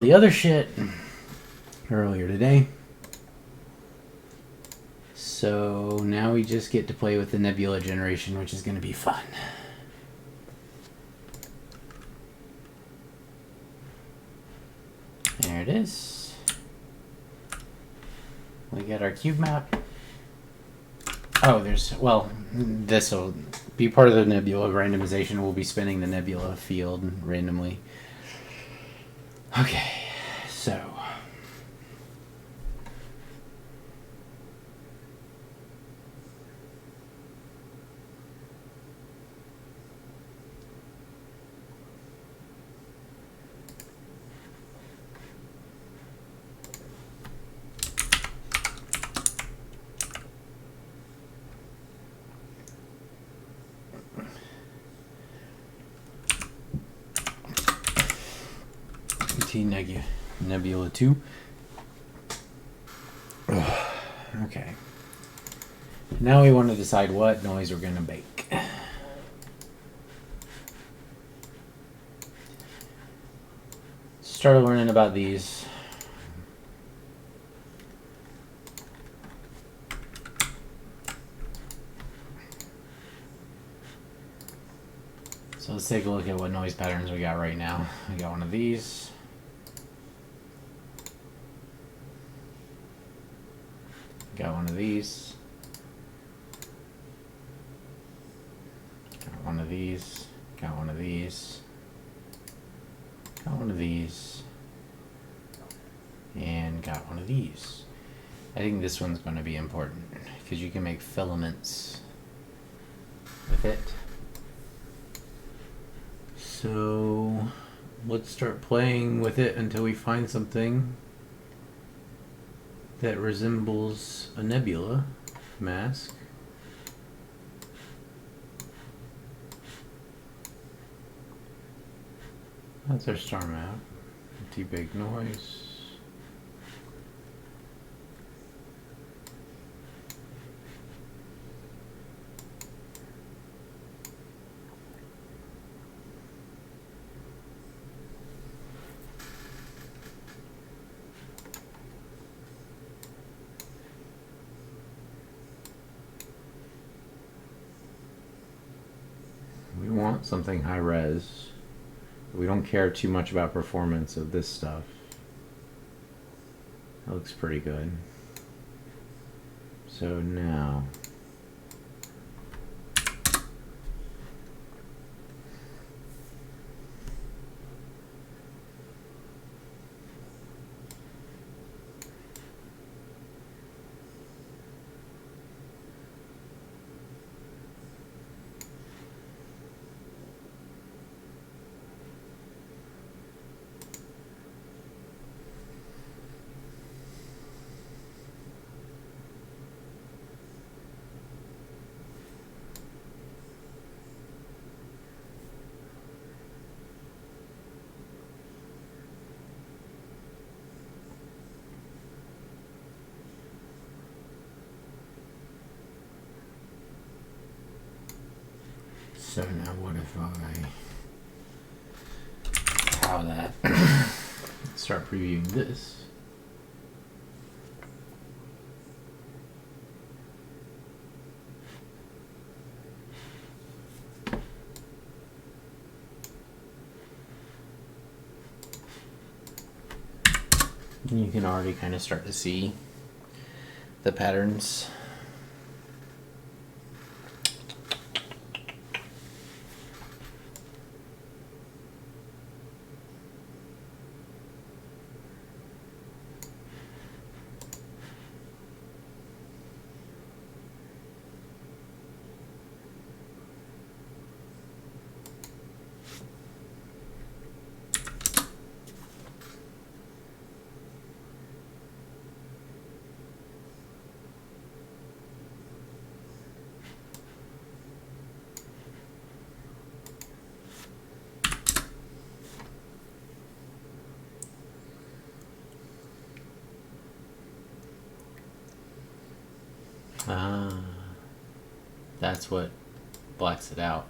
the other shit earlier today. So now we just get to play with the Nebula Generation, which is going to be fun. There it is. We got our cube map. Oh, well, this will be part of the nebula randomization. We'll be spinning the nebula field randomly. Okay, so. Nebula 2. Okay. Now we want to decide what noise we're going to bake. Started learning about these. So let's take a look at what noise patterns we got right now. We got one of these. Got one of these. Got one of these. Got one of these. Got one of these. And got one of these. I think this one's going to be important because you can make filaments with it. So let's start playing with it until we find something that resembles a nebula mask. That's our star map. Too big noise. We want something high res. We don't care too much about performance of this stuff. That looks pretty good. So now what if I how that start previewing this. And you can already kind of start to see the patterns. That's what blacks it out.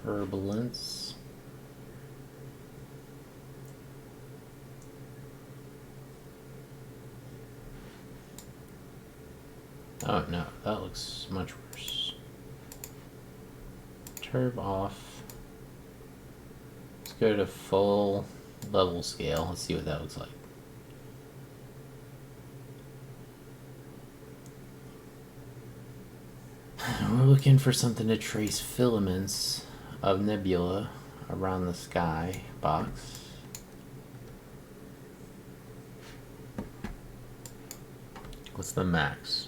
turbulence. Oh no, that looks much worse. Turb off. Let's go to full level scale. Let's see what that looks like. We're looking for something to trace filaments of nebula around the sky box. What's the max?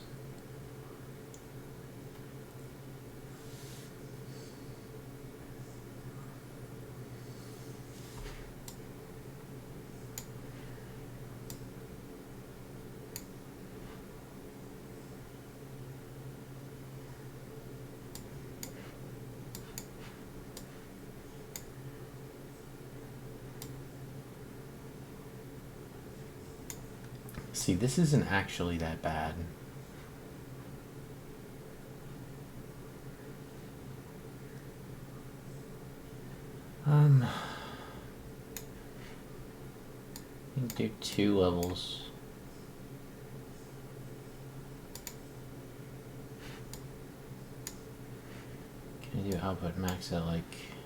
See, this isn't actually that bad. You can do 2 levels. Can I do output max at like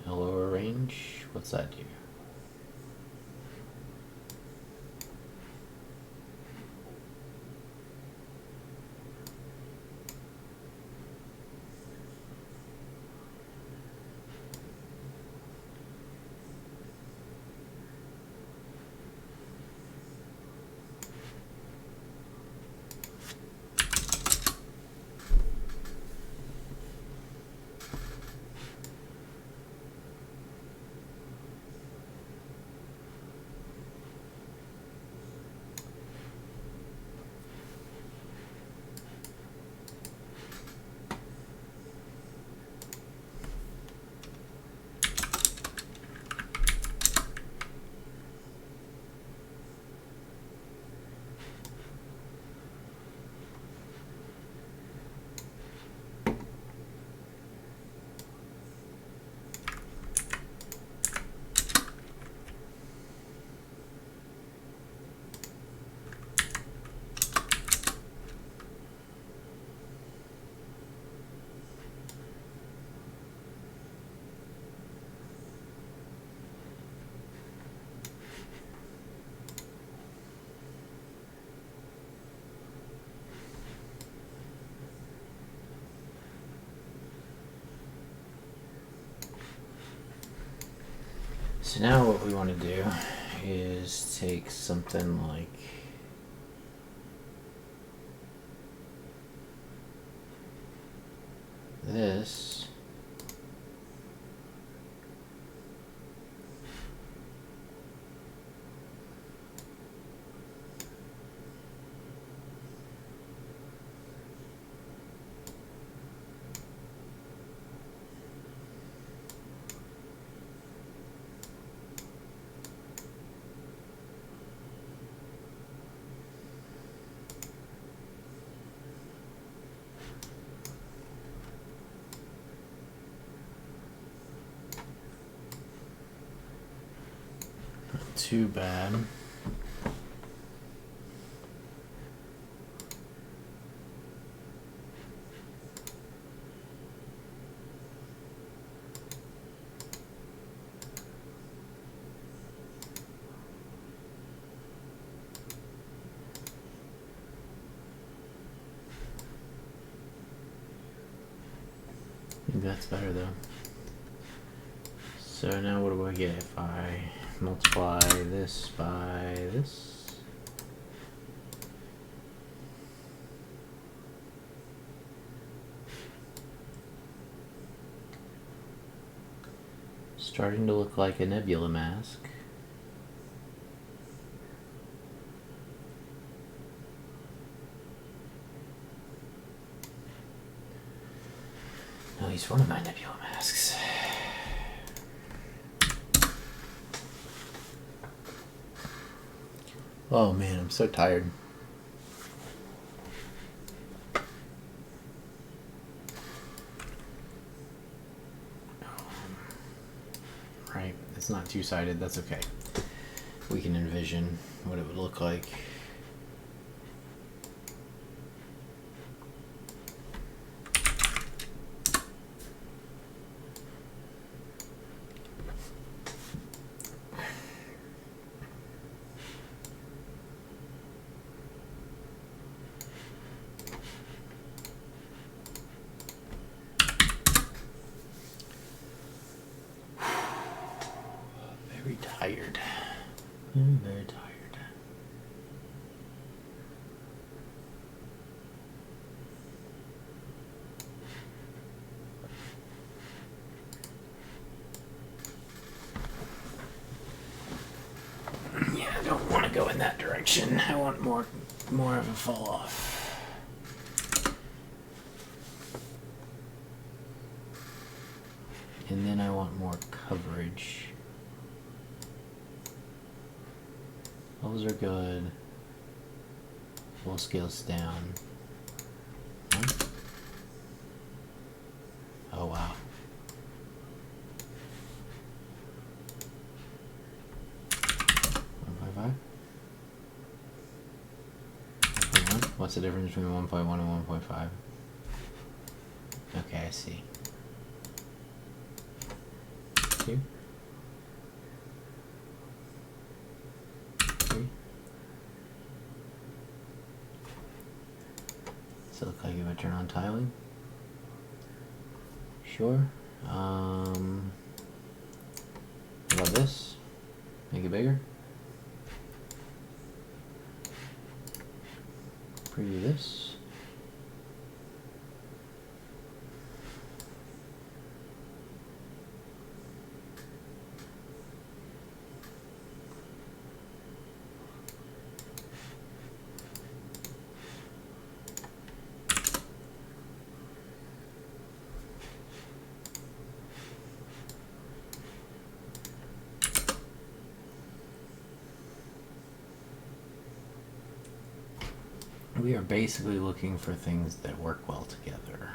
a lower range? What's that do? So now what we want to do is take something like this. Too bad. I think that's better though. So now what do I get if I multiply this by this? Starting to look like a nebula mask. At least one of my nebula masks. Oh man, I'm so tired. it's not two-sided, that's okay. We can envision what it would look like. Very tired. I'm very tired. Yeah, I don't want to go in that direction. I want more of a fall off. And then I want more coverage. Those are good. Full scale's down. Huh? Oh wow. What's the difference between 1.1 and 1.5? Okay, I see. 2, 3. Does it look like you would turn on tiling? Sure. How about this? Make it bigger. Preview this. We are basically looking for things that work well together.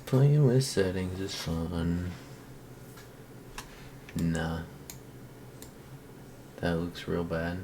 Playing with settings is fun. Nah. That looks real bad.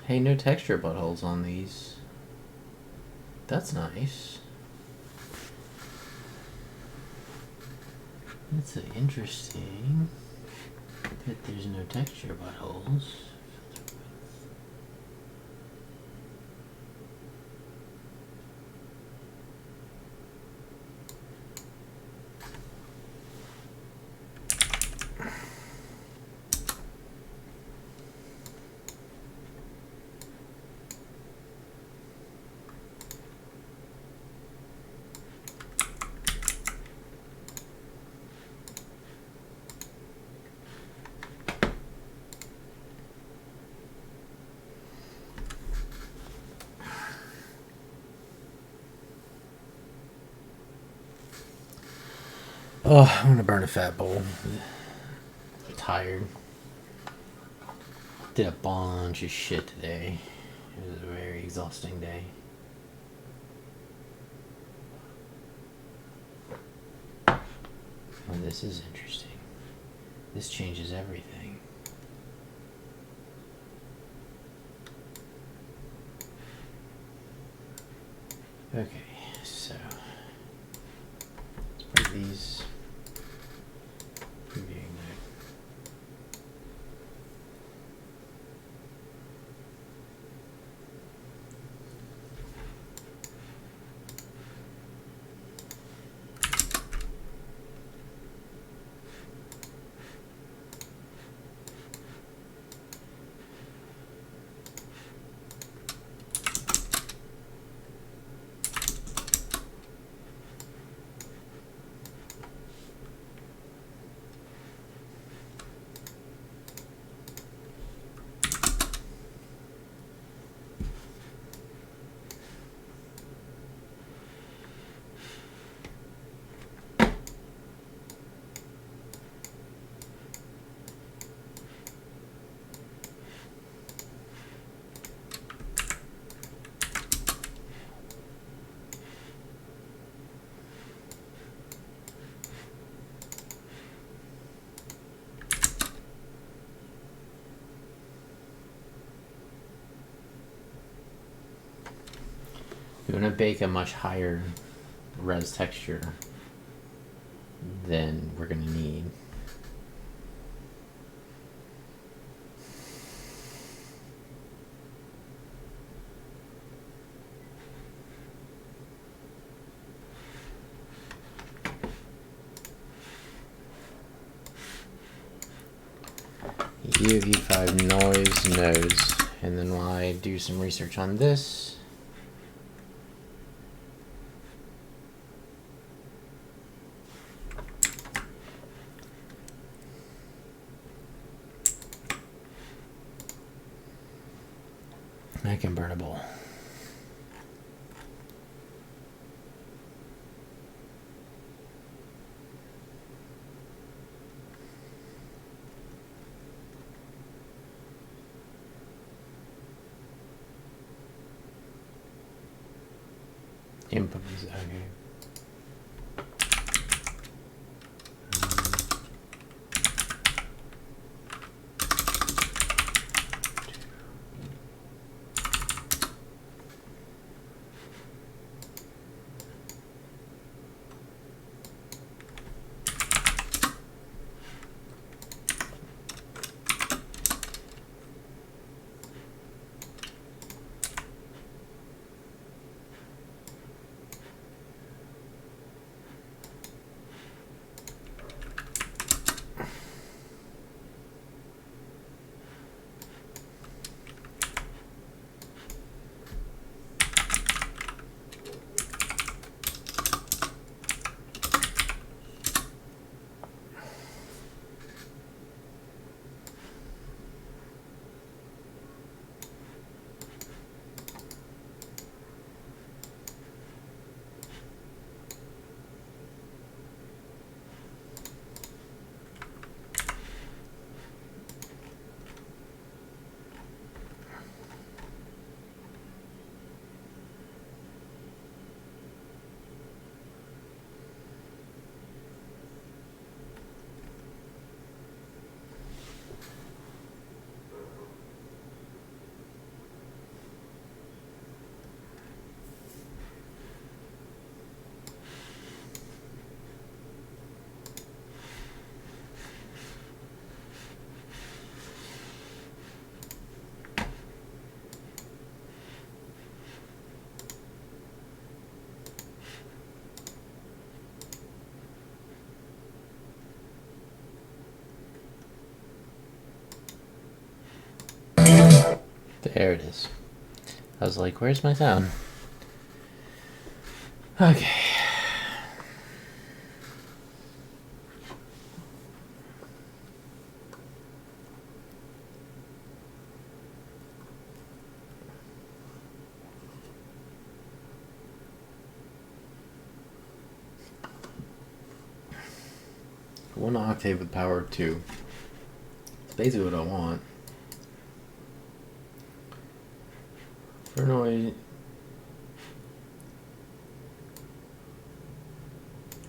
Hey, no texture buttholes on these. That's nice. That's interesting that there's no texture buttholes. Oh, I'm gonna burn a fat bowl. I'm tired. Did a bunch of shit today. It was a very exhausting day. Oh, this is interesting. This changes everything. Okay, so let's put these previewing there. You want to bake a much higher res texture than we're going to need. UV5 noise nodes, and then while I do some research on this, I can burn a bowl. Input is okay. There it is. I was like, where's my sound? Okay. One octave with power of 2. It's basically what I want. For noise,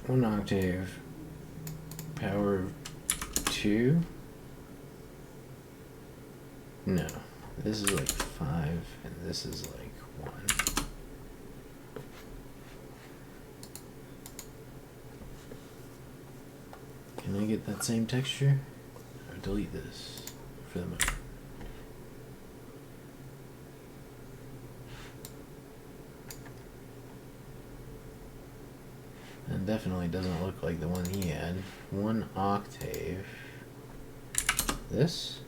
1 octave, power of 2. No, this is like 5, and this is like 1. Can I get that same texture? Or delete this for the moment. It definitely doesn't look like the one he had. 1 octave. This?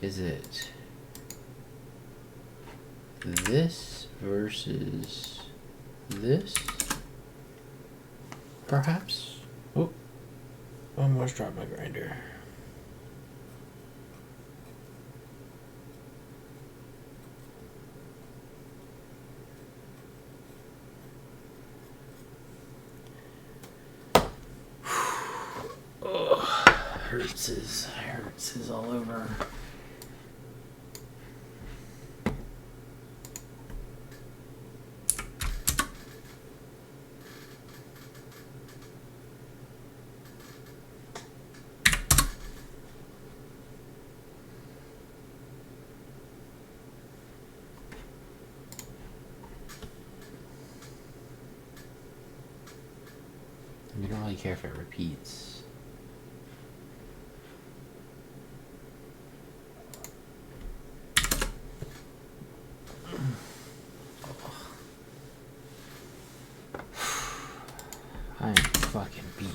Is it this versus this? Perhaps? Oh, almost dropped my grinder. Hurts is all over. really care if it repeats. I am fucking beat.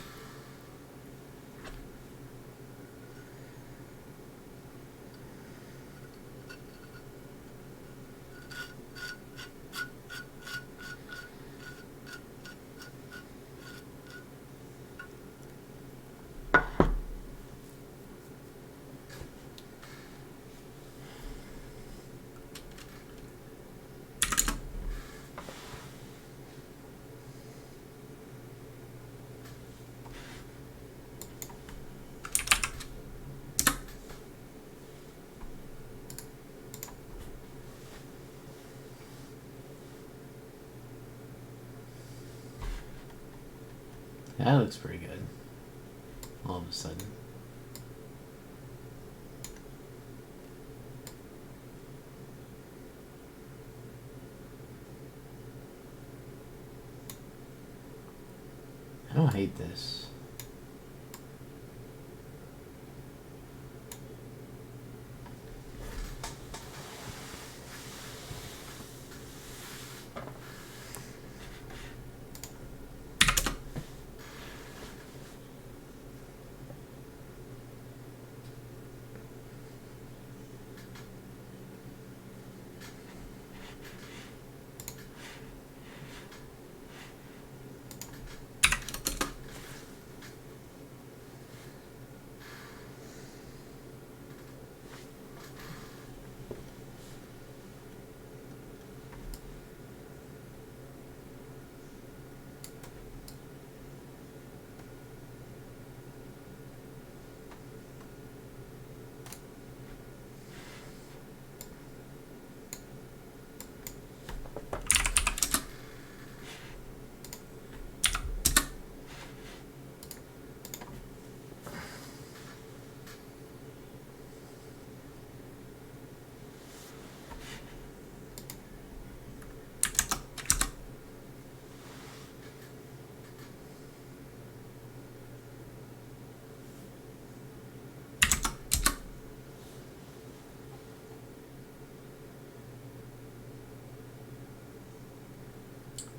That looks pretty good. All of a sudden. I don't hate this.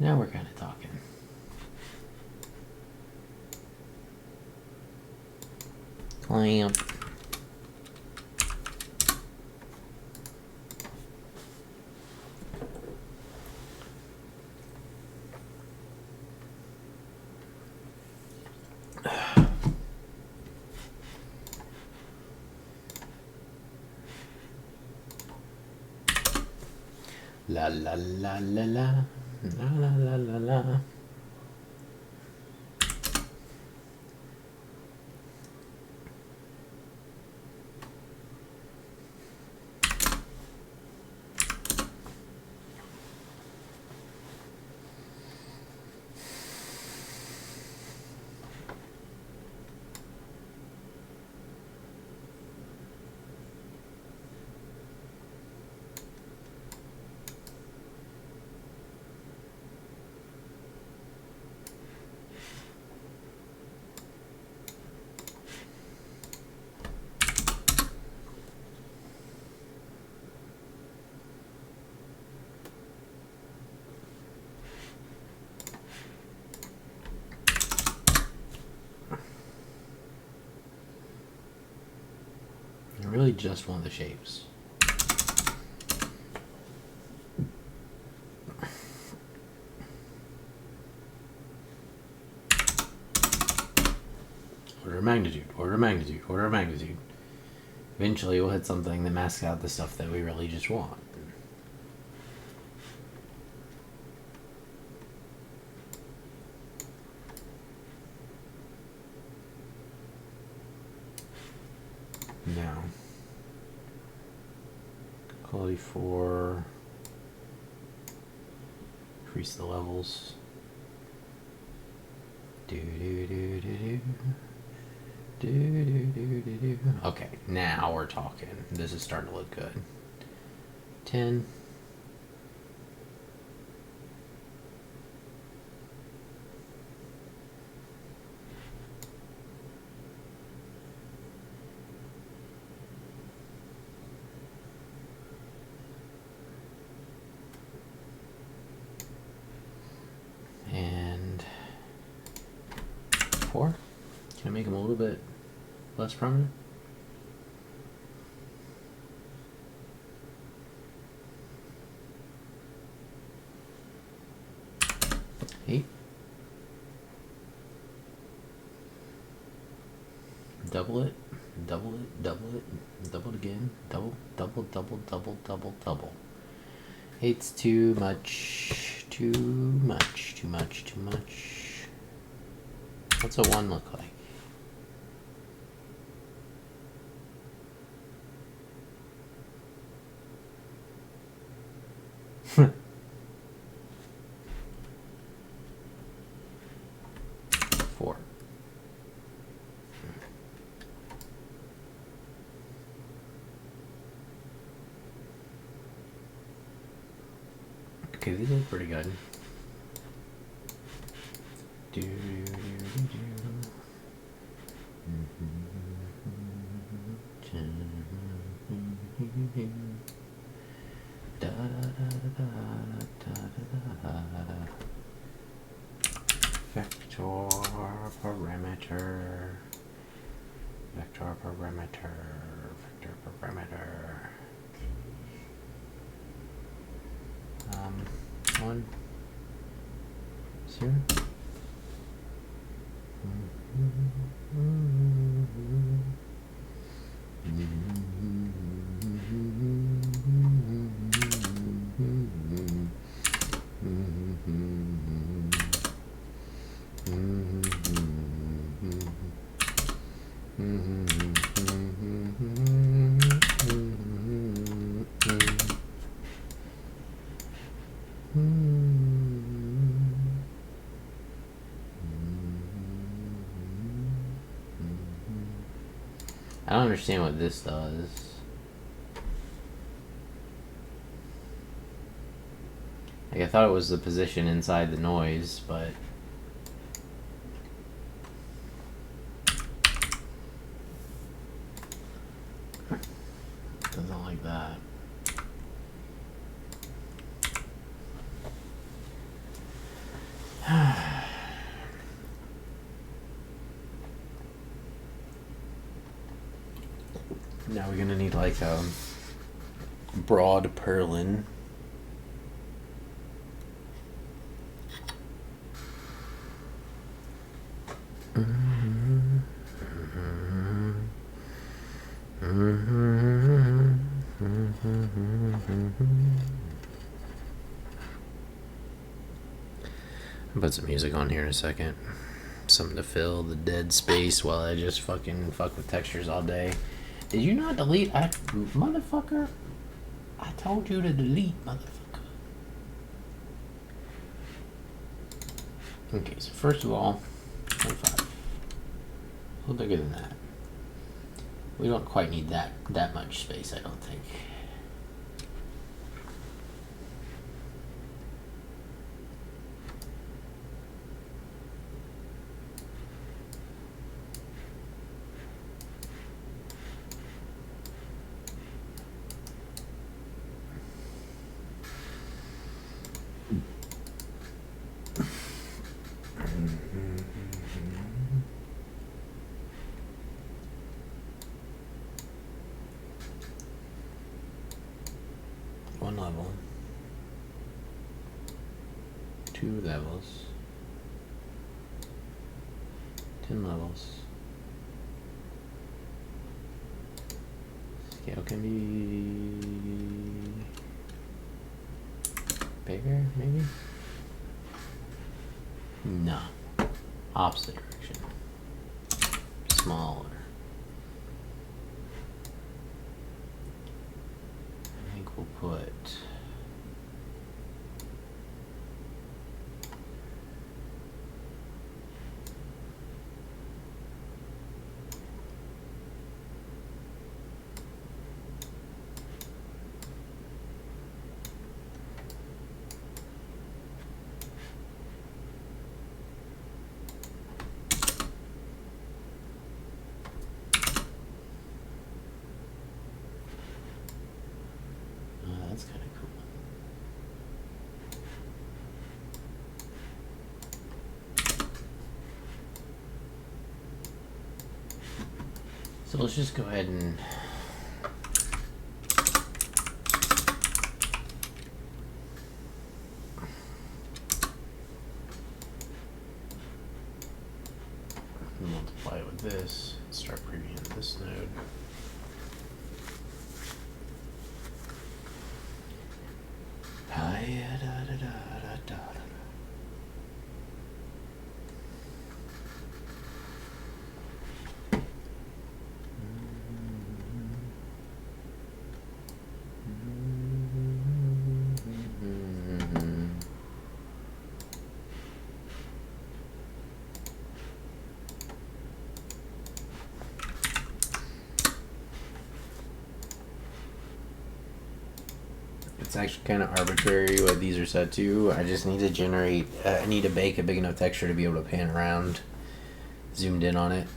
Now we're kind of talking. Clamp. La la la la la. La la la la la. Really just one of the shapes. Order of magnitude, order of magnitude, order of magnitude. Eventually we'll hit something that masks out the stuff that we really just want. Now, quality 4, increase the levels. Okay, now we're talking. This is starting to look good. 10. make them a little bit less prominent. Eight. Double it, double it, double it, double it again, double, double, double, double, double, double. Eight's too much, too much, too much, too much. What's a 1 look like? Four. Okay, these look pretty good. Do, do, do, do. Da, da, da, da, da, da. Vector parameter. Vector parameter. Vector parameter. 1, 0. I don't understand what this does. Like, I thought it was the position inside the noise, but doesn't like that. Now we're gonna need like a broad purlin. I'll put some music on here in a second. Something to fill the dead space while I just fucking fuck with textures all day. Did you not delete? Motherfucker. I told you to delete, motherfucker. Okay, so first of all, 25. A little bigger than that. We don't quite need that much space, I don't think. One level, 2 levels, 10 levels. Scale can be bigger, maybe? No. Opposite direction. Smaller. I think we'll put that's kind of cool. So let's just go ahead and multiply it with this, start previewing this node. It's actually kind of arbitrary what these are set to. I just need to generate, I need to bake a big enough texture to be able to pan around, zoomed in on it.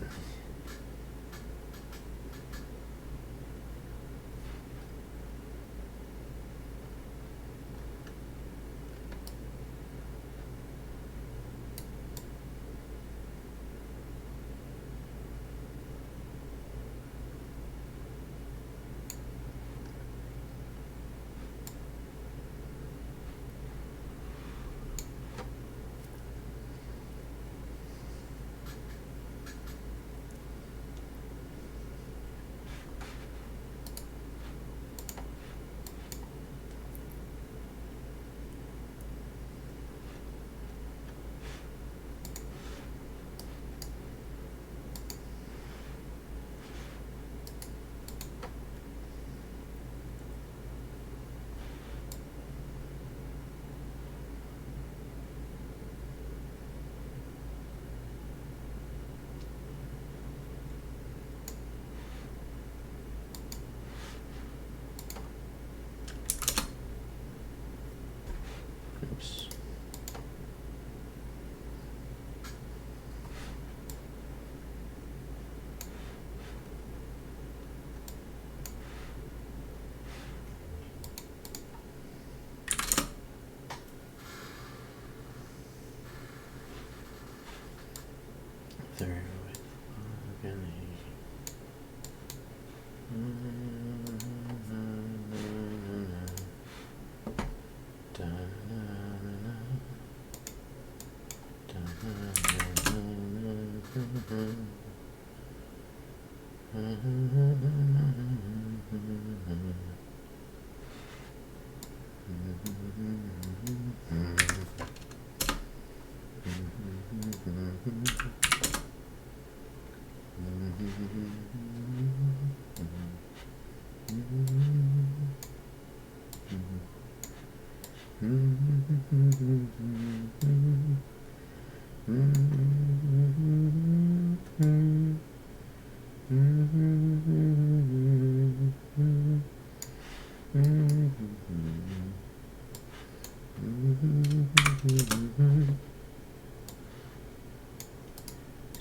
Oops.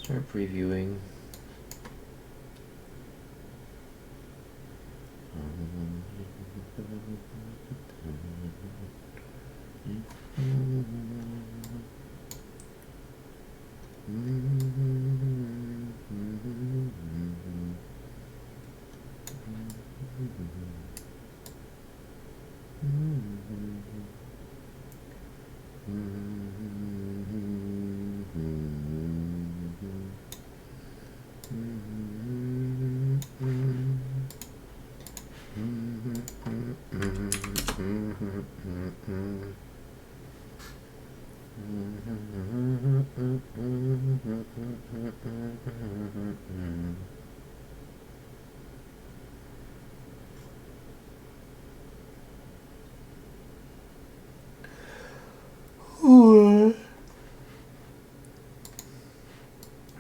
Start previewing.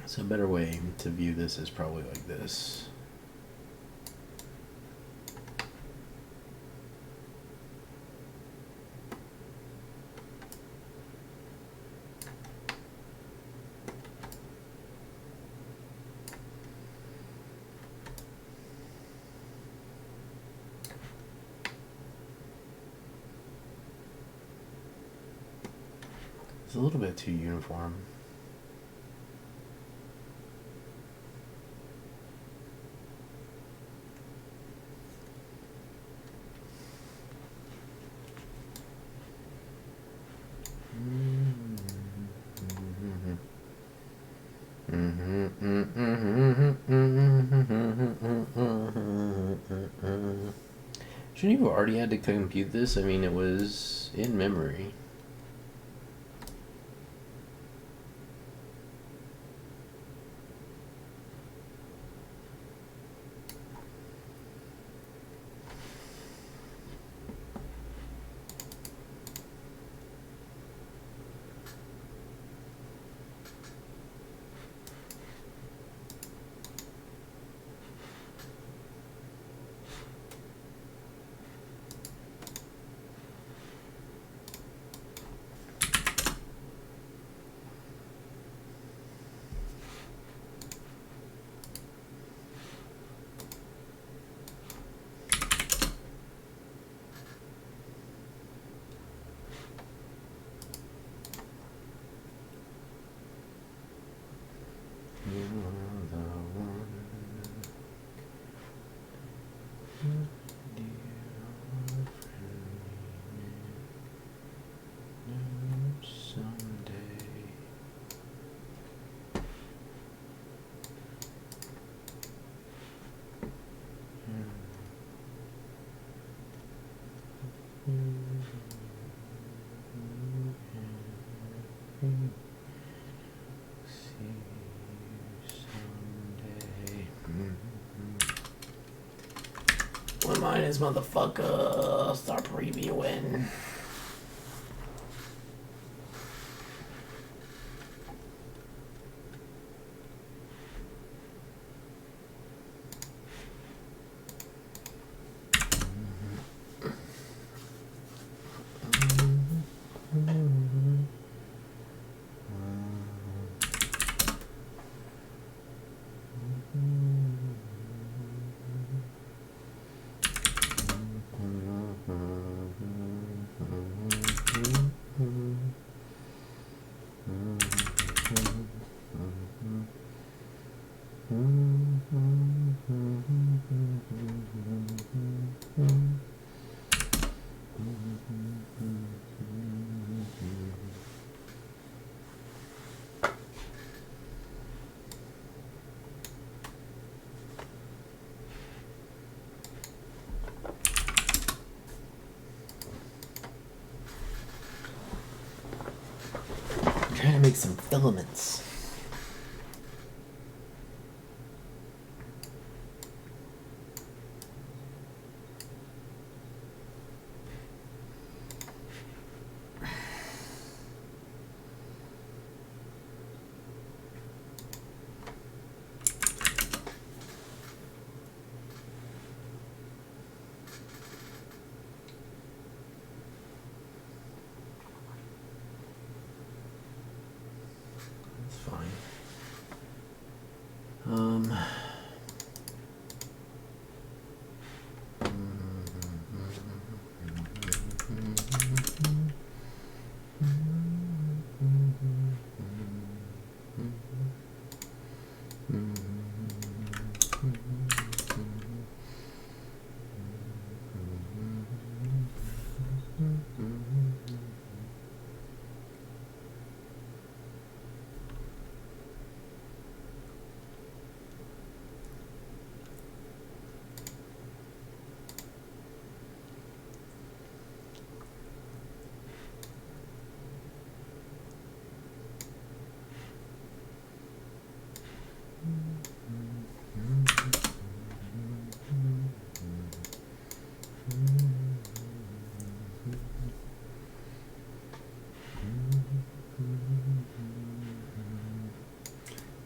So a better way to view this is probably like this. It's a little bit too uniform. Shouldn't you have already had to compute this? I mean, it was in memory. One mine is motherfucker. Start previewing. Trying to make some filaments.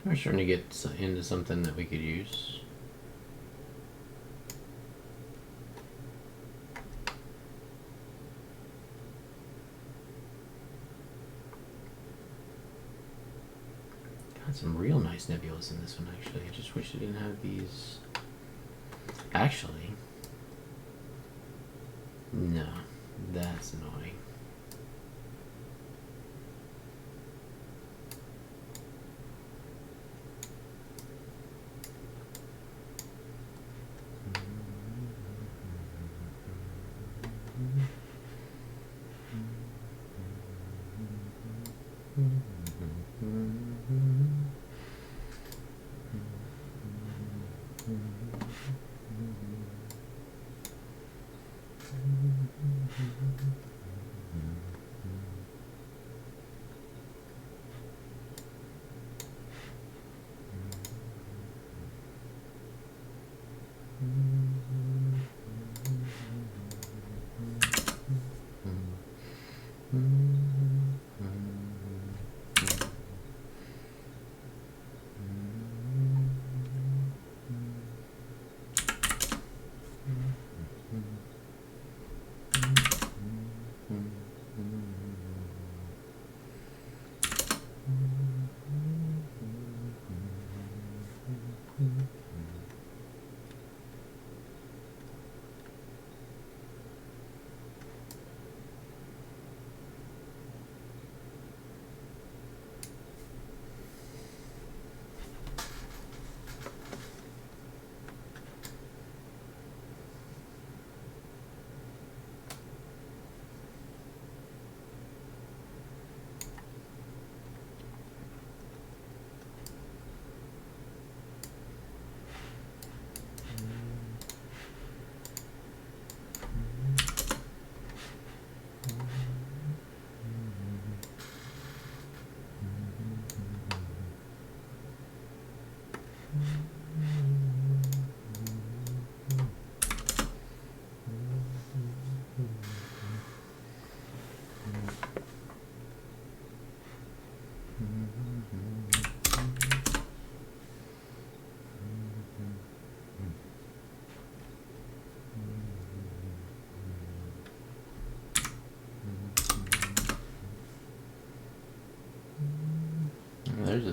We're starting to get into something that we could use. Got some real nice nebulas in this one, actually. I just wish I didn't have these. Actually, no, that's annoying.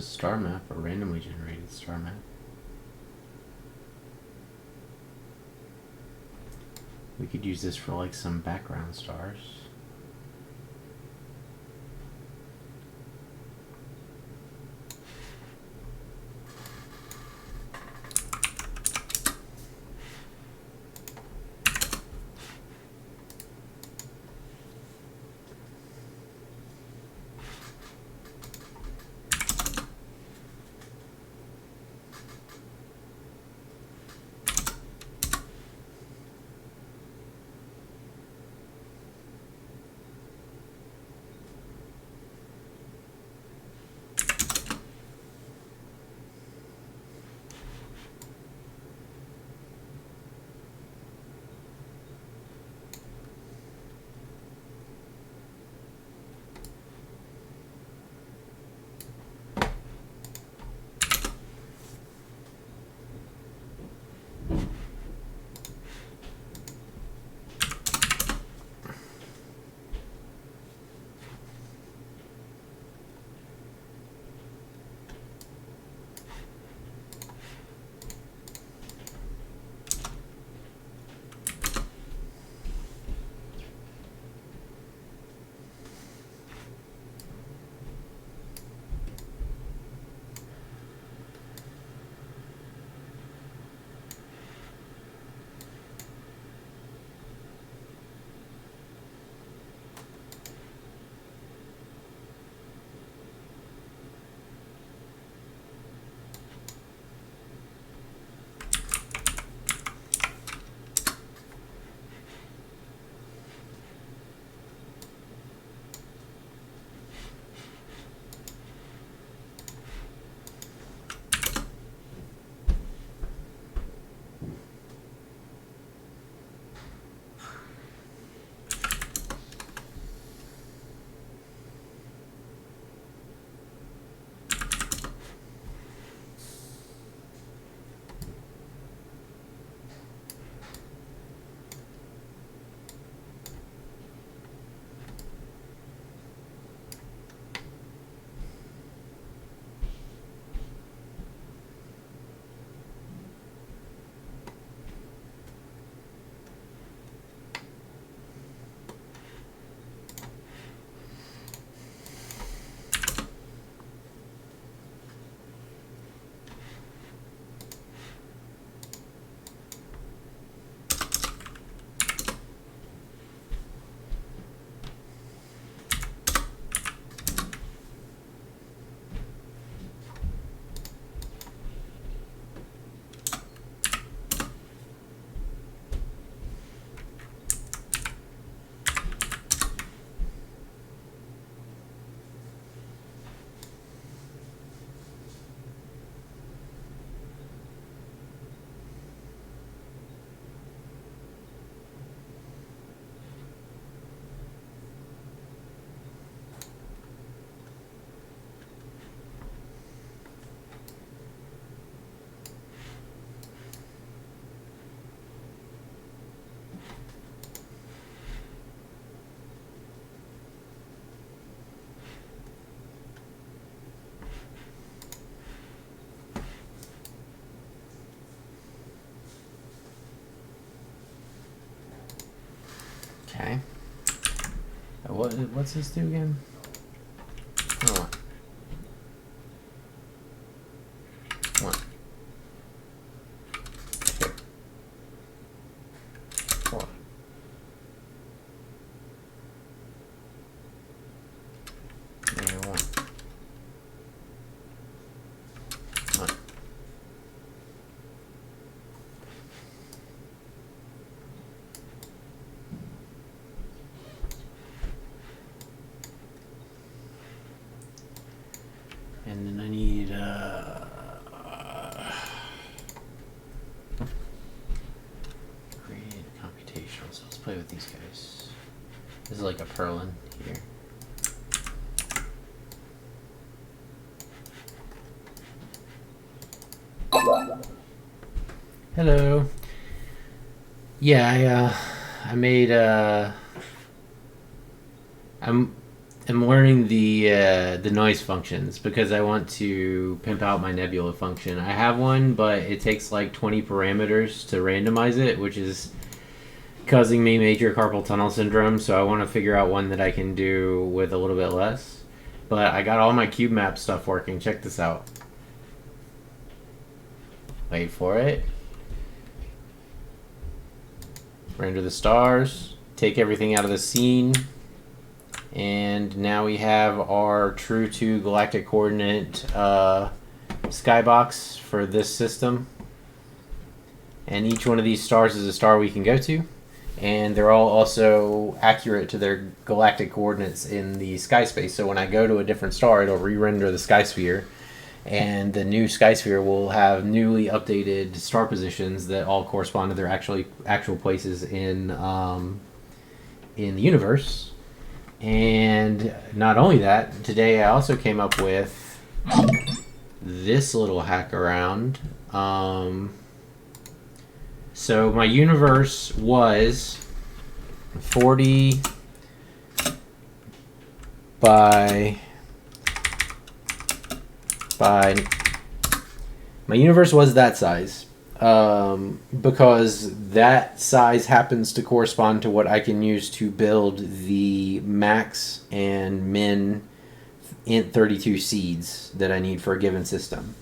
a star map, a randomly generated star map. We could use this for like some background stars. Okay. What's this do again? Oh. One. Two. Four. And one. One. And then I need gradient computational. So let's play with these guys. This is like a purlin here. Hello. Yeah, I made am learning the noise functions because I want to pimp out my nebula function. I have one, but it takes like 20 parameters to randomize it, which is causing me major carpal tunnel syndrome. So I want to figure out one that I can do with a little bit less. But I got all my cube map stuff working. Check this out. Wait for it. Render the stars. Take everything out of the scene. And now we have our true to galactic coordinate skybox for this system. And each one of these stars is a star we can go to. And they're all also accurate to their galactic coordinates in the sky space. So when I go to a different star, it'll re-render the sky sphere. And the new sky sphere will have newly updated star positions that all correspond to their actual places in the universe. And not only that, today I also came up with this little hack around. So my universe was 40 by my universe was that size because that size happens to correspond to what I can use to build the max and min int 32 seeds that I need for a given system.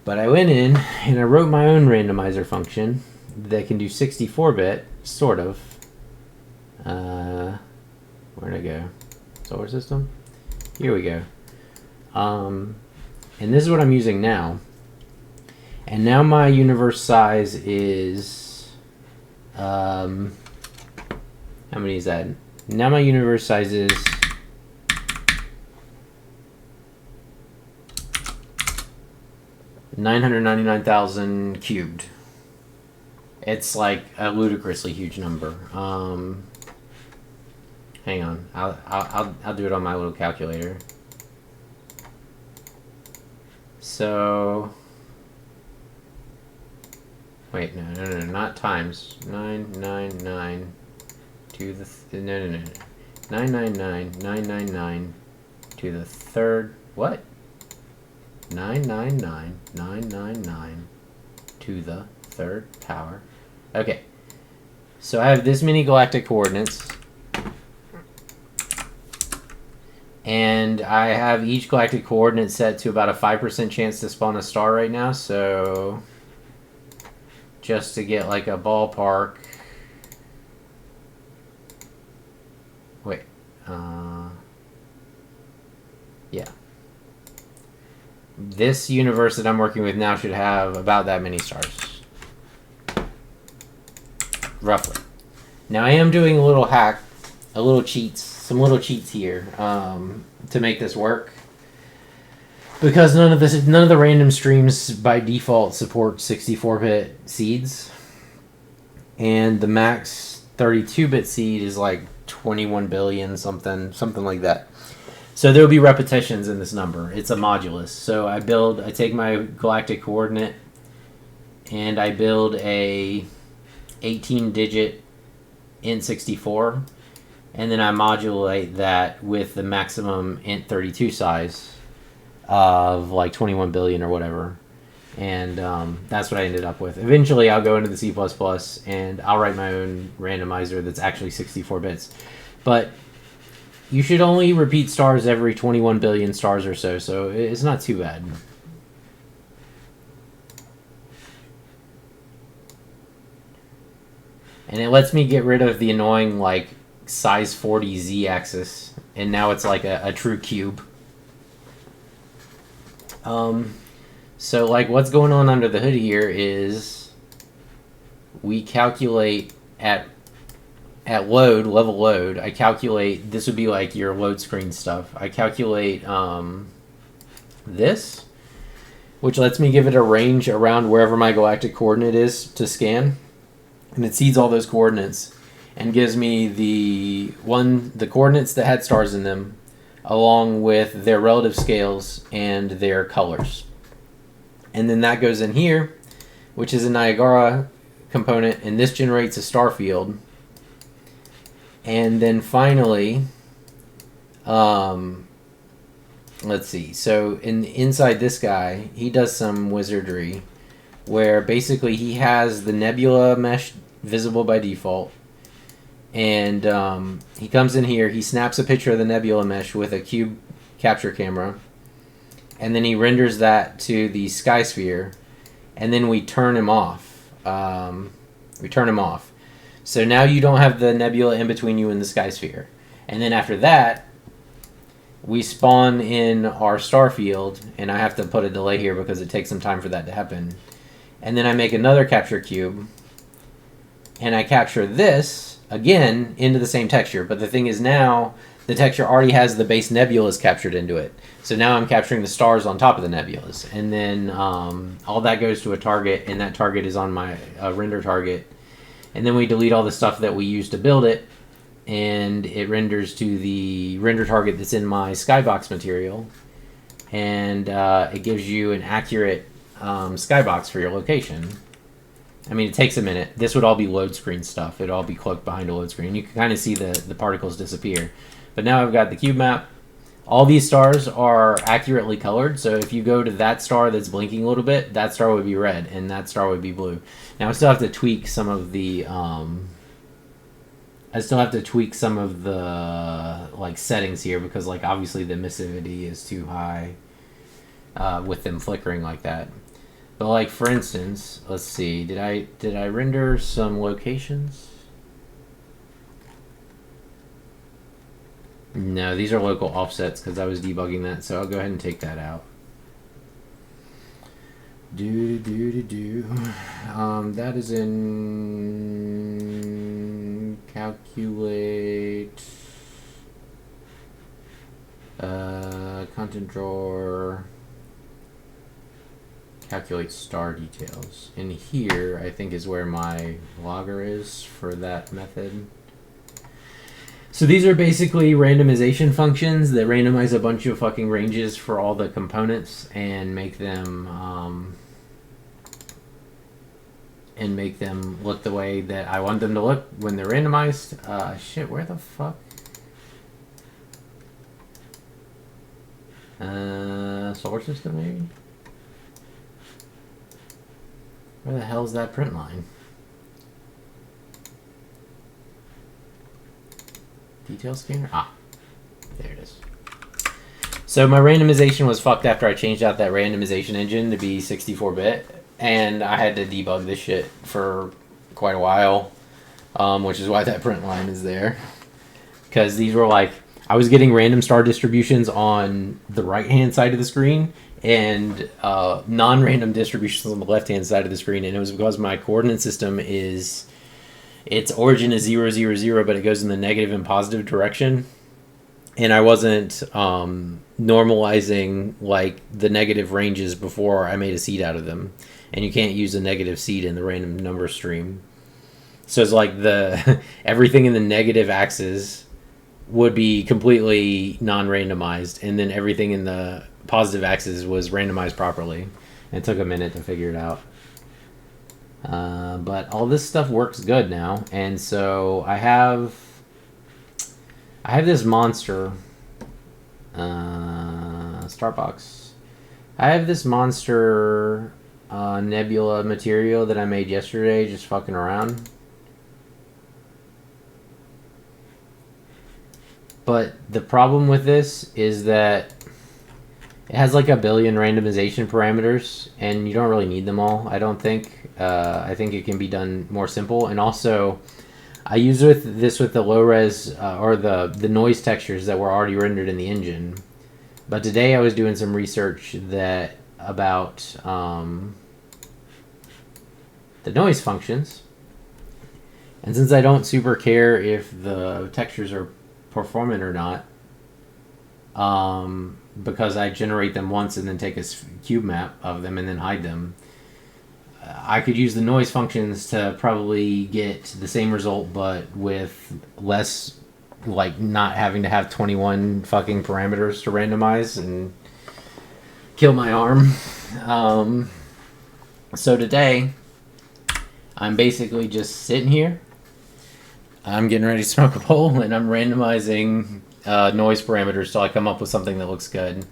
But I went in and I wrote my own randomizer function that can do 64-bit, sort of. Where'd I go? Solar system? Here we go. And this is what I'm using now. And now my universe size is... how many is that? Now my universe size is... 999,000 cubed. It's like a ludicrously huge number. Hang on, I'll do it on my little calculator. So, wait, no, not times 999 to the no 999 to the third. What? 999 to the third power. Okay, so I have this many galactic coordinates, and I have each galactic coordinate set to about a 5% chance to spawn a star right now. So just to get like a ballpark, wait, yeah. This universe that I'm working with now should have about that many stars. Roughly. Now I am doing a little hack, some little cheats here to make this work. Because none of the random streams by default support 64-bit seeds. And the max 32-bit seed is like 21 billion, something like that. So there will be repetitions in this number. It's a modulus. So I take my galactic coordinate and I build a 18-digit int64, and then I modulate that with the maximum int32 size of like 21 billion or whatever. And that's what I ended up with. Eventually I'll go into the C++ and I'll write my own randomizer that's actually 64 bits. But you should only repeat stars every 21 billion stars or so it's not too bad. And it lets me get rid of the annoying, like, size 40 z-axis, and now it's like a true cube. So, like, what's going on under the hood here is we calculate at level load, I calculate, this would be like your load screen stuff. I calculate this, which lets me give it a range around wherever my galactic coordinate is to scan. And it seeds all those coordinates and gives me the coordinates that had stars in them, along with their relative scales and their colors. And then that goes in here, which is a Niagara component, and this generates a star field. And then finally, Let's see. So inside this guy, he does some wizardry where basically he has the nebula mesh visible by default. And he comes in here, he snaps a picture of the nebula mesh with a cube capture camera. And then he renders that to the sky sphere. And then we turn him off. So now you don't have the nebula in between you and the sky sphere. And then after that, we spawn in our star field, and I have to put a delay here because it takes some time for that to happen. And then I make another capture cube, and I capture this, again, into the same texture. But the thing is now, the texture already has the base nebulas captured into it. So now I'm capturing the stars on top of the nebulas. And then all that goes to a target, and that target is on my render target. And then we delete all the stuff that we used to build it, and it renders to the render target that's in my skybox material, and it gives you an accurate skybox for your location. I mean, it takes a minute. This would all be load screen stuff. It'd all be cloaked behind a load screen. You can kind of see the particles disappear. But now I've got the cube map. All these stars are accurately colored, so if you go to that star that's blinking a little bit, that star would be red, and that star would be blue. Now I still have to tweak some of the like settings here because like obviously the emissivity is too high with them flickering like that. But like for instance, let's see, did I render some locations? No, these are local offsets because I was debugging that, so I'll go ahead and take that out. That is in calculate content drawer, calculate star details. In here, I think is where my logger is for that method. So these are basically randomization functions that randomize a bunch of fucking ranges for all the components and make them look the way that I want them to look when they're randomized. Shit, where the fuck? Solar system maybe? Where the hell is that print line? Detail scanner? Ah, there it is. So my randomization was fucked after I changed out that randomization engine to be 64-bit, and I had to debug this shit for quite a while, which is why that print line is there. Because these were like, I was getting random star distributions on the right-hand side of the screen and non-random distributions on the left-hand side of the screen, and it was because my coordinate system is... its origin is 0, 0, 0, but it goes in the negative and positive direction. And I wasn't normalizing like the negative ranges before I made a seed out of them. And you can't use a negative seed in the random number stream. So it's like the everything in the negative axis would be completely non-randomized, and then everything in the positive axis was randomized properly. And it took a minute to figure it out. But all this stuff works good now, and so I have this monster Startbox. I have this monster nebula material that I made yesterday just fucking around. But the problem with this is that it has like a billion randomization parameters, and you don't really need them all, I don't think. I think it can be done more simple. And also, I use this with the low-res or the noise textures that were already rendered in the engine. But today I was doing some research about the noise functions. And since I don't super care if the textures are performant or not, because I generate them once and then take a cube map of them and then hide them, I could use the noise functions to probably get the same result, but with less, like, not having to have 21 fucking parameters to randomize and kill my arm. So today, I'm basically just sitting here. I'm getting ready to smoke a bowl, and I'm randomizing noise parameters till I come up with something that looks good.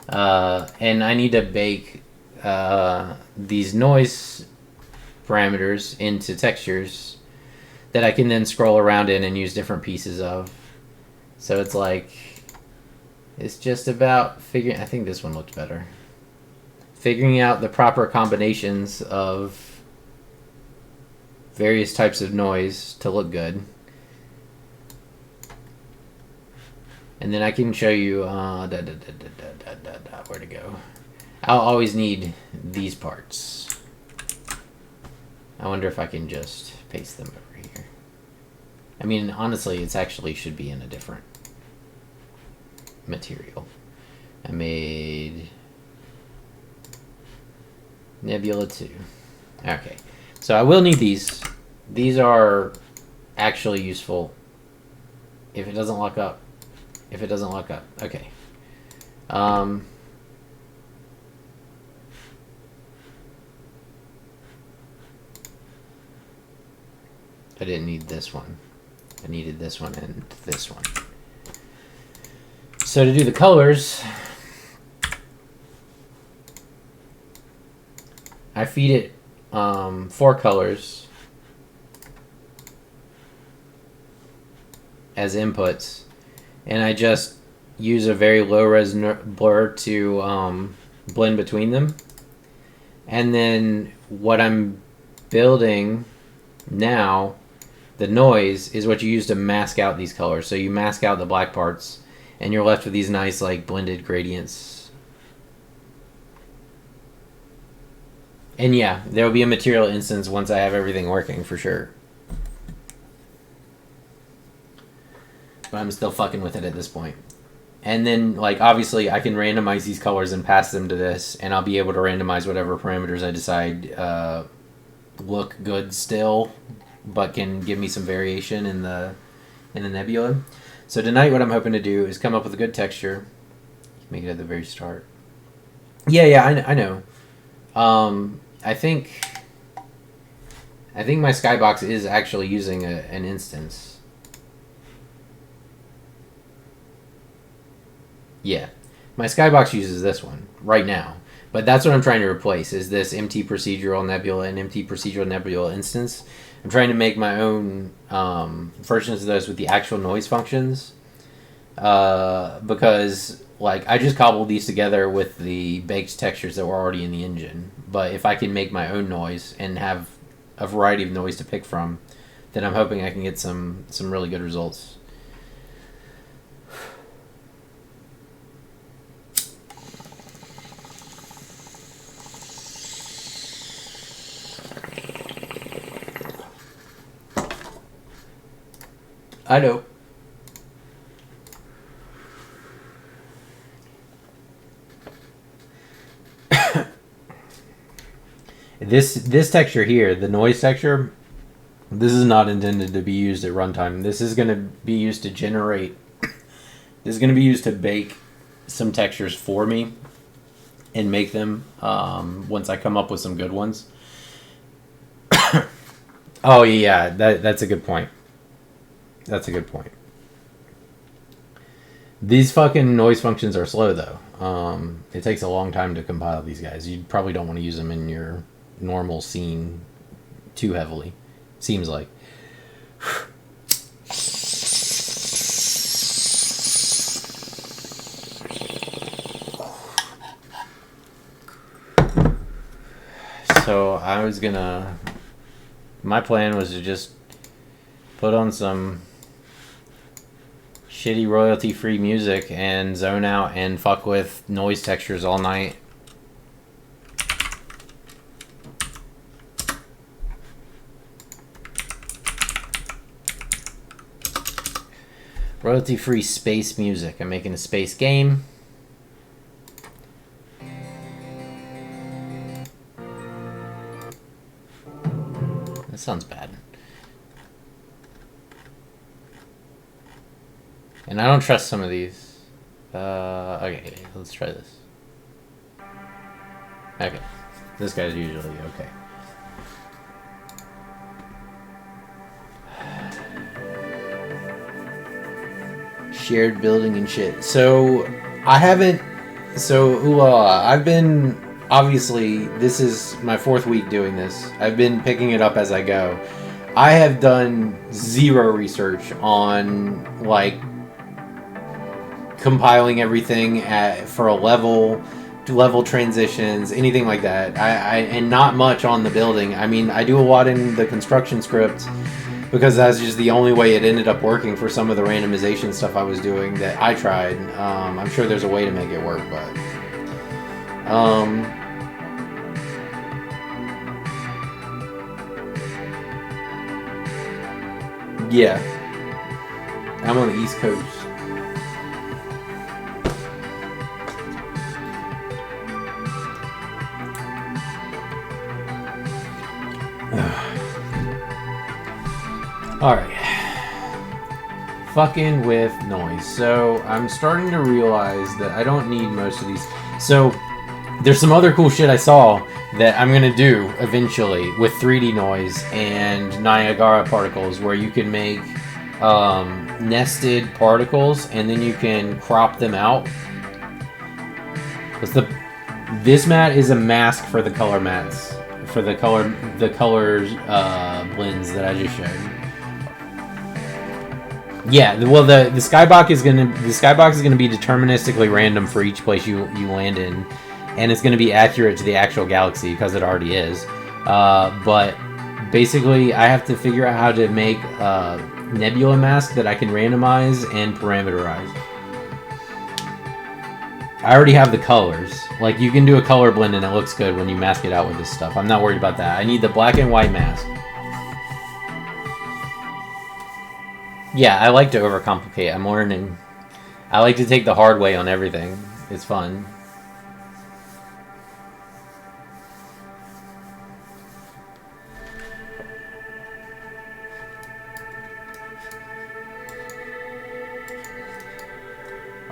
And I need to bake these noise parameters into textures that I can then scroll around in and use different pieces of. So it's like, it's just about figuring, I think this one looked better. Figuring out the proper combinations of various types of noise to look good. And then I can show you, where to go. I'll always need these parts. I wonder if I can just paste them over here. I mean, honestly, it's actually should be in a different material. I made Nebula 2. Okay, so I will need these. These are actually useful. If it doesn't lock up. If it doesn't lock up. Okay. I didn't need this one. I needed this one and this one. So to do the colors, I feed it 4 colors as inputs, and I just use a very low res blur to blend between them. And then what I'm building now, the noise, is what you use to mask out these colors. So you mask out the black parts, and you're left with these nice, like, blended gradients. And yeah, there will be a material instance once I have everything working, for sure. But I'm still fucking with it at this point. And then, like, obviously, I can randomize these colors and pass them to this, and I'll be able to randomize whatever parameters I decide look good still, but can give me some variation in the nebula. So tonight, what I'm hoping to do is come up with a good texture. Make it at the very start. Yeah, I know. I think my skybox is actually using an instance. Yeah, my skybox uses this one right now, but that's what I'm trying to replace, is this empty procedural nebula and empty procedural nebula instance. I'm trying to make my own versions of those with the actual noise functions, because, like, I just cobbled these together with the baked textures that were already in the engine. But if I can make my own noise and have a variety of noise to pick from, then I'm hoping I can get some really good results. I know. This texture here, the noise texture, this is not intended to be used at runtime. This is going to be used to generate. This is going to be used to bake some textures for me and make them once I come up with some good ones. Oh yeah, that's a good point. That's a good point. These fucking noise functions are slow, though. It takes a long time to compile these guys. You probably don't want to use them in your normal scene too heavily. Seems like. So I was gonna... My plan was to just put on some shitty royalty-free music and zone out and fuck with noise textures all night. Royalty-free space music. I'm making a space game. That sounds bad. And I don't trust some of these. Okay, let's try this. Okay. This guy's usually okay. Shared building and shit. So, I haven't... So, I've been... Obviously, this is my 4th week doing this. I've been picking it up as I go. I have done zero research on, like, compiling everything for a level transitions, anything like that. And not much on the building. I mean, I do a lot in the construction script because that's just the only way it ended up working for some of the randomization stuff I was doing that I tried. I'm sure there's a way to make it work, but yeah, I'm on the East Coast. Alright. Fucking with noise. So, I'm starting to realize that I don't need most of these. So, there's some other cool shit I saw that I'm gonna do eventually with 3D noise and Niagara particles, where you can make nested particles and then you can crop them out. This mat is a mask for the color mats, for the colors blends that I just showed. Yeah, well, the skybox is gonna be deterministically random for each place you land in, and it's gonna be accurate to the actual galaxy because it already is. But basically, I have to figure out how to make a nebula mask that I can randomize and parameterize. I already have the colors. Like, you can do a color blend and it looks good when you mask it out with this stuff. I'm not worried about that. I need the black and white mask. Yeah, I like to overcomplicate. I'm learning. I like to take the hard way on everything. It's fun.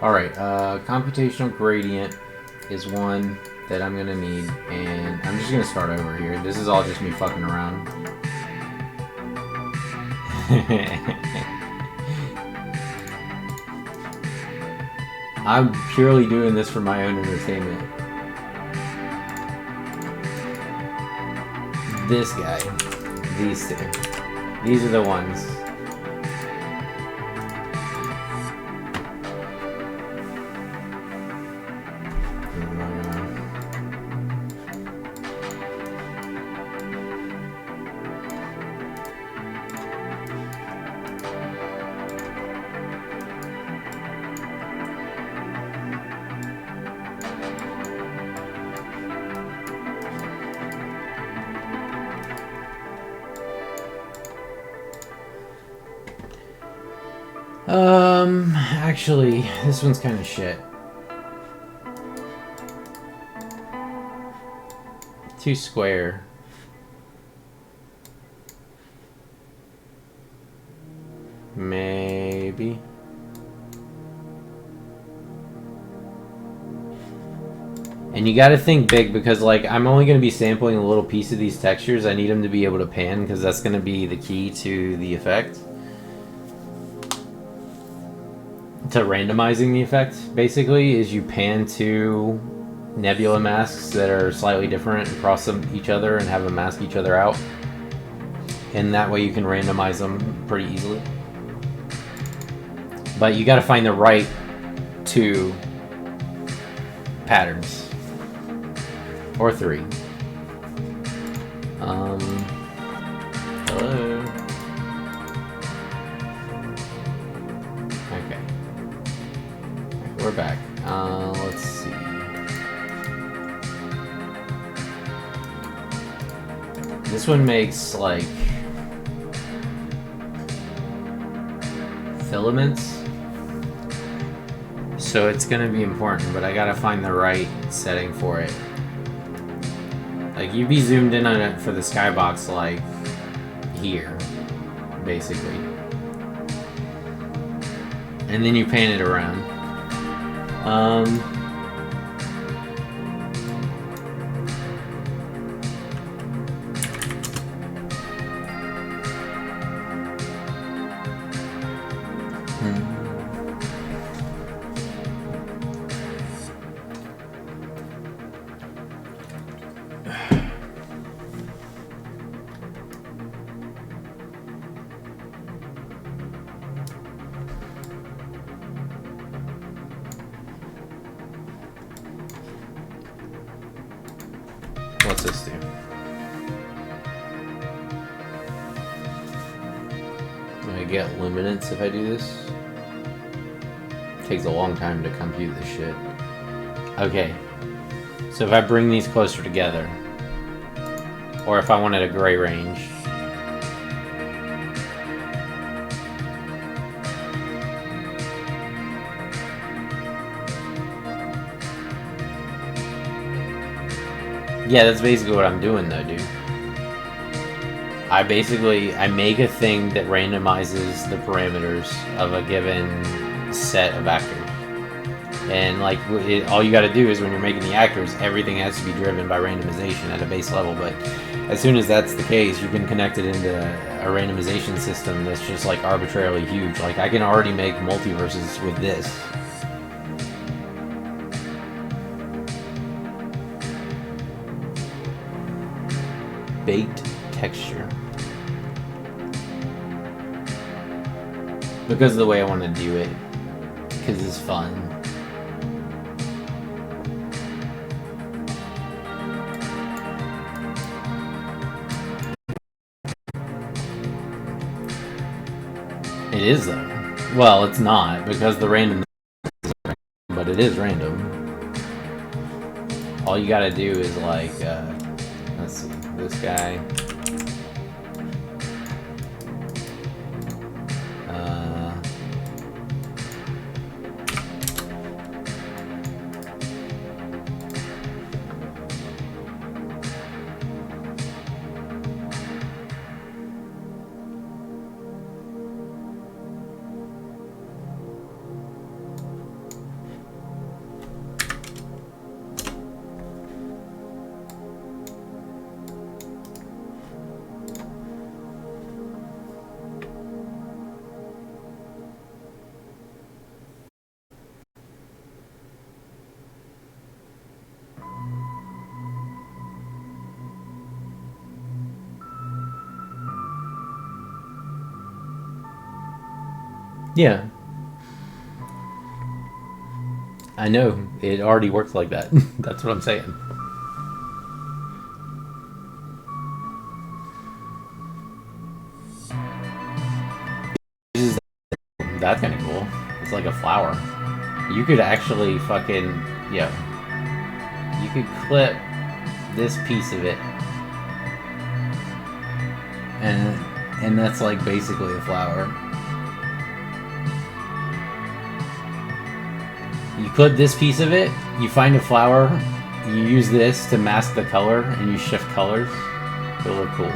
Alright, Computational Gradient is one that I'm gonna need, and I'm just gonna start over here. This is all just me fucking around. I'm purely doing this for my own entertainment. This guy. These two. These are the ones. Actually, this one's kind of shit. Too square. Maybe. And you gotta think big because, like, I'm only gonna be sampling a little piece of these textures. I need them to be able to pan because that's gonna be the key to the effect. To randomizing the effect, basically, is you pan two nebula masks that are slightly different and cross them each other and have them mask each other out. And that way you can randomize them pretty easily. But you gotta find the right two patterns. Or three. Hello. Okay. We're back. Let's see. This one makes, like, filaments. So it's gonna be important, but I gotta find the right setting for it. Like, you'd be zoomed in on it for the skybox, like, here, basically. And then you pan it around. this do? I get luminance if I do this. It takes a long time to compute this shit. Okay. So if I bring these closer together, or if I wanted a gray range, yeah, that's basically what I'm doing though, dude. I make a thing that randomizes the parameters of a given set of actors. And like, all you gotta do is when you're making the actors, everything has to be driven by randomization at a base level. But as soon as that's the case, you can connect it into a randomization system that's just like arbitrarily huge. Like I can already make multiverses with this. Baked texture. Because of the way I want to do it. Because it's fun. It is though. Well, it's not because the random, but it is random. All you gotta do is like, let's see, this guy. Yeah. I know. It already works like that. That's what I'm saying. That's kind of cool. It's like a flower. You could actually fucking... Yeah. You could clip this piece of it. And that's like basically a flower. You clip this piece of it, you find a flower, you use this to mask the color, and you shift colors. It'll look cool.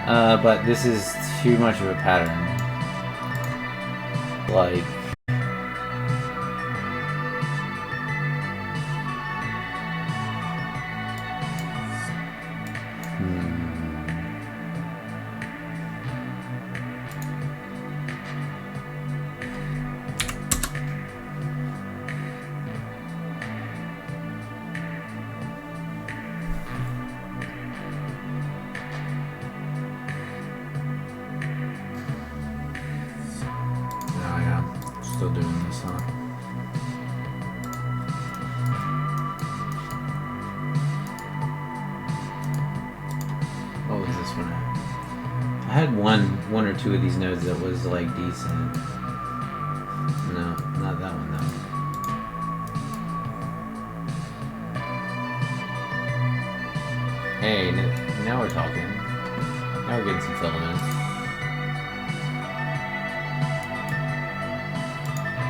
But this is too much of a pattern. Like... Still doing this, huh? What was this one? I had one or two of these nodes that was like decent. No, not that one though. Hey, now we're talking. Now we're getting some filaments.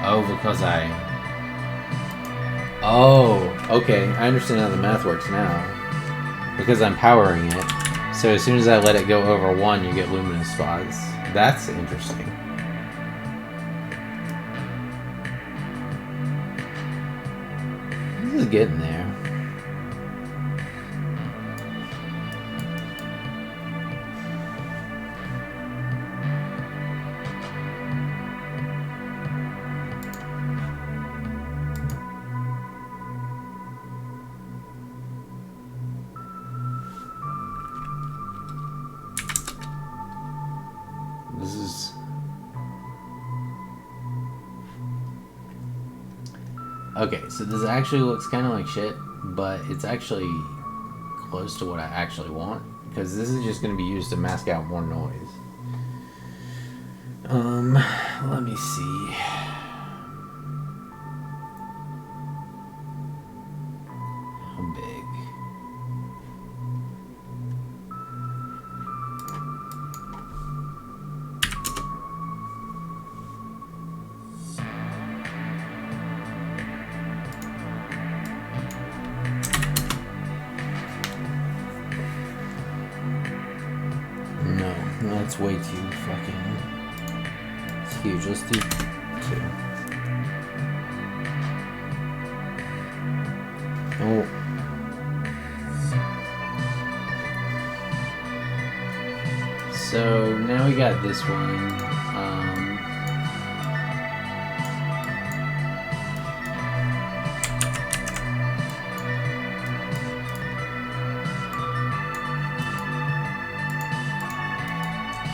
Oh, because Oh, okay. I understand how the math works now. Because I'm powering it. So as soon as I let it go over 1, you get luminous spots. That's interesting. This is getting there. This is... Okay, so this actually looks kind of like shit, but it's actually close to what I actually want, because this is just going to be used to mask out more noise. Let me see. How big? No, that's way too fucking... It's huge. Let's do 2. Oh. So now we got this one.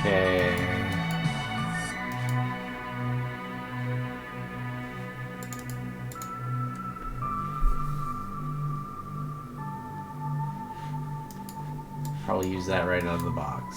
Okay. Probably use that right out of the box.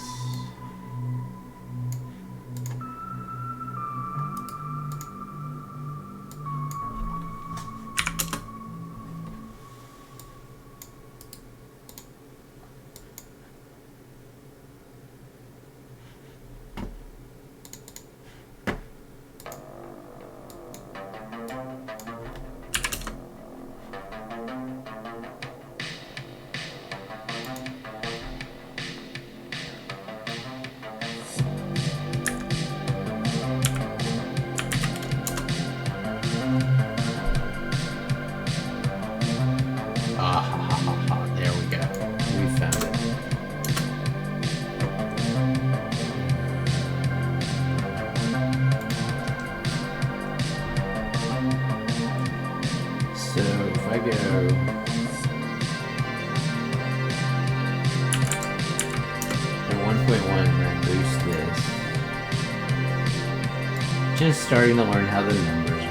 There we go. We found it. So if I go to 1.1 and then boost this, just starting to learn how the numbers work.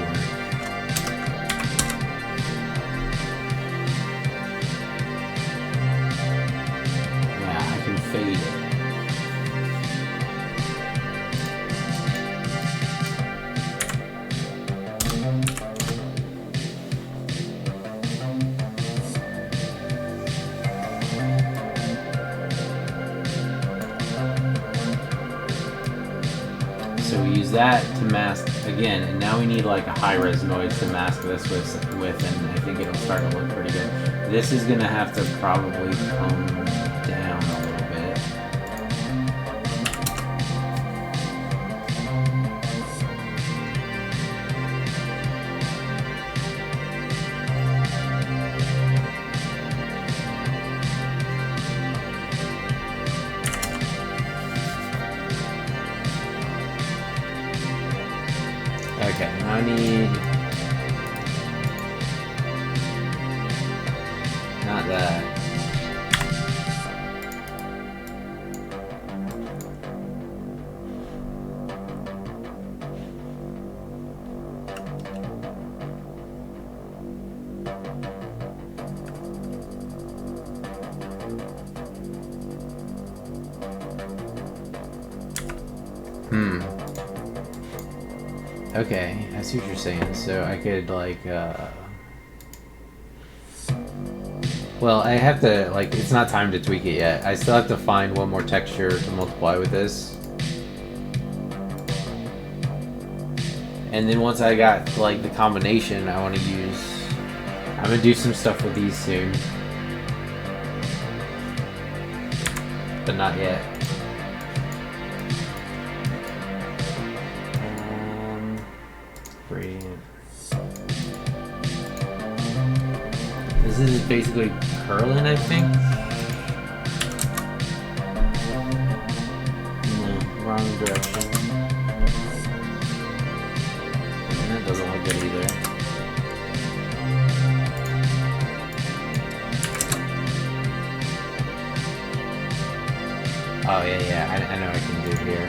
Fade it. So we use that to mask again, and now we need like a high-res noise to mask this with, and I think it'll start to look pretty good. This is gonna have to probably come down a little bit. Okay, now I need... not that. Okay, I see what you're saying. So I could like, well, I have to, like, it's not time to tweak it yet. I still have to find one more texture to multiply with this. And then once I got, like, the combination I want to use, I'm going to do some stuff with these soon. But not yet. Gradient. This is basically curling, I think. No, wrong direction. And that doesn't look good either. Oh yeah, I know what I can do here.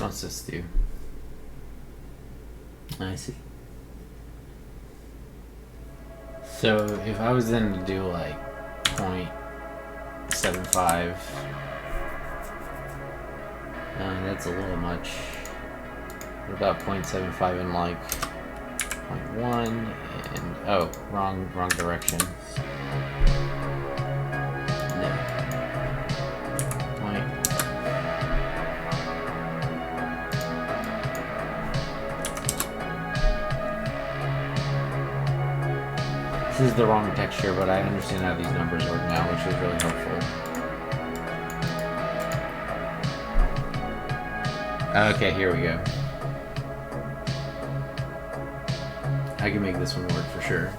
What's this do? I see. So if I was then to do like 0.75, that's a little much. What about 0.75 and like 0.1 and oh, wrong direction. No. Point. This is the wrong texture, but I understand how these numbers work now, which is really helpful. Okay, here we go. I can make this one work for sure.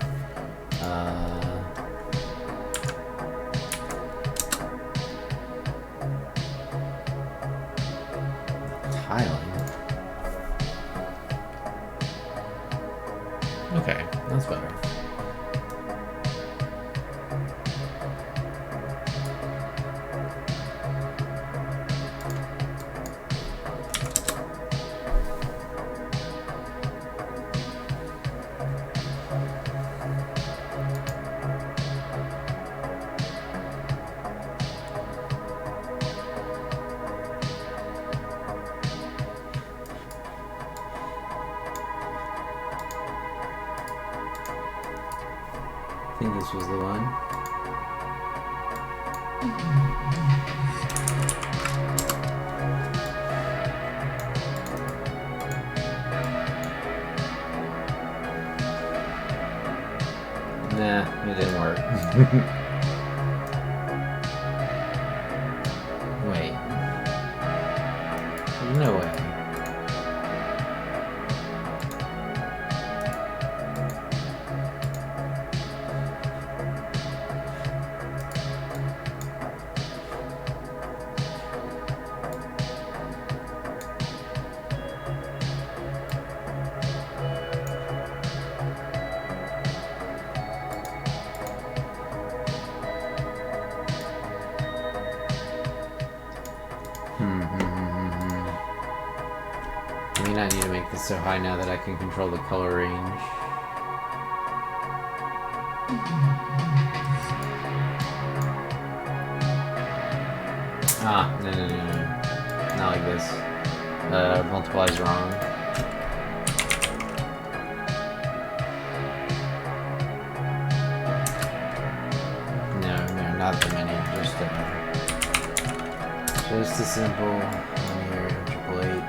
Tiling. Okay, that's better. I think this was the one. Nah, it didn't work. Wait. There's no way. I mean, I need to make this so high now that I can control the color range. Ah, no. Not like this. Multiplies wrong. No, not the many. Just a simple linear 888.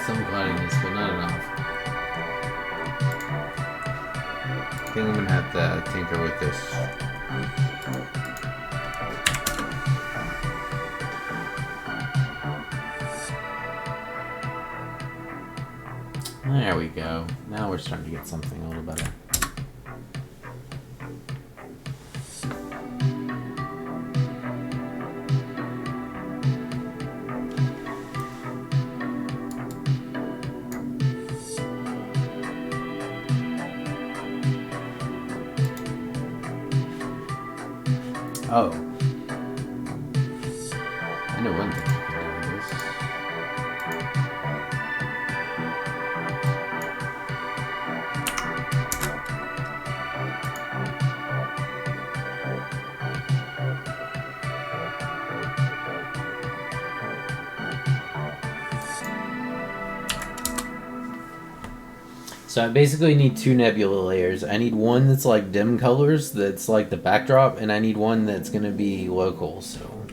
Some cloudiness, but not enough. I think I'm gonna have to tinker with this. There we go. Now we're starting to get something a little better. Oh. I know one thing I can do with this. So I basically need two nebula layers. I need one that's like dim colors, that's like the backdrop, and I need one that's going to be local. So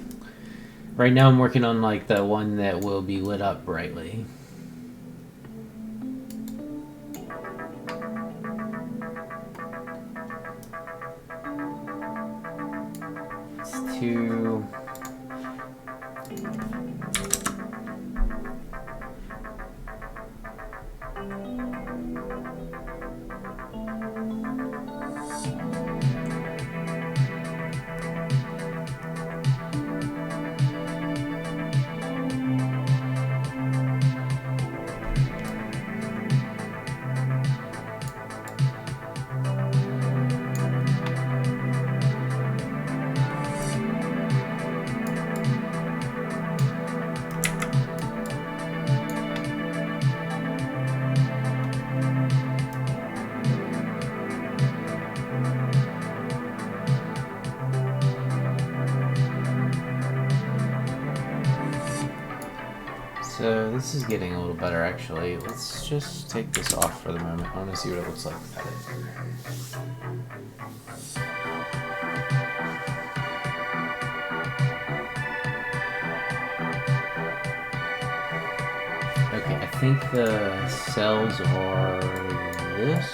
right now I'm working on like the one that will be lit up brightly. It's two. So this is getting a little better actually. Let's just take this off for the moment. I want to see what it looks like without it. Okay, I think the cells are this.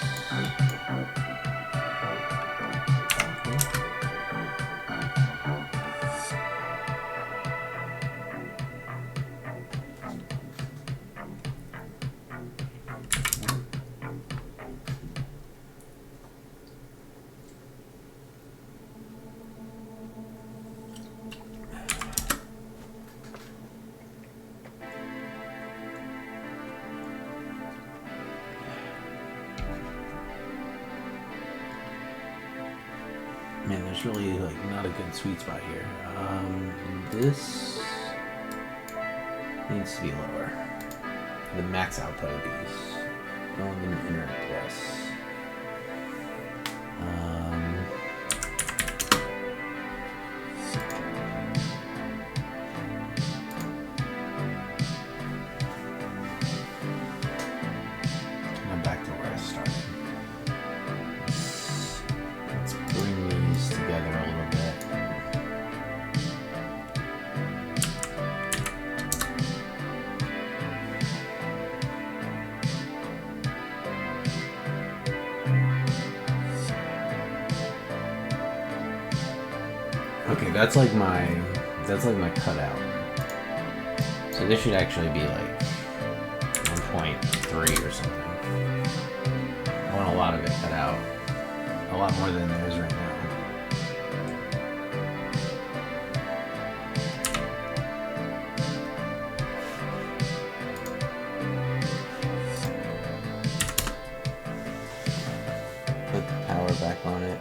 Man, there's really like not a good sweet spot here. This needs to be lower. The max output of these. On the inner plus. I'm back to where I started. Let's bring these together a little bit. Okay, that's like my cutout. So this should actually be like 1.3 or something. I want a lot of it cut out. A lot more than there is right now. Put the power back on it.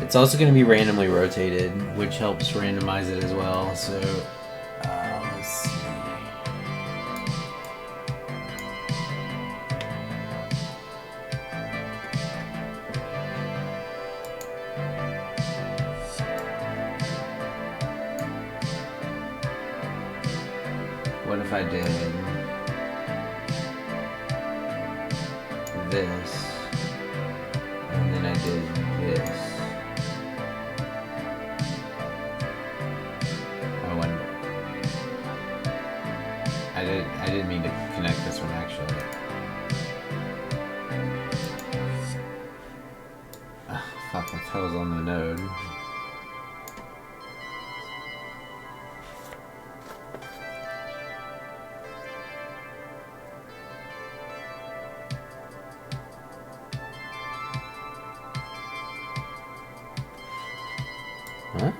It's also going to be randomly rotated, which helps randomize it as well. So let's see. What if I did this, and then I did this? I didn't mean to connect this one actually. Fuck, my toes on the node. What?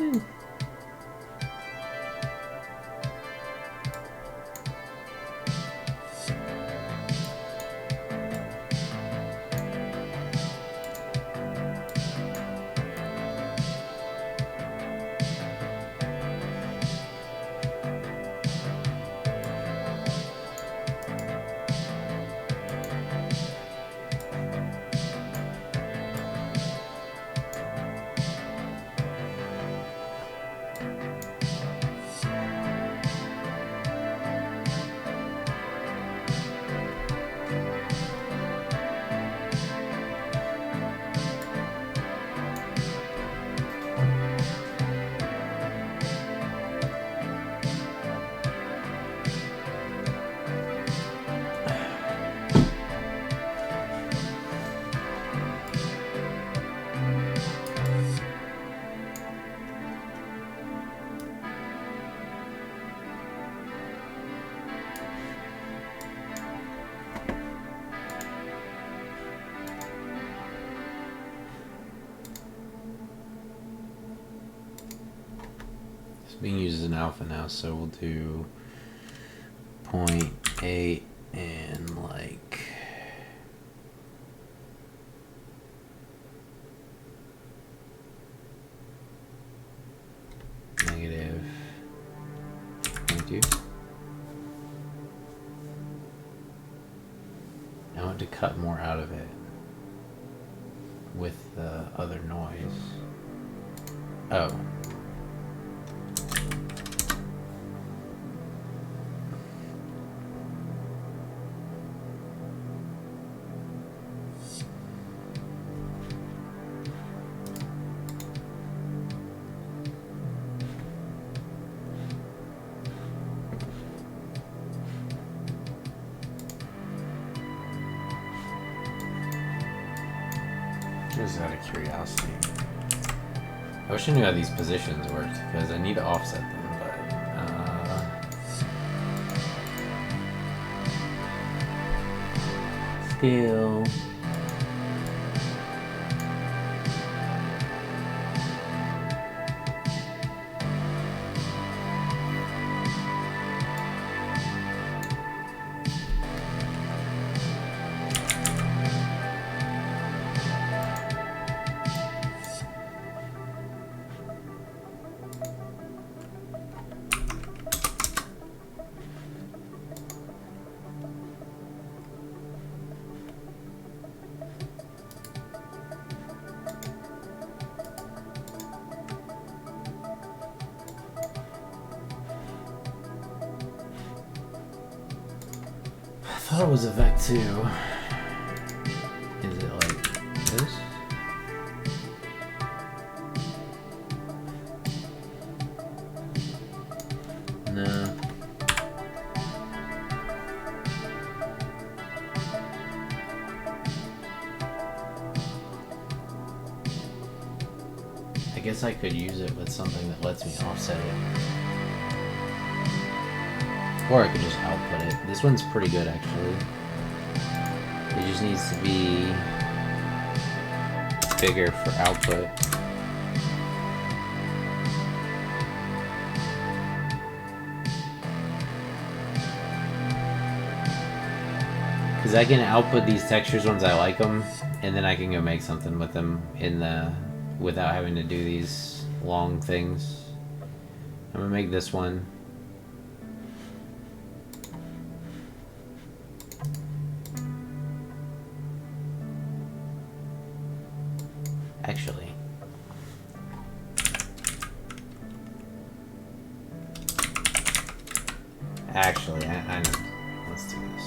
being used as an alpha now, so we'll do 0.8 and like negative 0.2. I want to cut more out of it with the other noise. Oh. Just out of curiosity. I wish I knew how these positions worked, because I need to offset them, but still. I thought it was a vec too. Is it like this? No. I guess I could use it with something that lets me offset it. Or I could just output it. This one's pretty good, actually. It just needs to be bigger for output. Because I can output these textures once I like them, and then I can go make something with them in the without having to do these long things. I'm gonna make this one. Actually, I know. Let's do this.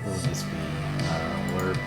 What will this be? Word.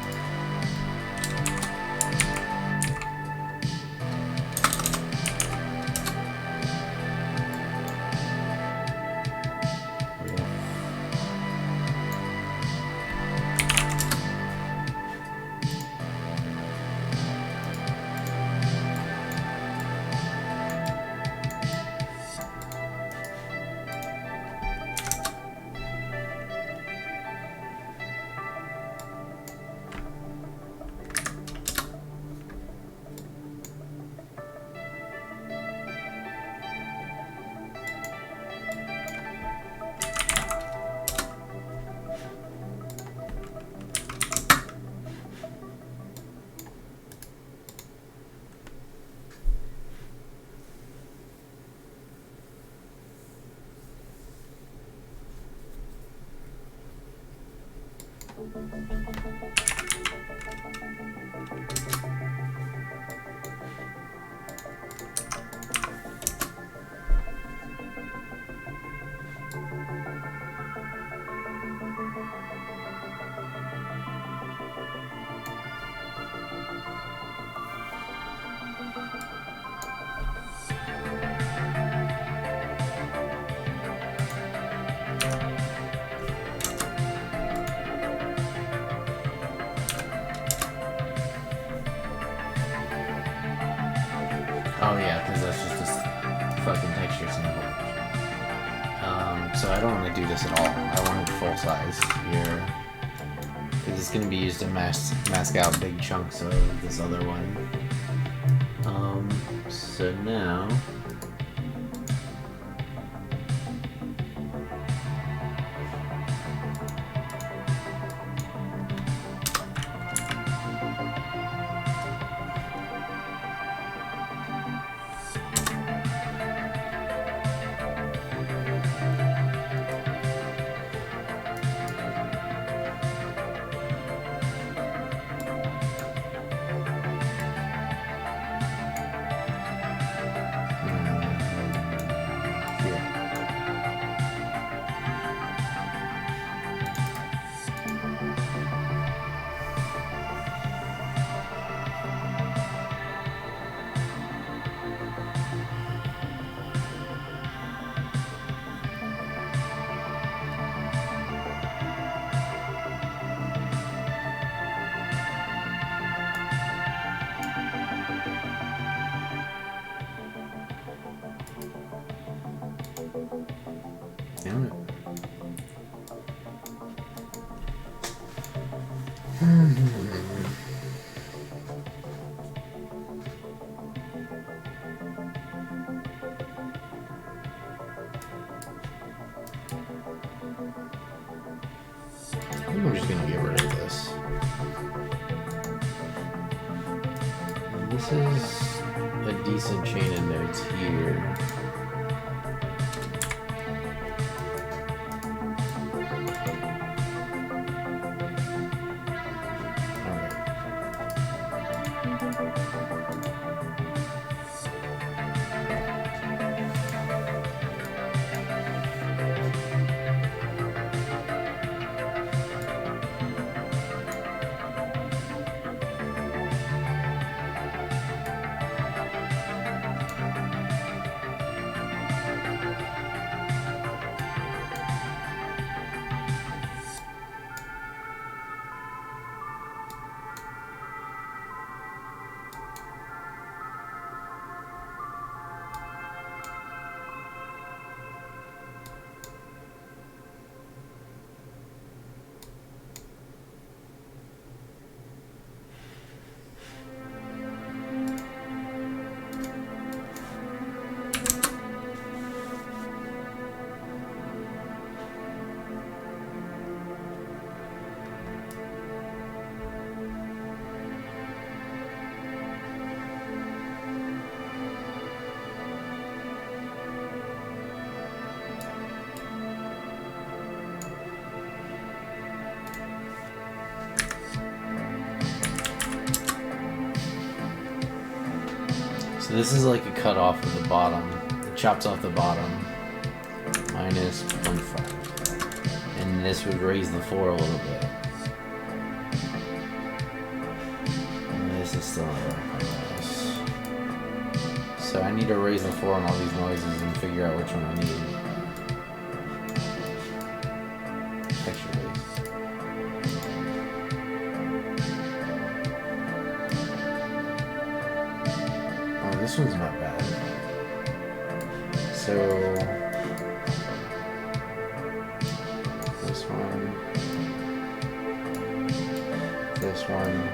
Oh yeah, because that's just this fucking texture sample. So I don't want to do this at all. I want it full size here. Because it's going to be used to mask out big chunks of this other one. So now... Damn it. I'm just gonna get rid of this. This is a decent chain of notes here. So this is like a cut off of the bottom. It chops off the bottom. Minus 0.5. And this would raise the floor a little bit. And this is still not nice. So I need to raise the floor on all these noises and figure out which one I need. Texture base. This one's not bad. So this one, this one.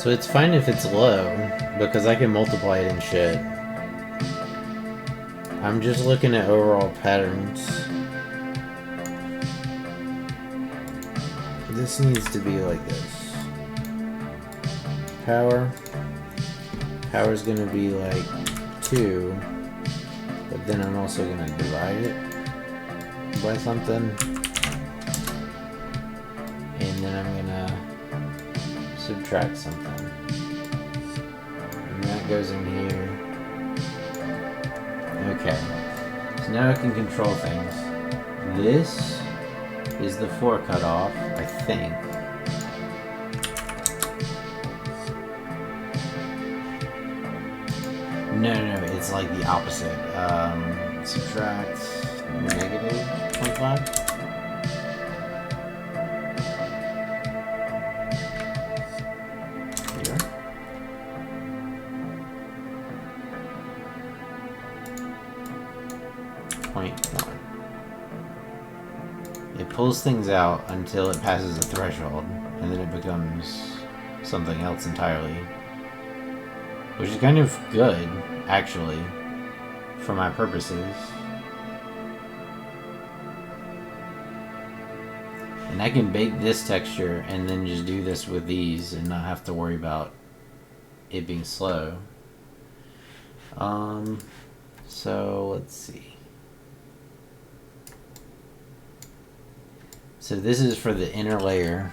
So it's fine if it's low, because I can multiply it and shit. I'm just looking at overall patterns. This needs to be like this. Power. Power's gonna be like 2, but then I'm also gonna divide it by something. And then I'm gonna subtract something. And that goes in here. Okay. So now I can control things. This is the 4 cutoff, I think. No, it's like the opposite. Subtract negative 25. Here. .1. It pulls things out until it passes a threshold, and then it becomes something else entirely. Which is kind of good, actually, for my purposes. And I can bake this texture and then just do this with these and not have to worry about it being slow. So let's see. So this is for the inner layer,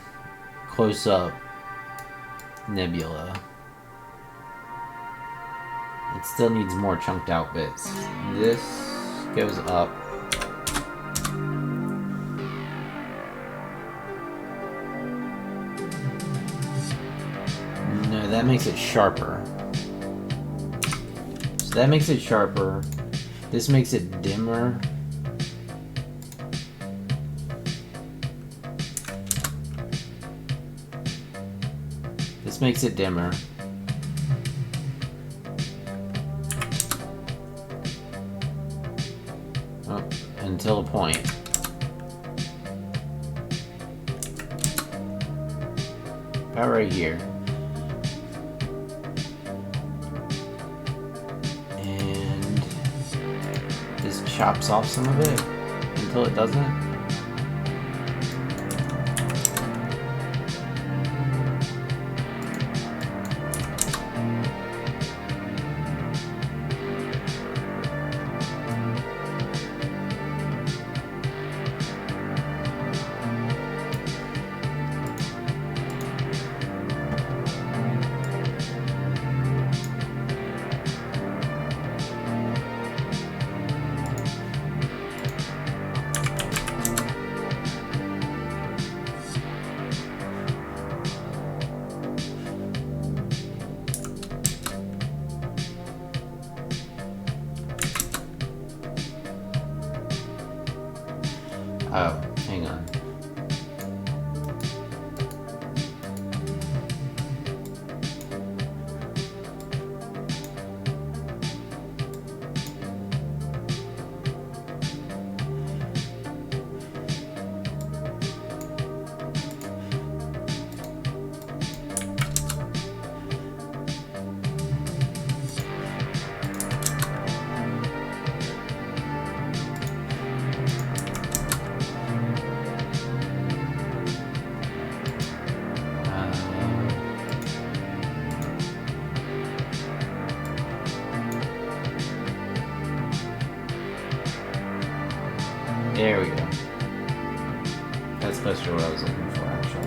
close up nebula. It still needs more chunked out bits. This goes up. No, that makes it sharper. So that makes it sharper. This makes it dimmer. This makes it dimmer. Oh, until a point. About right here. And this chops off some of it until it doesn't. Oh, hang on. There we go. That's close to what I was looking for, actually.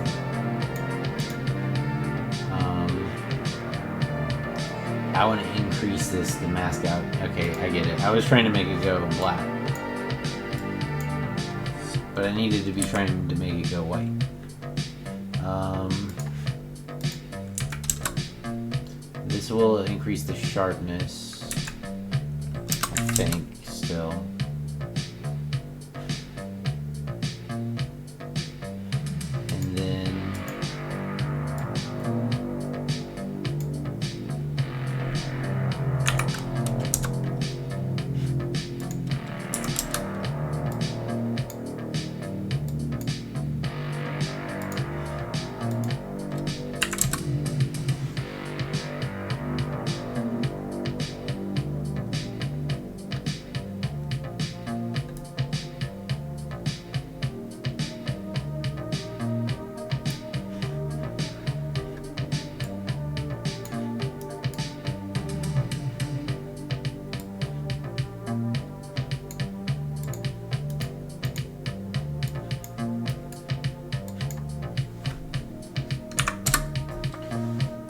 I want to increase this, the mask out. Okay, I get it. I was trying to make it go black. But I needed to be trying to make it go white. This will increase the sharpness, I think, still. And then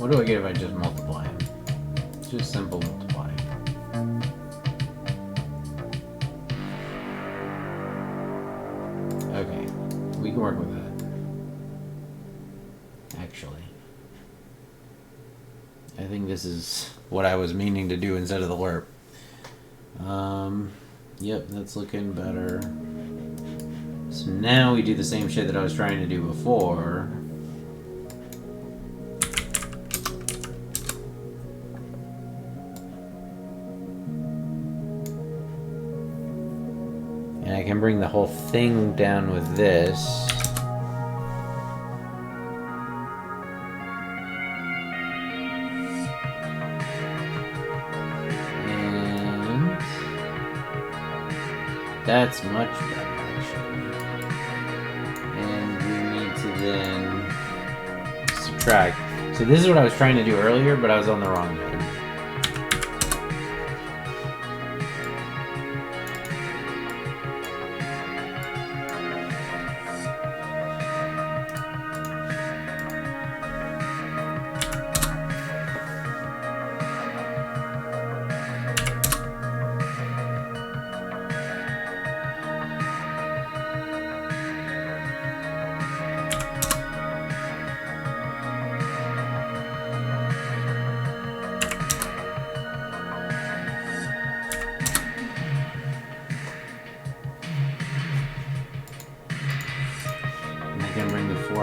What do I get if I just multiply them? Just simple multiply. Okay, we can work with that. Actually, I think this is what I was meaning to do instead of the lerp. Yep, that's looking better. So now we do the same shit that I was trying to do before. And I can bring the whole thing down with this. That's much better, actually. And we need to then subtract. So this is what I was trying to do earlier, but I was on the wrong end.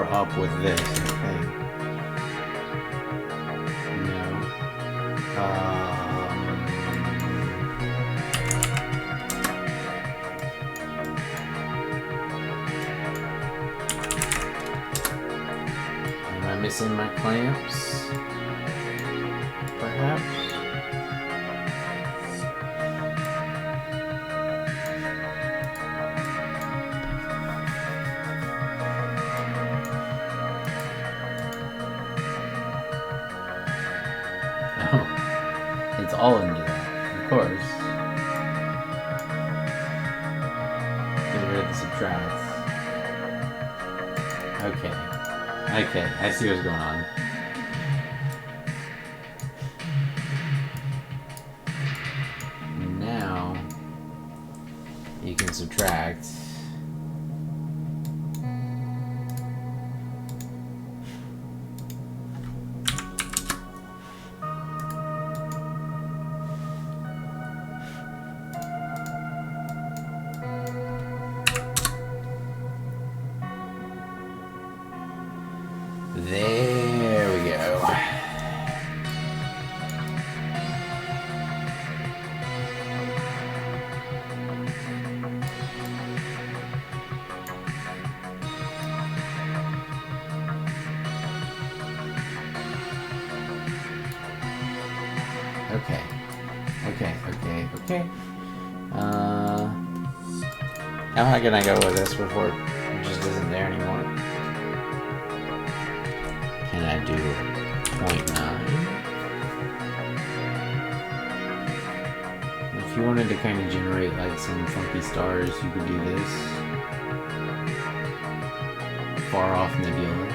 Up with this, I think. No. Am I missing my clamps? Perhaps? It's all into that, of course. Get rid of the subtracts. Okay. Okay, I see what's going on. Now, you can subtract. There we go. Okay. How high can I go with this before it just isn't there anymore? Can I do 0.9? If you wanted to kind of generate like some funky stars, you could do this. Far off nebula.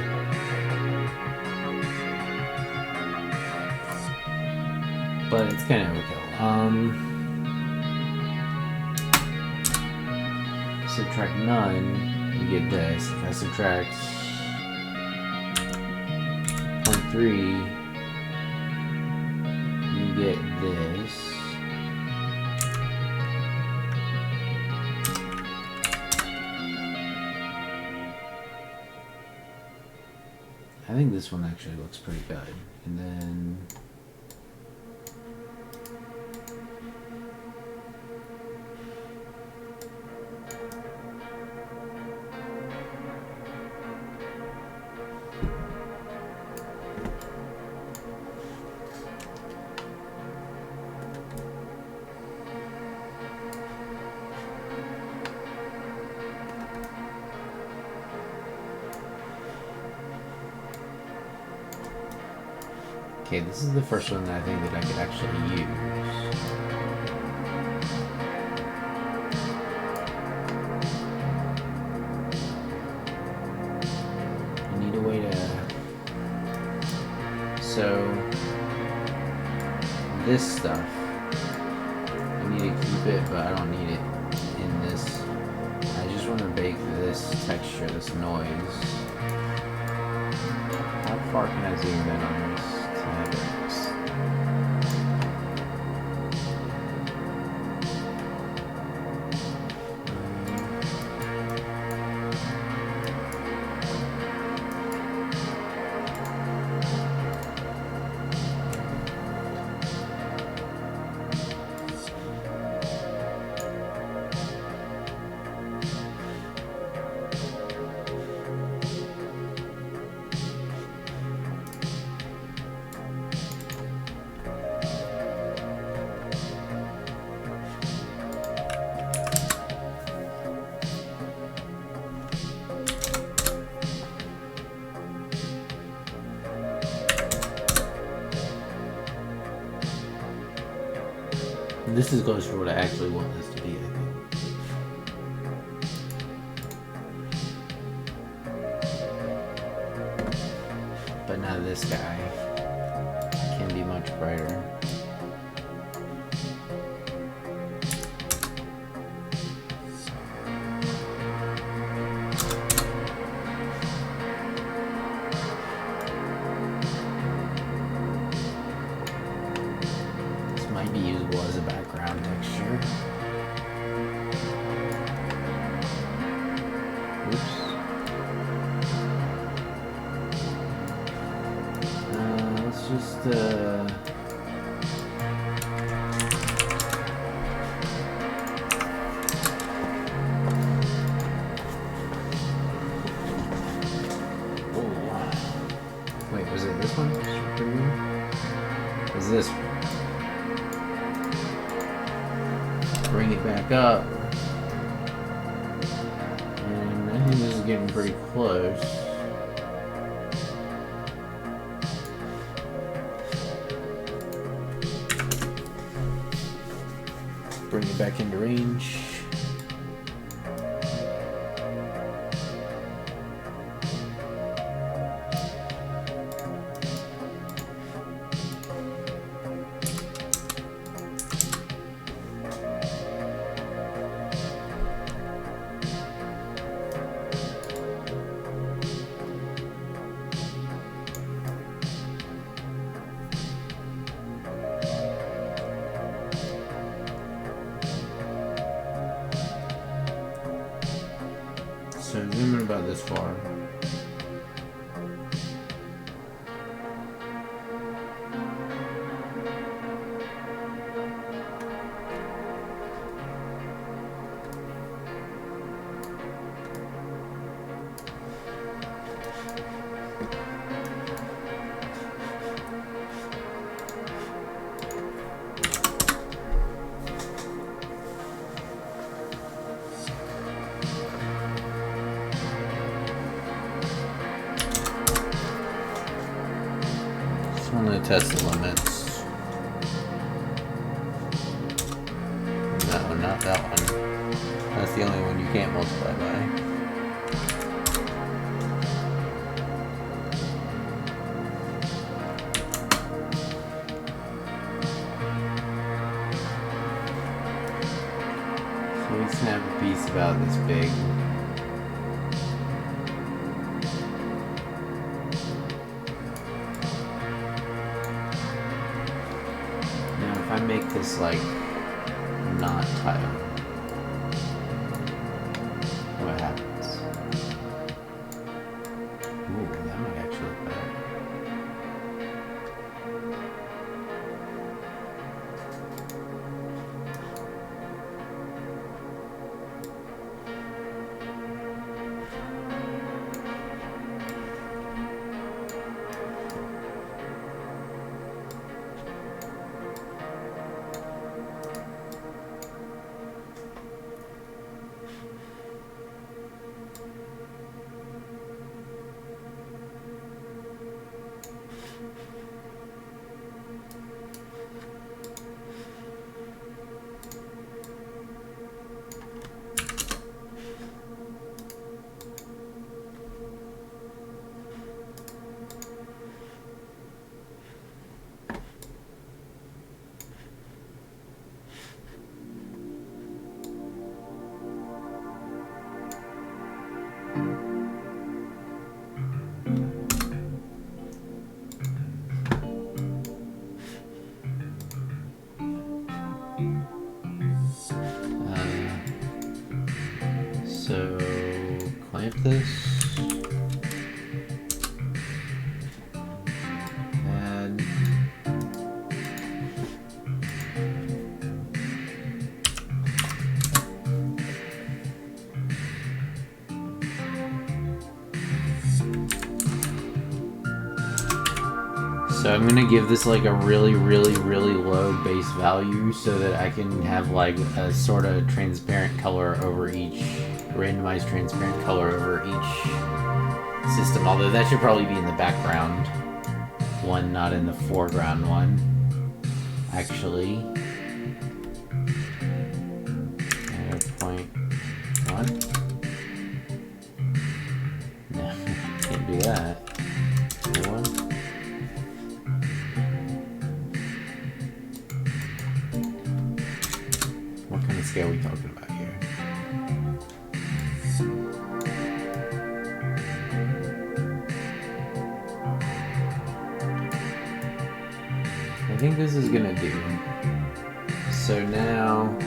But it's kind of overkill. Subtract none, you get this. If I subtract 0.3, you get this. I think this one actually looks pretty good. And then okay, this is the first one that I think that I could actually use. I need a way to... So... this stuff. I need to keep it, but I don't need it in this. I just want to bake this texture, this noise. How far can I zoom in on this? This is close to what I actually want this to be, I think. But now this guy can be much brighter. Might be usable as a background texture. Oops. Let's just wait, was it this one? Is this one? Bring it back up, and I think this is getting pretty close. Bring it back into range. So zoom in about this far. I'm going to test the limits. No, not that one. That's the only one you can't multiply by. So we snap a piece about this big. If I make this like not tiled, what happens? Ooh, that might actually look better. this. And so I'm gonna give this like a really low base value so that I can have like a sort of transparent color over each, randomized transparent color over each system, although that should probably be in the background one, not in the foreground one, actually. 0.1. No, can't do that. 1. What kind of scale are we talking about here? I think this is gonna do. So now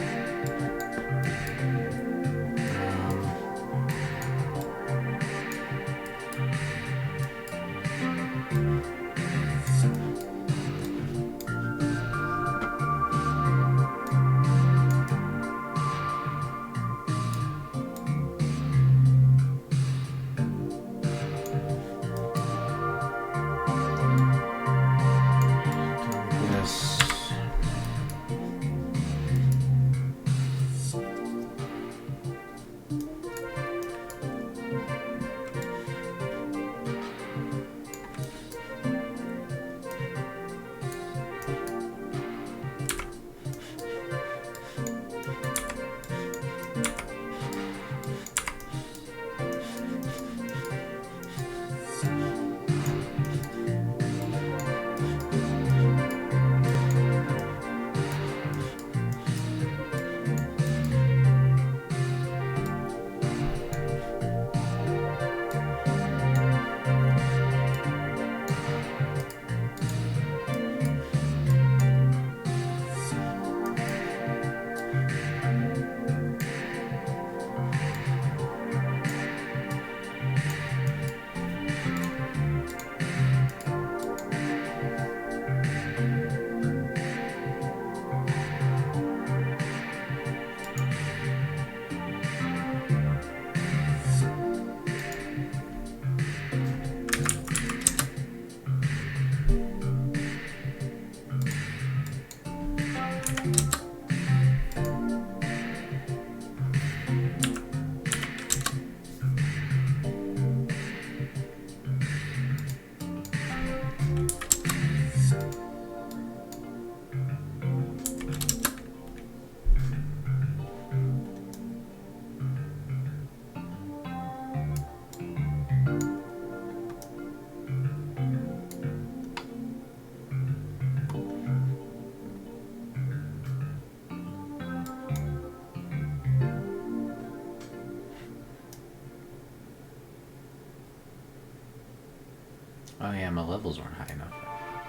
oh yeah, my levels weren't high enough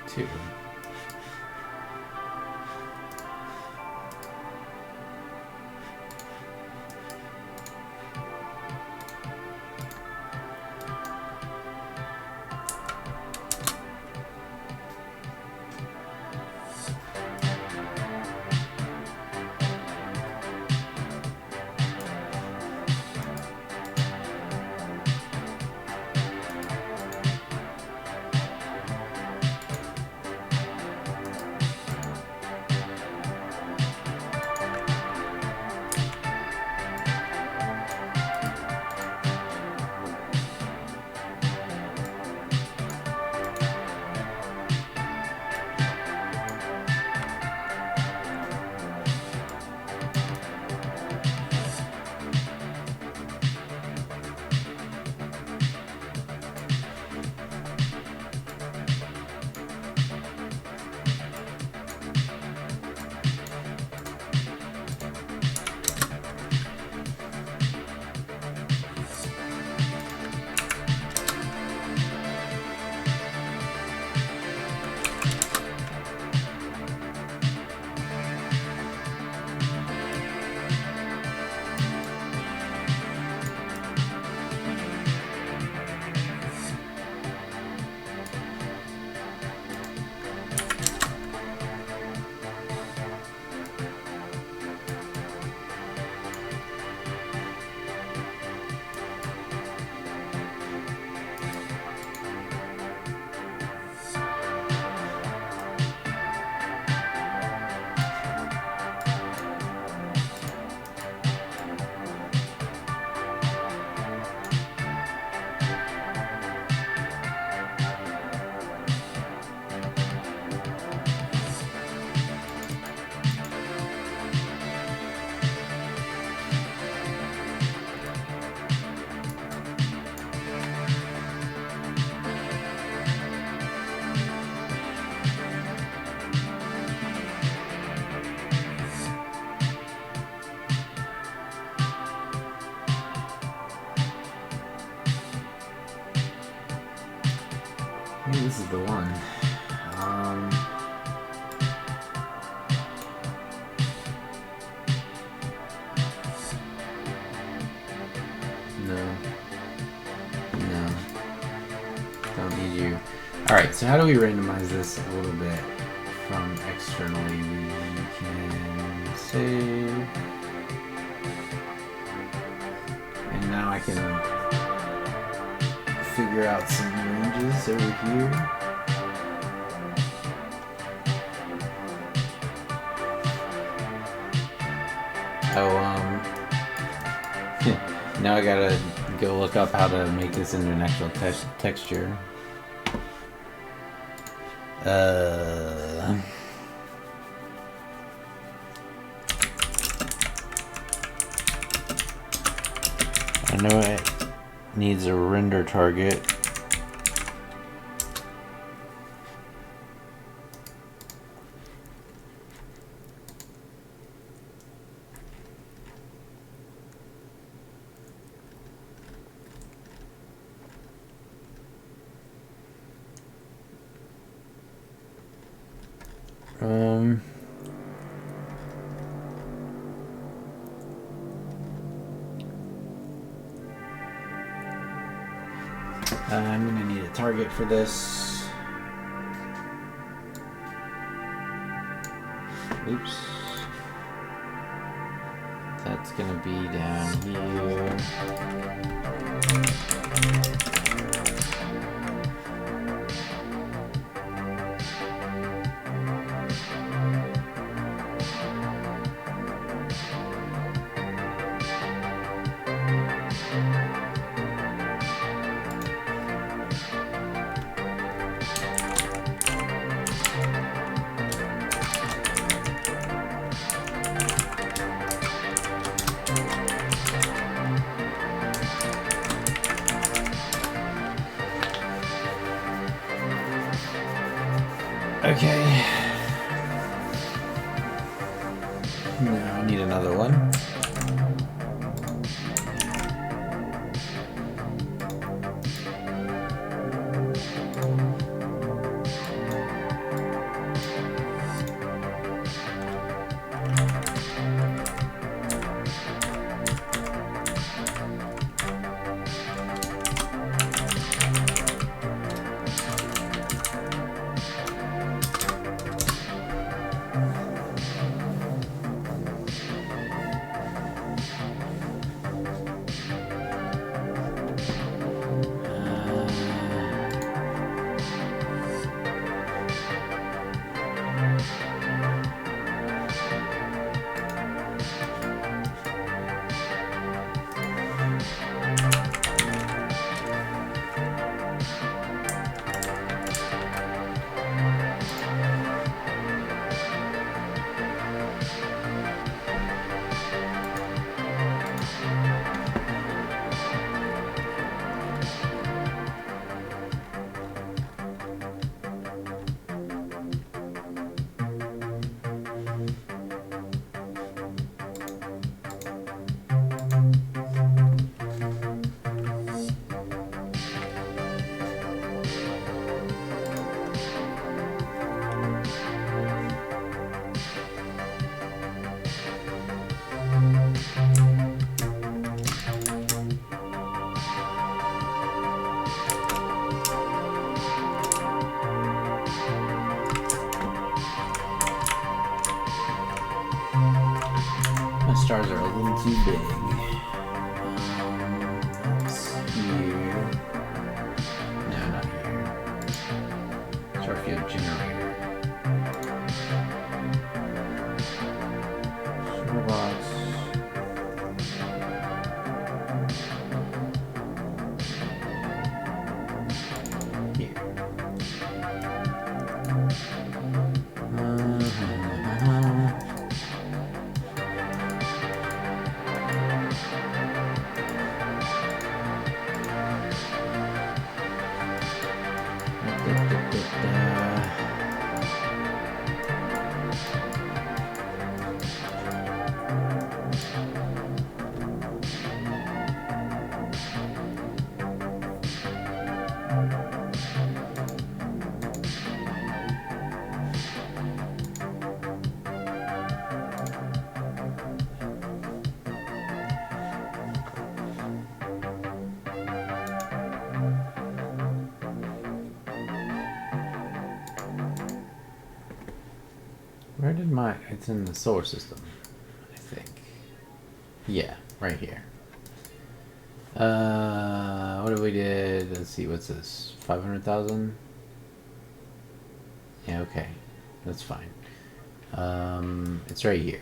too. is the one. No. Don't need you. Alright, so how do we randomize this a little bit from externally? We can save. And now I can figure out some ranges over here. Now I gotta go look up how to make this into an actual texture. I know it needs a render target. I'm gonna need a target for this. Oops. That's gonna be down here. Okay. Now I need another one. Stars are a little too big. That's here. No, not here. Starfield Generator. Robots. Here. Where did my... It's in the solar system, I think. Yeah, right here. What if we did... Let's see, what's this? 500,000? Yeah, okay. That's fine. It's right here.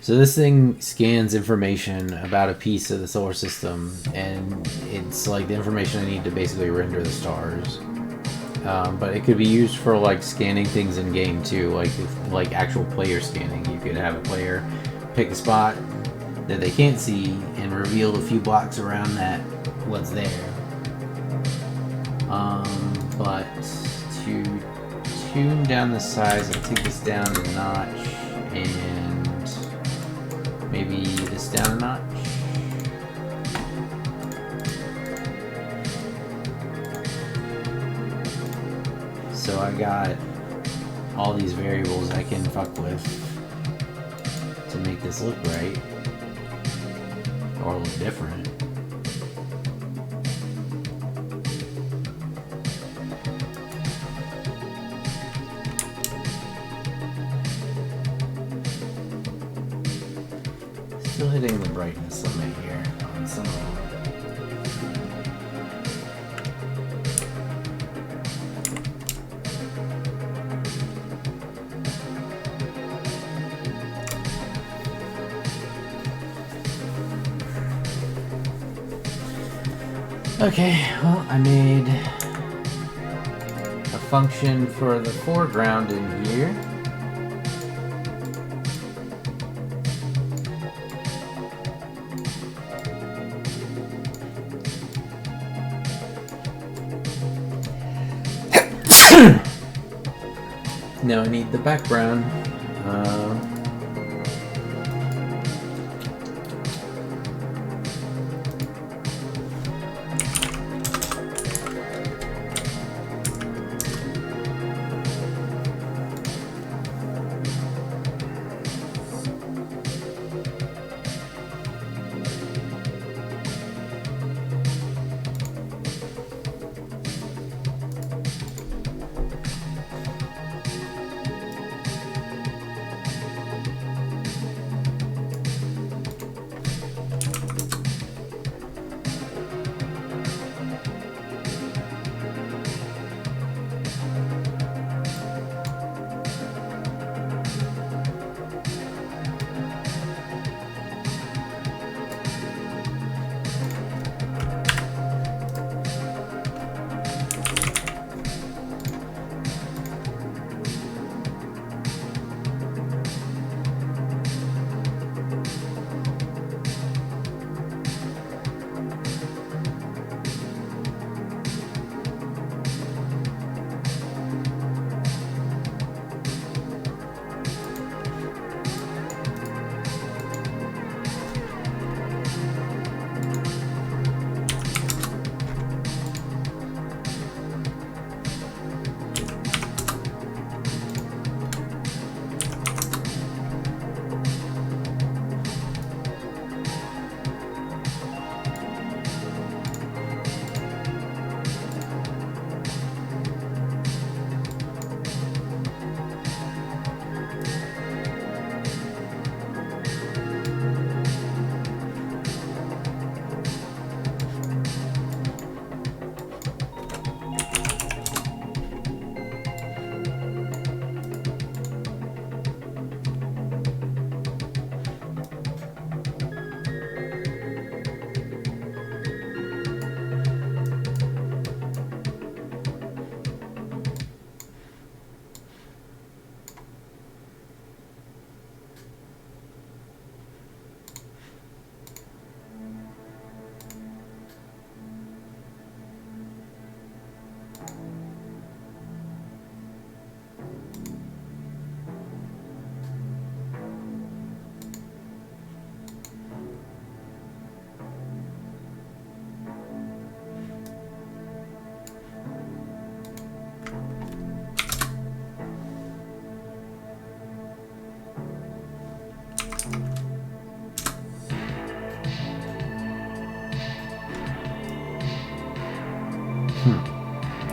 So this thing scans information about a piece of the solar system, and it's like the information I need to basically render the stars. But it could be used for like scanning things in game too, like actual player scanning. You could have a player pick a spot that they can't see and reveal a few blocks around that what's there. But to tune down the size, I'll take this down a notch and maybe this down a notch. So I got all these variables I can fuck with to make this look right or look different. Still hitting the brightness limit here on some of them. Okay, well, I made a function for the foreground in here. Now I need the background.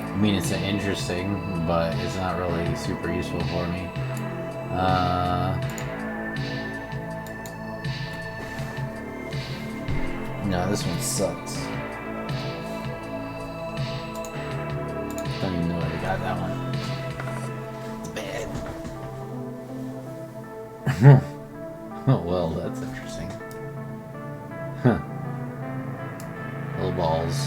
I mean, it's interesting, but it's not really super useful for me. No, this one sucks. Don't even know where I got that one. It's bad. Oh well, that's interesting. Huh. Little balls.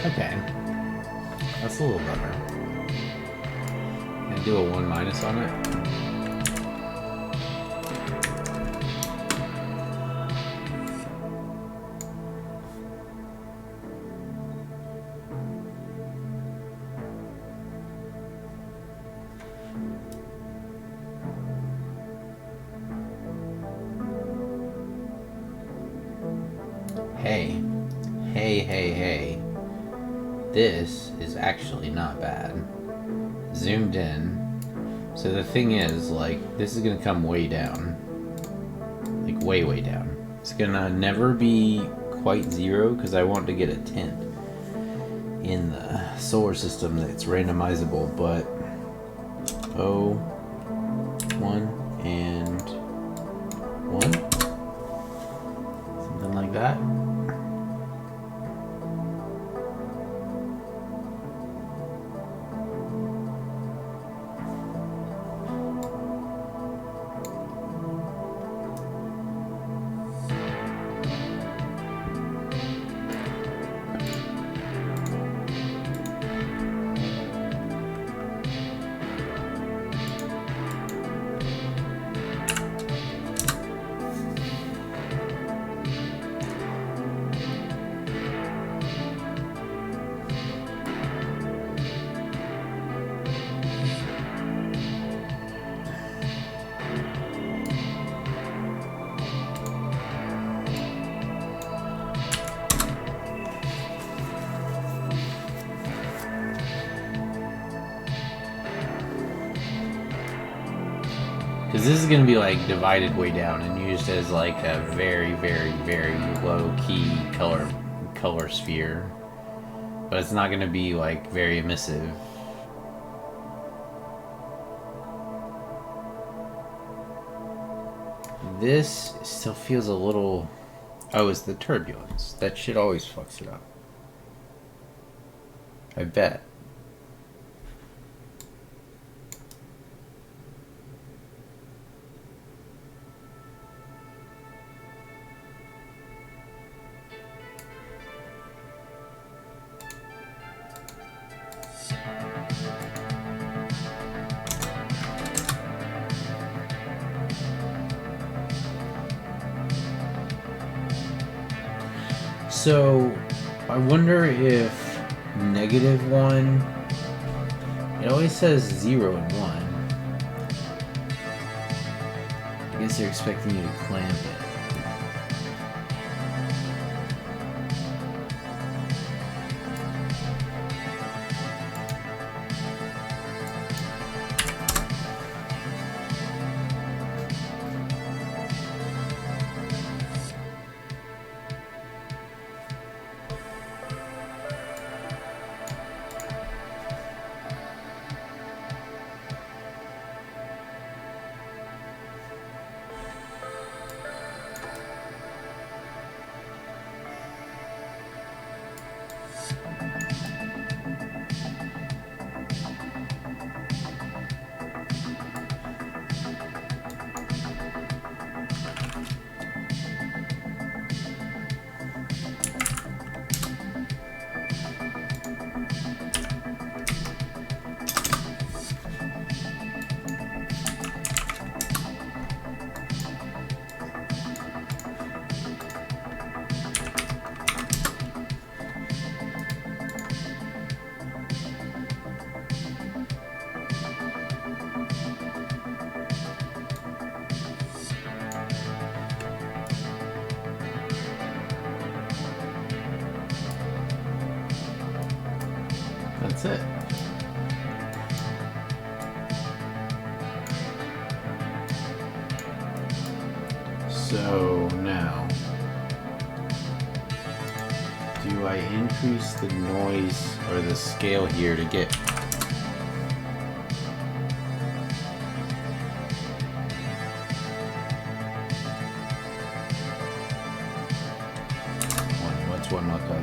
Okay, that's a little better. Can I do a 1 minus on it? Hey, hey. This is actually not bad. Zoomed in. So the thing is, like, this is gonna come way down. Like, way down. It's gonna never be quite 0 because I want to get a tint in the solar system that's randomizable, but 0, 1, and 1. Something like that. Because this is going to be like divided way down and used as like a very low key color sphere, but it's not going to be like very emissive. This still feels a little... Oh, it's the turbulence. That shit always fucks it up. I bet. So, I wonder if -1, it always says 0 and 1. I guess they're expecting you to clamp it. That's it. So now, do I increase the noise or the scale here to get what's one look like?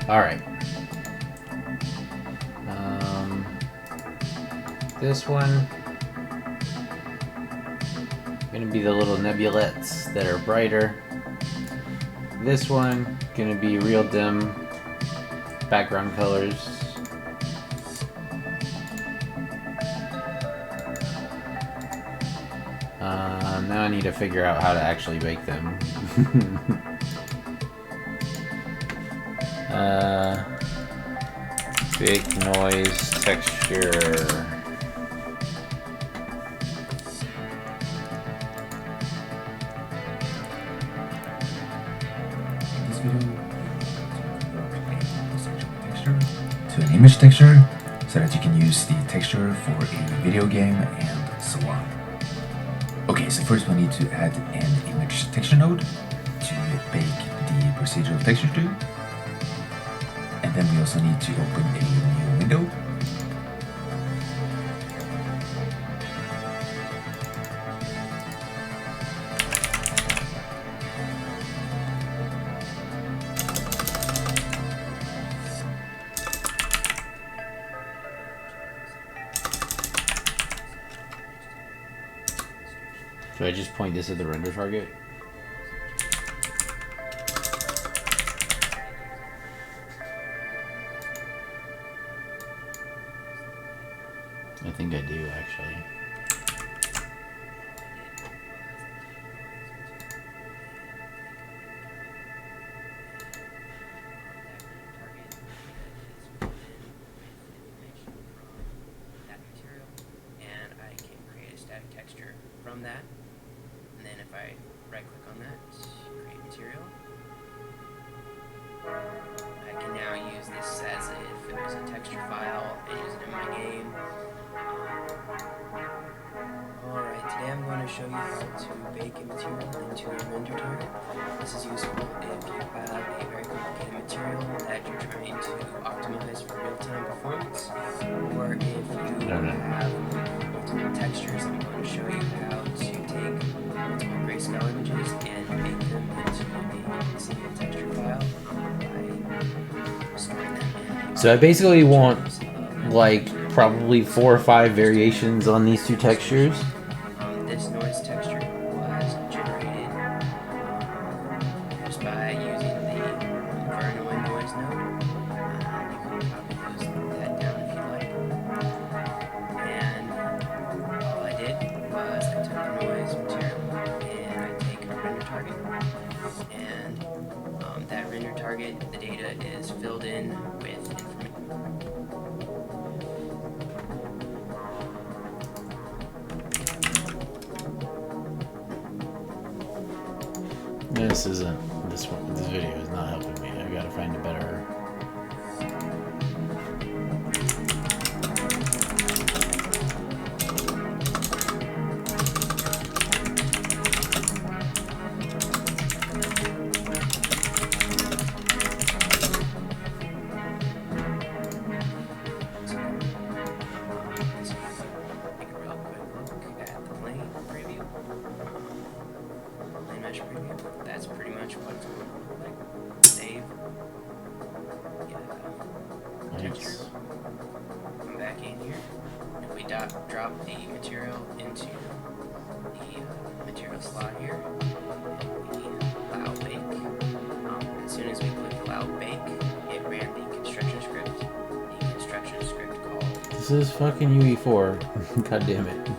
All right. This one gonna be the little nebulets that are brighter. This one gonna be real dim background colors. Now I need to figure out how to actually make them. Big noise texture. To an image texture so that you can use the texture for a video game and so on. Okay, so first we need to add an image texture node to bake the procedural texture to. And then we also need to open a new window. Do I just point this at the render target? I think I do, actually. And I can create a static texture from that. And then if I right-click on that, create material, I can now use this as if it was a texture file and use it in my game. Alright, today I'm going to show you how to bake a material into a render target. This is useful if you have a very complicated material that you're trying to optimize for real-time performance, or if you have multiple textures. I'm going to show you how to take multiple grayscale images and make them into a single texture file by storing them in. So I basically want like probably 4 or 5 variations on these two textures. This noise texture was generated just by using the Vernoy noise node. You can copy that down if you like. And all I did was I took the noise material and I take a render target. And that render target, the data is filled in with information. This isn't this one. This video is not helping me. I gotta find a better. Take a real quick look at the plane preview. Plane mesh preview. That's pretty much what it's going to look like. Save. Texture. Come back in here. If we drop the material into the material slot here, we allow bake. As soon as we click allow bake, it ran the construction script. The construction script called. This is fucking UE4. God damn it.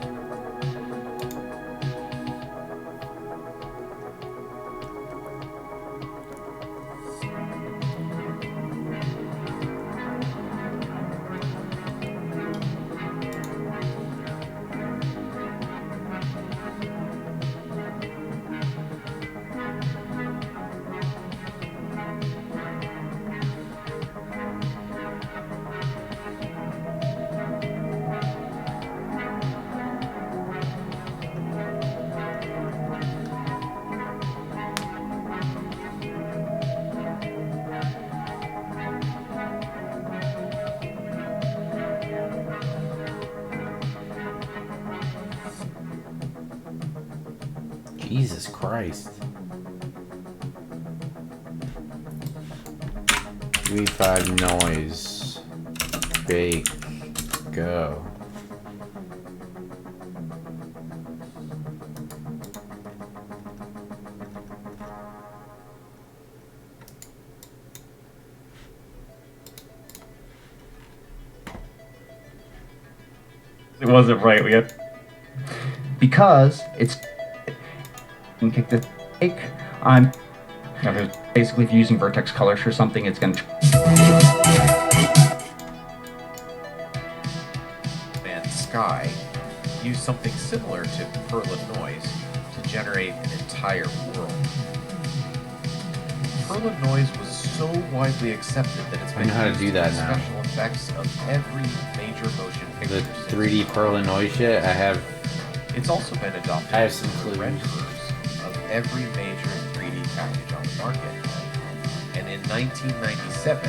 Jesus Christ. V5 noise. Bake. Go. It wasn't right. We had because it's and kick the take. Basically, if you're using vertex colors for something, it's going to. And Sky use something similar to Perlin noise to generate an entire world. Perlin noise was so widely accepted that it's I been know how to used do that in now. special effects of every major motion picture. The since 3D its Perlin noise shit, I have. It's also been adopted I have some for clues. renderers of every major 3D package on the market. And in 1997,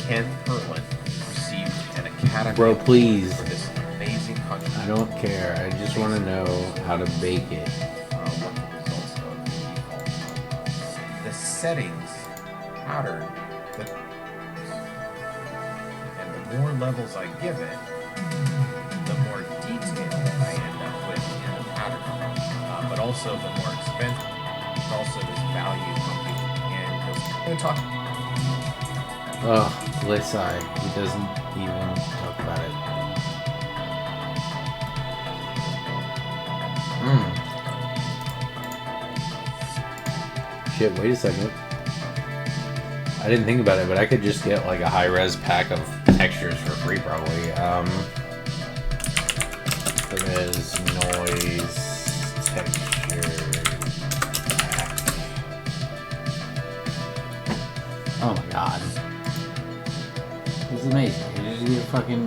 Ken Perlin received an Academy Bro, Award please. for this amazing contribution. I don't care. I just want to know how to bake it. What the results of the default. The settings pattern, and the more levels I give it, the more detail I end up with in the pattern. But also the more expensive. There's also this value compute. And I'm going to talk. Ugh, Lissai. He doesn't even talk about it. Shit, wait a second. I didn't think about it, but I could just get like a high-res pack of textures for free, probably. Res noise texture pack. Oh my god. This is amazing. You just get fucking...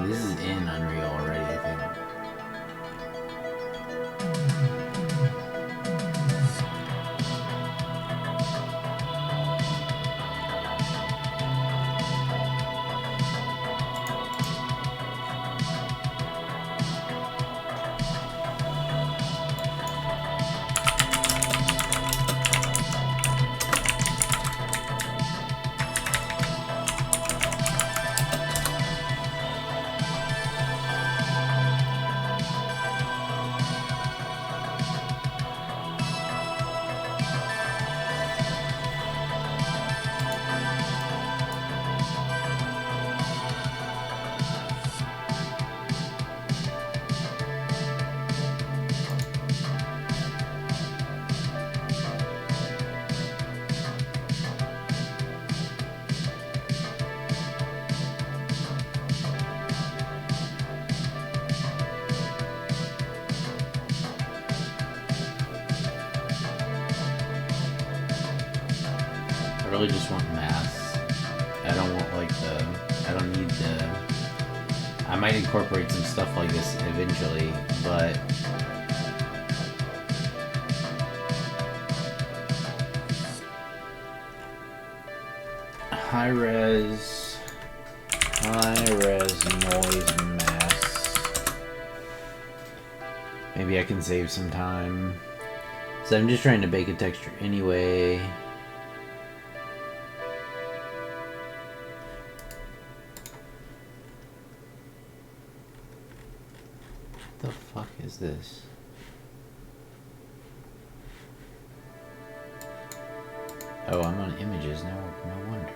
This is in Unreal already, I think. I really just want math. I don't want like I don't need I might incorporate some stuff like this eventually, but high res noise mask. Maybe I can save some time. So I'm just trying to bake a texture anyway. What the fuck is this? Oh, I'm on images now. No wonder.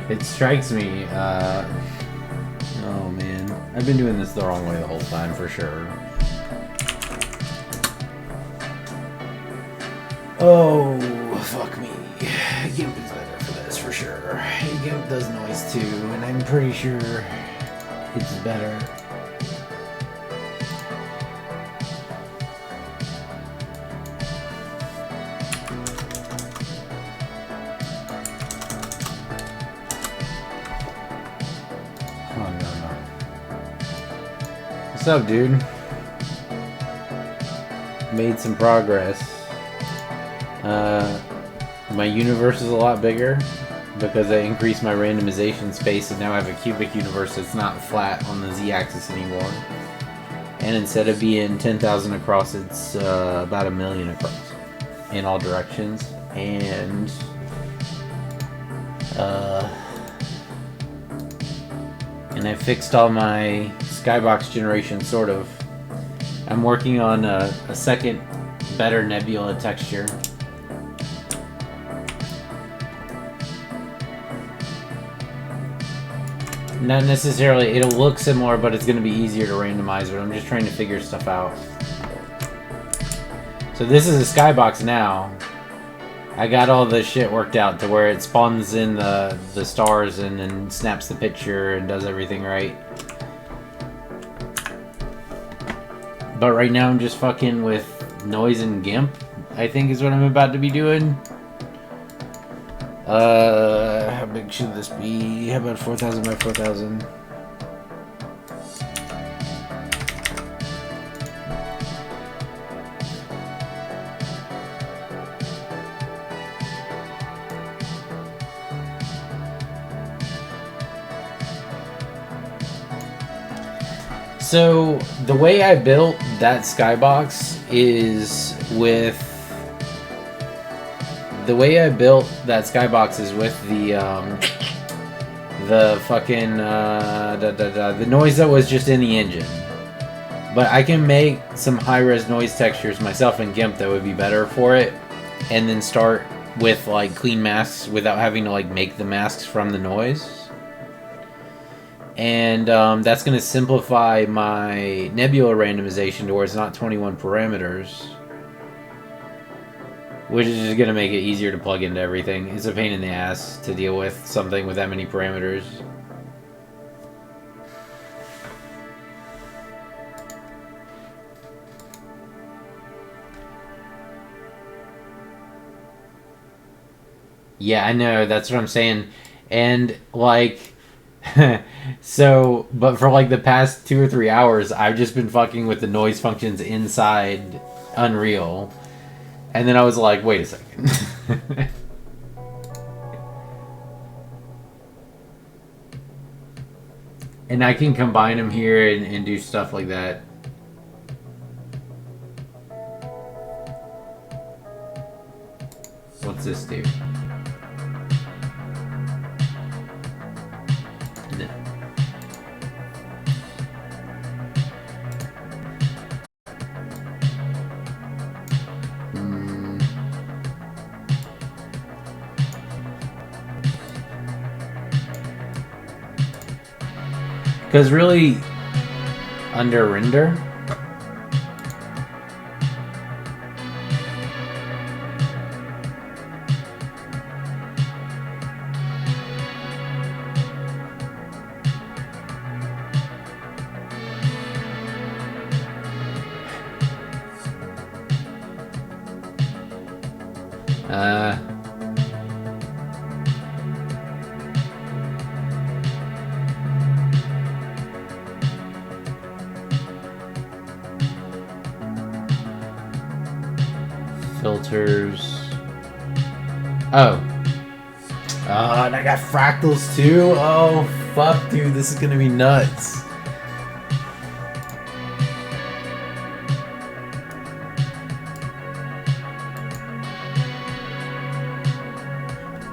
It strikes me, oh man. I've been doing this the wrong way the whole time, for sure. Oh, fuck me. GIMP is better for this, for sure. GIMP does noise too, and I'm pretty sure it's better. What's up, dude? Made some progress. My universe is a lot bigger because I increased my randomization space, and now I have a cubic universe that's not flat on the z-axis anymore. And instead of being 10,000 across, it's about 1 million across in all directions. And I fixed all my skybox generation, sort of. I'm working on a second, better nebula texture. Not necessarily, it'll look similar, but it's going to be easier to randomize, but I'm just trying to figure stuff out. So this is a skybox now. I got all the shit worked out to where it spawns in the stars and then snaps the picture and does everything right. But right now I'm just fucking with noise and GIMP, I think is what I'm about to be doing. How big should this be? How about 4,000 by 4,000? So the way I built that skybox is with the fucking the noise that was just in the engine. But I can make some high-res noise textures myself in GIMP that would be better for it, and then start with like clean masks without having to like make the masks from the noise. And that's going to simplify my nebula randomization to where it's not 21 parameters, which is just going to make it easier to plug into everything. It's a pain in the ass to deal with something with that many parameters. Yeah, I know, that's what I'm saying. And like so, but for like the past 2 or 3 hours, I've just been fucking with the noise functions inside Unreal. And then I was like, wait a second. And I can combine them here and do stuff like that. What's this do? No. Because really, under render, filters. Oh. And I got fractals too? Oh, fuck, dude. This is gonna be nuts.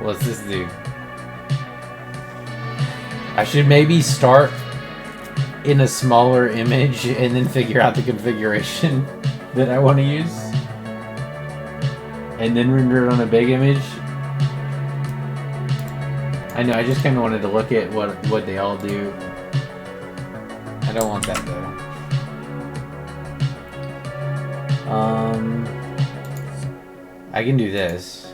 What's this do? I should maybe start in a smaller image and then figure out the configuration that I want to use. And then render it on a big image. I know, I just kind of wanted to look at what they all do. I don't want that though. I can do this.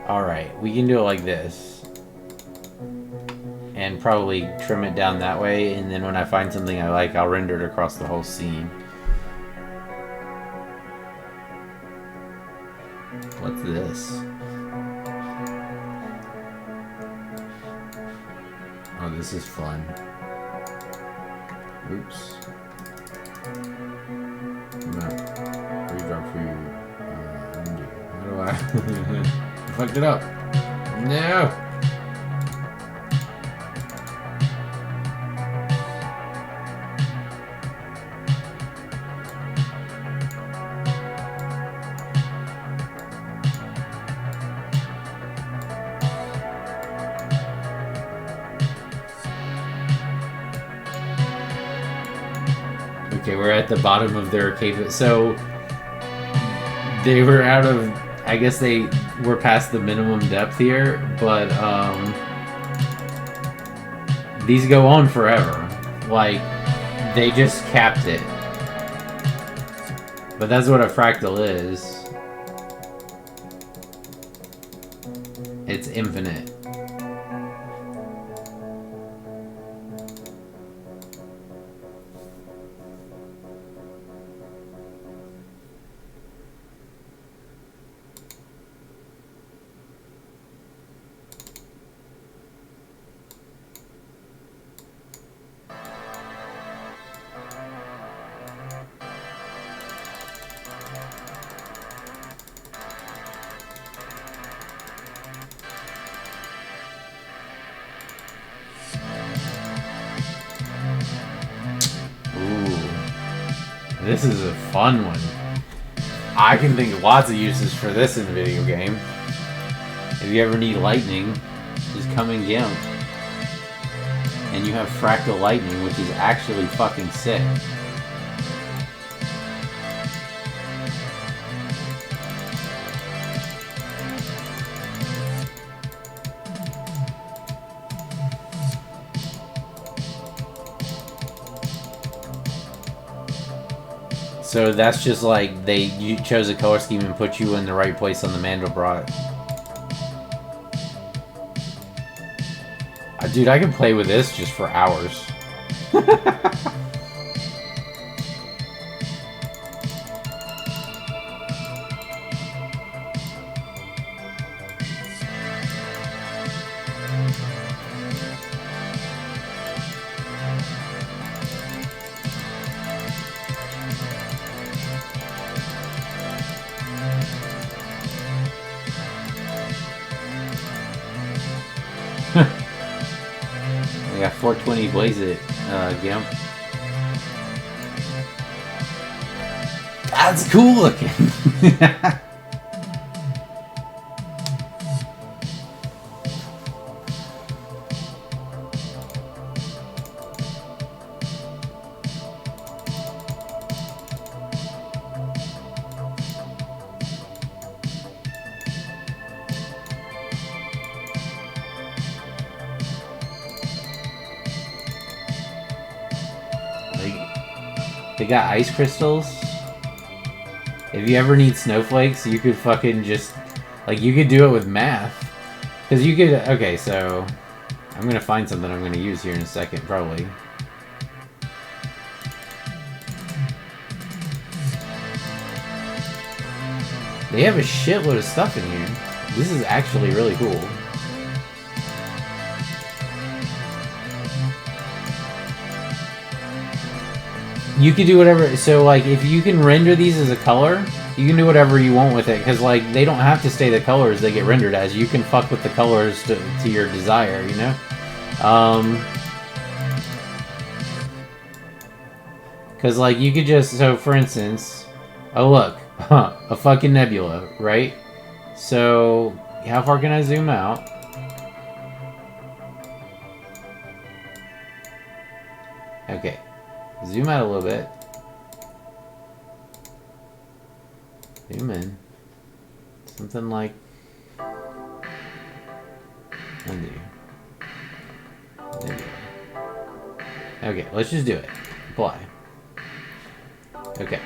Alright, we can do it like this. And probably trim it down that way, and then when I find something I like, I'll render it across the whole scene. What's this? Oh, this is fun. Oops. No. Redrop for you. Undo. How do I? I fucked it up. No! Okay, we're at the bottom of their cave. So they were out of, I guess they were past the minimum depth here, but these go on forever. Like, they just capped it. But that's what a fractal is. It's infinite. This is a fun one. I can think of lots of uses for this in a video game. If you ever need lightning, just come in GIMP. And you have fractal lightning, which is actually fucking sick. So that's just like you chose a color scheme and put you in the right place on the Mandelbrot. Dude, I can play with this just for hours. Yeah, 420 blaze it, GIMP. That's cool looking. They got ice crystals. If you ever need snowflakes, you could fucking just, like, you could do it with math. Because you could, okay, so, I'm going to find something I'm going to use here in a second, probably. They have a shitload of stuff in here. This is actually really cool. You can do whatever, so like if you can render these as a color, you can do whatever you want with it, because like they don't have to stay the colors they get rendered as. You can fuck with the colors to your desire, you know? Because like you could just, so for instance, oh look, a fucking nebula, right? So how far can I zoom out? Okay. Zoom out a little bit. Zoom in. Something like undo. Nebula. Okay, let's just do it. Apply. Okay.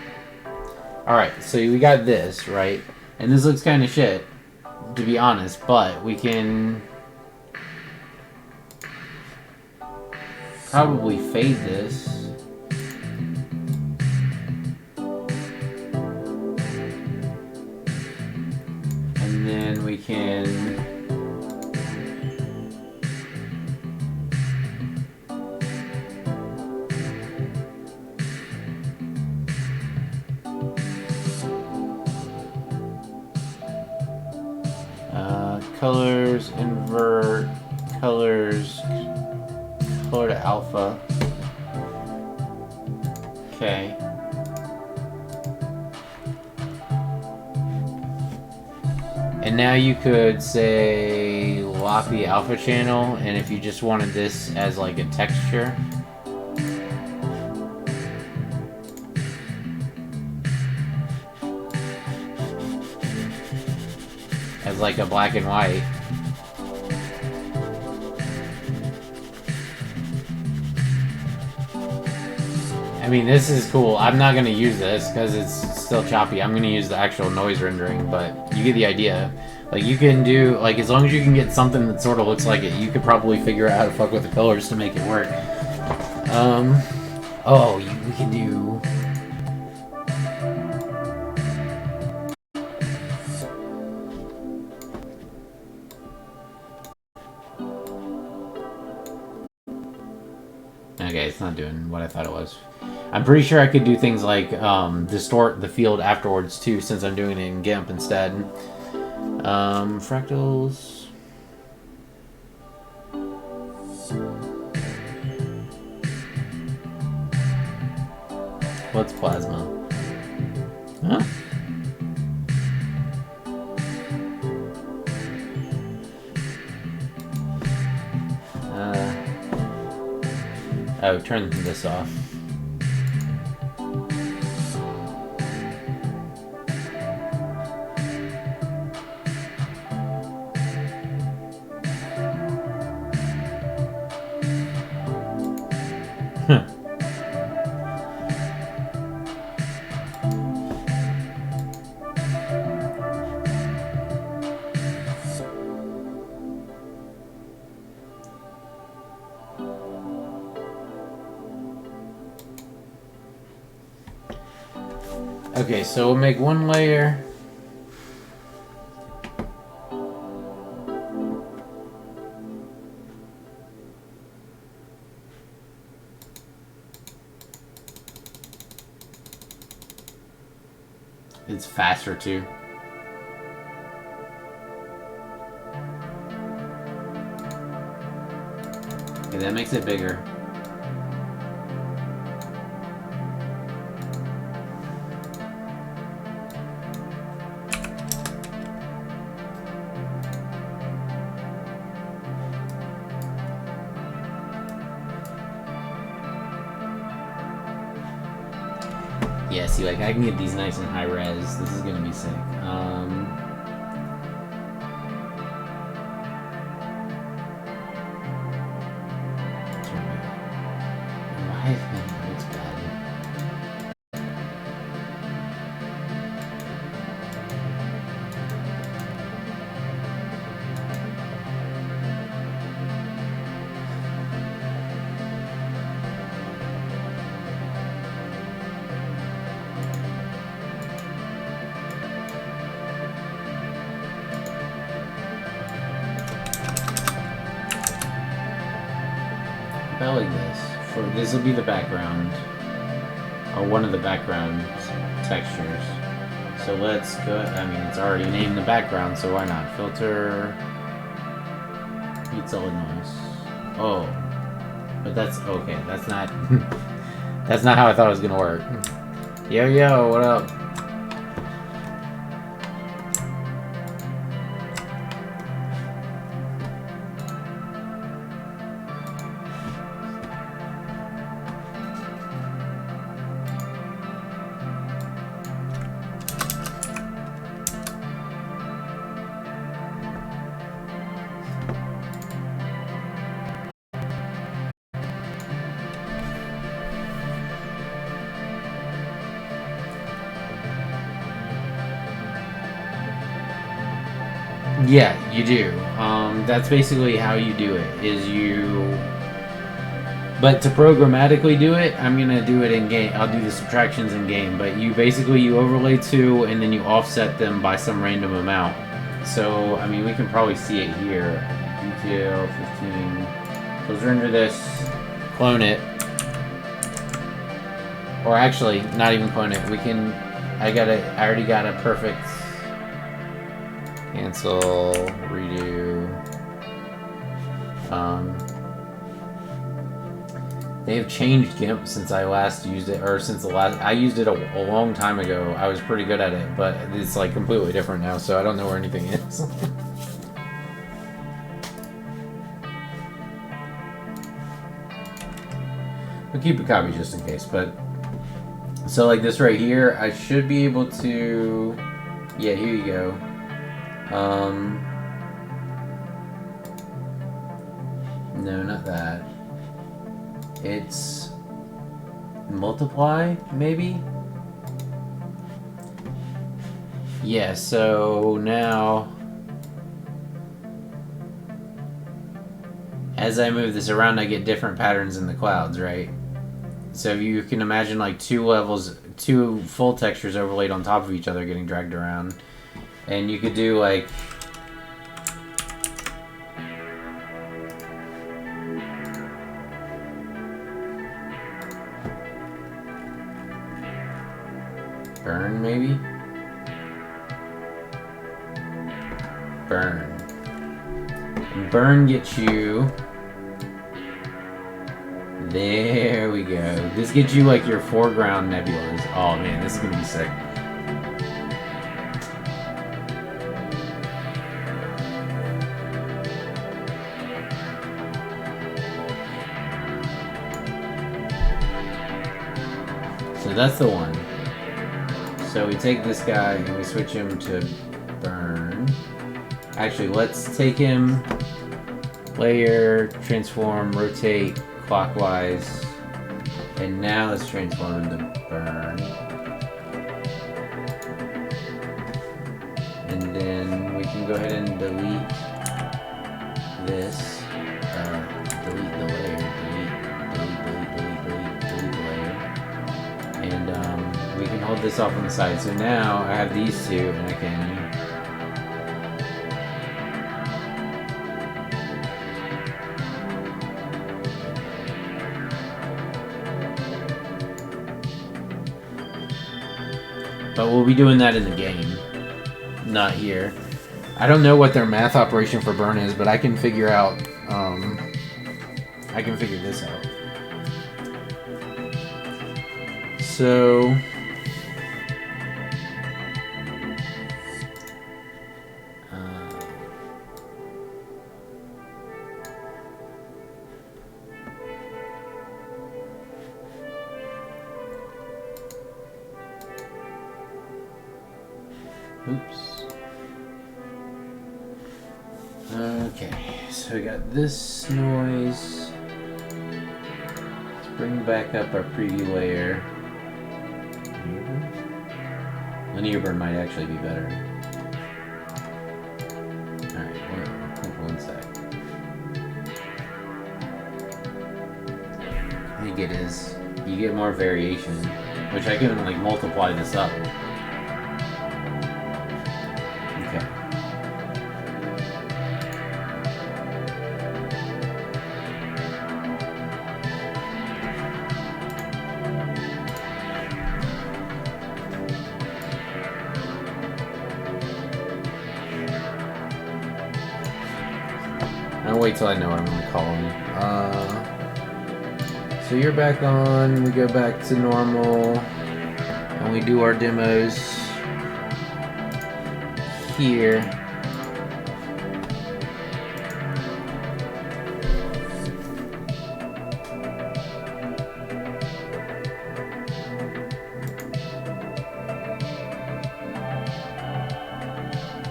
Alright, so we got this, right? And this looks kind of shit, to be honest, but we can probably fade this. And then we can colors, invert, colors, color to alpha. Okay. And now you could say lock the alpha channel, and if you just wanted this as like a texture, as like a black and white. I mean, this is cool. I'm not going to use this because it's still choppy. I'm going to use the actual noise rendering, but you get the idea. Like, you can do, like, as long as you can get something that sort of looks like it, you could probably figure out how to fuck with the colors to make it work. We can do... Okay, it's not doing what I thought it was. I'm pretty sure I could do things like distort the field afterwards too, since I'm doing it in GIMP instead. Fractals. What's plasma? Huh? Oh, turn this off. Okay, so we'll make one layer. It's faster too. Okay, that makes it bigger. Yeah, see, like, I can get these nice and high res. This is gonna be sick. Why? It's bad. Like this. This will be the background, or one of the background textures. So let's go. I mean, it's already named the background, so why not? Filter. Pizza noise. Oh, but that's okay. That's not. That's not how I thought it was gonna work. Yo, what up? Yeah, you do. That's basically how you do it. Is you. But to programmatically do it, I'm gonna do it in game. I'll do the subtractions in game. But you overlay two, and then you offset them by some random amount. So I mean, we can probably see it here. Detail 15. So let's render this. Clone it. Or actually, not even clone it. We can. I already got a perfect. Cancel. Redo. They have changed GIMP since I last used it, or since I used it a long time ago. I was pretty good at it, but it's like completely different now, so I don't know where anything is. I'll keep a copy just in case, but so like this right here, I should be able to. Yeah, here you go. No, not that. It's multiply, maybe? Yeah, so now as I move this around, I get different patterns in the clouds, right? So you can imagine like two full textures overlaid on top of each other getting dragged around. And you could do like burn, maybe? Burn. Burn gets you. There we go. This gets you like your foreground nebulas. Oh man, this is gonna be sick. So that's the one. So we take this guy and we switch him to burn. Actually, let's take him, layer, transform, rotate clockwise, and now let's transform him to burn. And then we can go ahead and delete this. Delete the layer. Delete the layer. And we can hold this off on the side. So now I have these two, and I can. But we'll be doing that in the game, not here. I don't know what their math operation for burn is, but I can figure out. I can figure this out. So. Oops. Okay, so we got this noise. Let's bring back up our preview layer. Linear burn might actually be better. Alright, one sec. I think it is. You get more variation, which I can like multiply this up. I'll wait till I know what I'm going to call him. So you're back on, we go back to normal, and we do our demos here.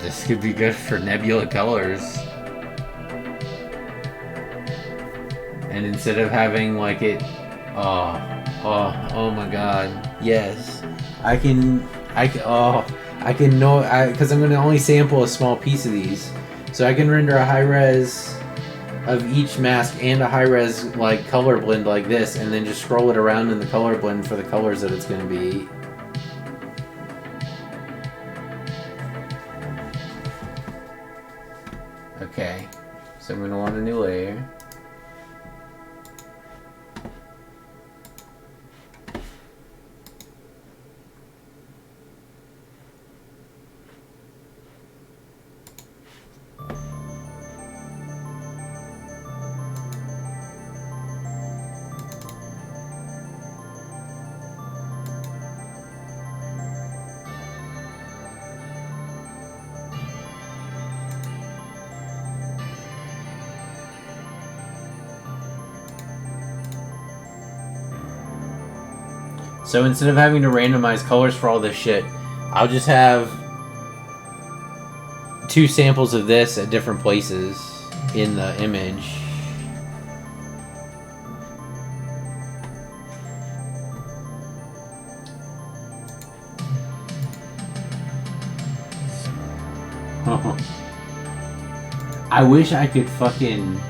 This could be good for Nebula colors. And instead of having like it, oh my god, yes, I can I can know, because I'm going to only sample a small piece of these. So I can render a high res of each mask and a high res like color blend like this, and then just scroll it around in the color blend for the colors that it's going to be. Okay, so I'm going to want a new layer. So instead of having to randomize colors for all this shit, I'll just have 2 samples of this at different places in the image. I wish I could fucking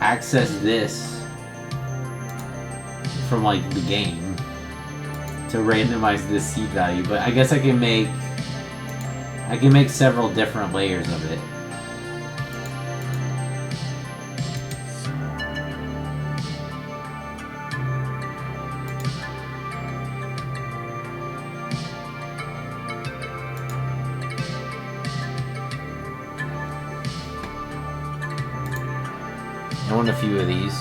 access this from like the game to randomize this seed value, but I guess I can make several different layers of it. I want a few of these.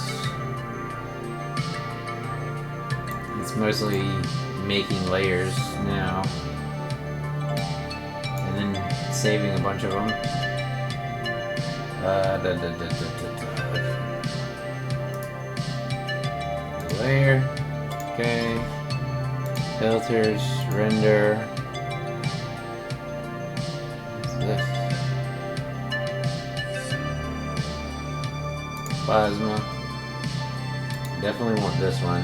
It's mostly making layers now. And then saving a bunch of them. Layer. Okay. Filters. Render. What's this? Plasma. Definitely want this one.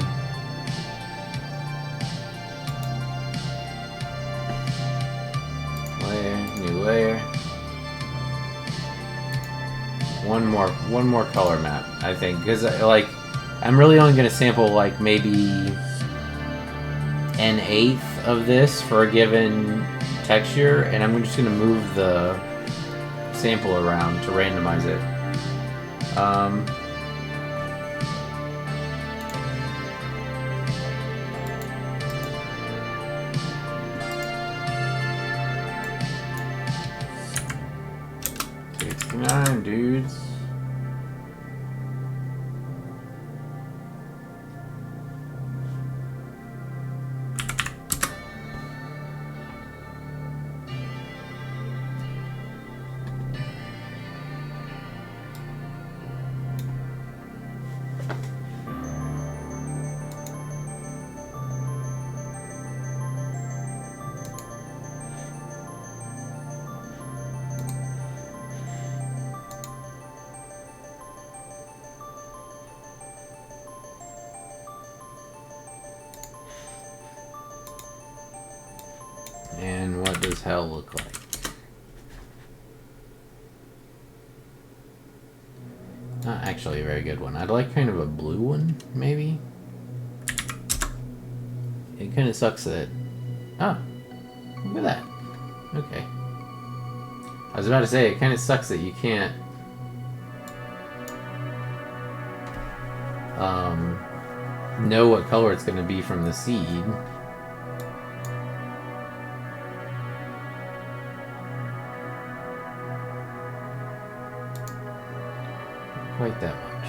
Layer, new layer. One more color map, I think, because like I'm really only gonna sample like maybe an eighth of this for a given texture, and I'm just gonna move the sample around to randomize it. Dudes. And what does hell look like? Not actually a very good one. I'd like kind of a blue one, maybe? It kind of sucks that... Oh, look at that. Okay. I was about to say, it kind of sucks that you can't... know what color it's going to be from the seed. Quite that much.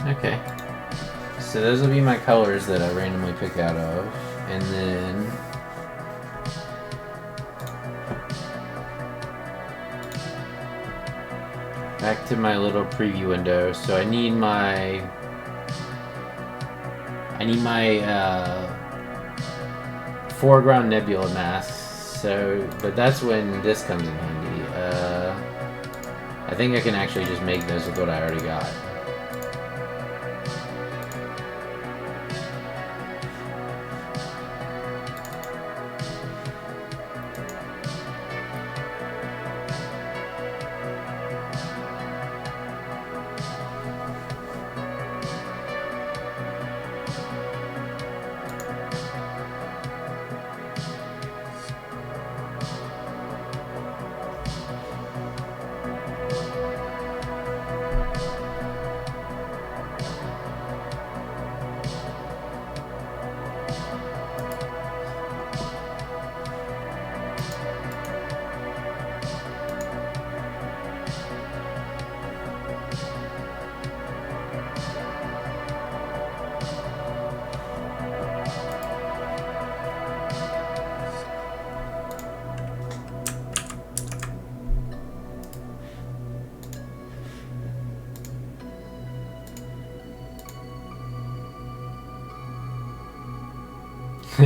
Okay. So those will be my colors that I randomly pick out of, and then back to my little preview window. So I I need my foreground nebula mask. So, but that's when this comes in handy. I think I can actually just make those with what I already got.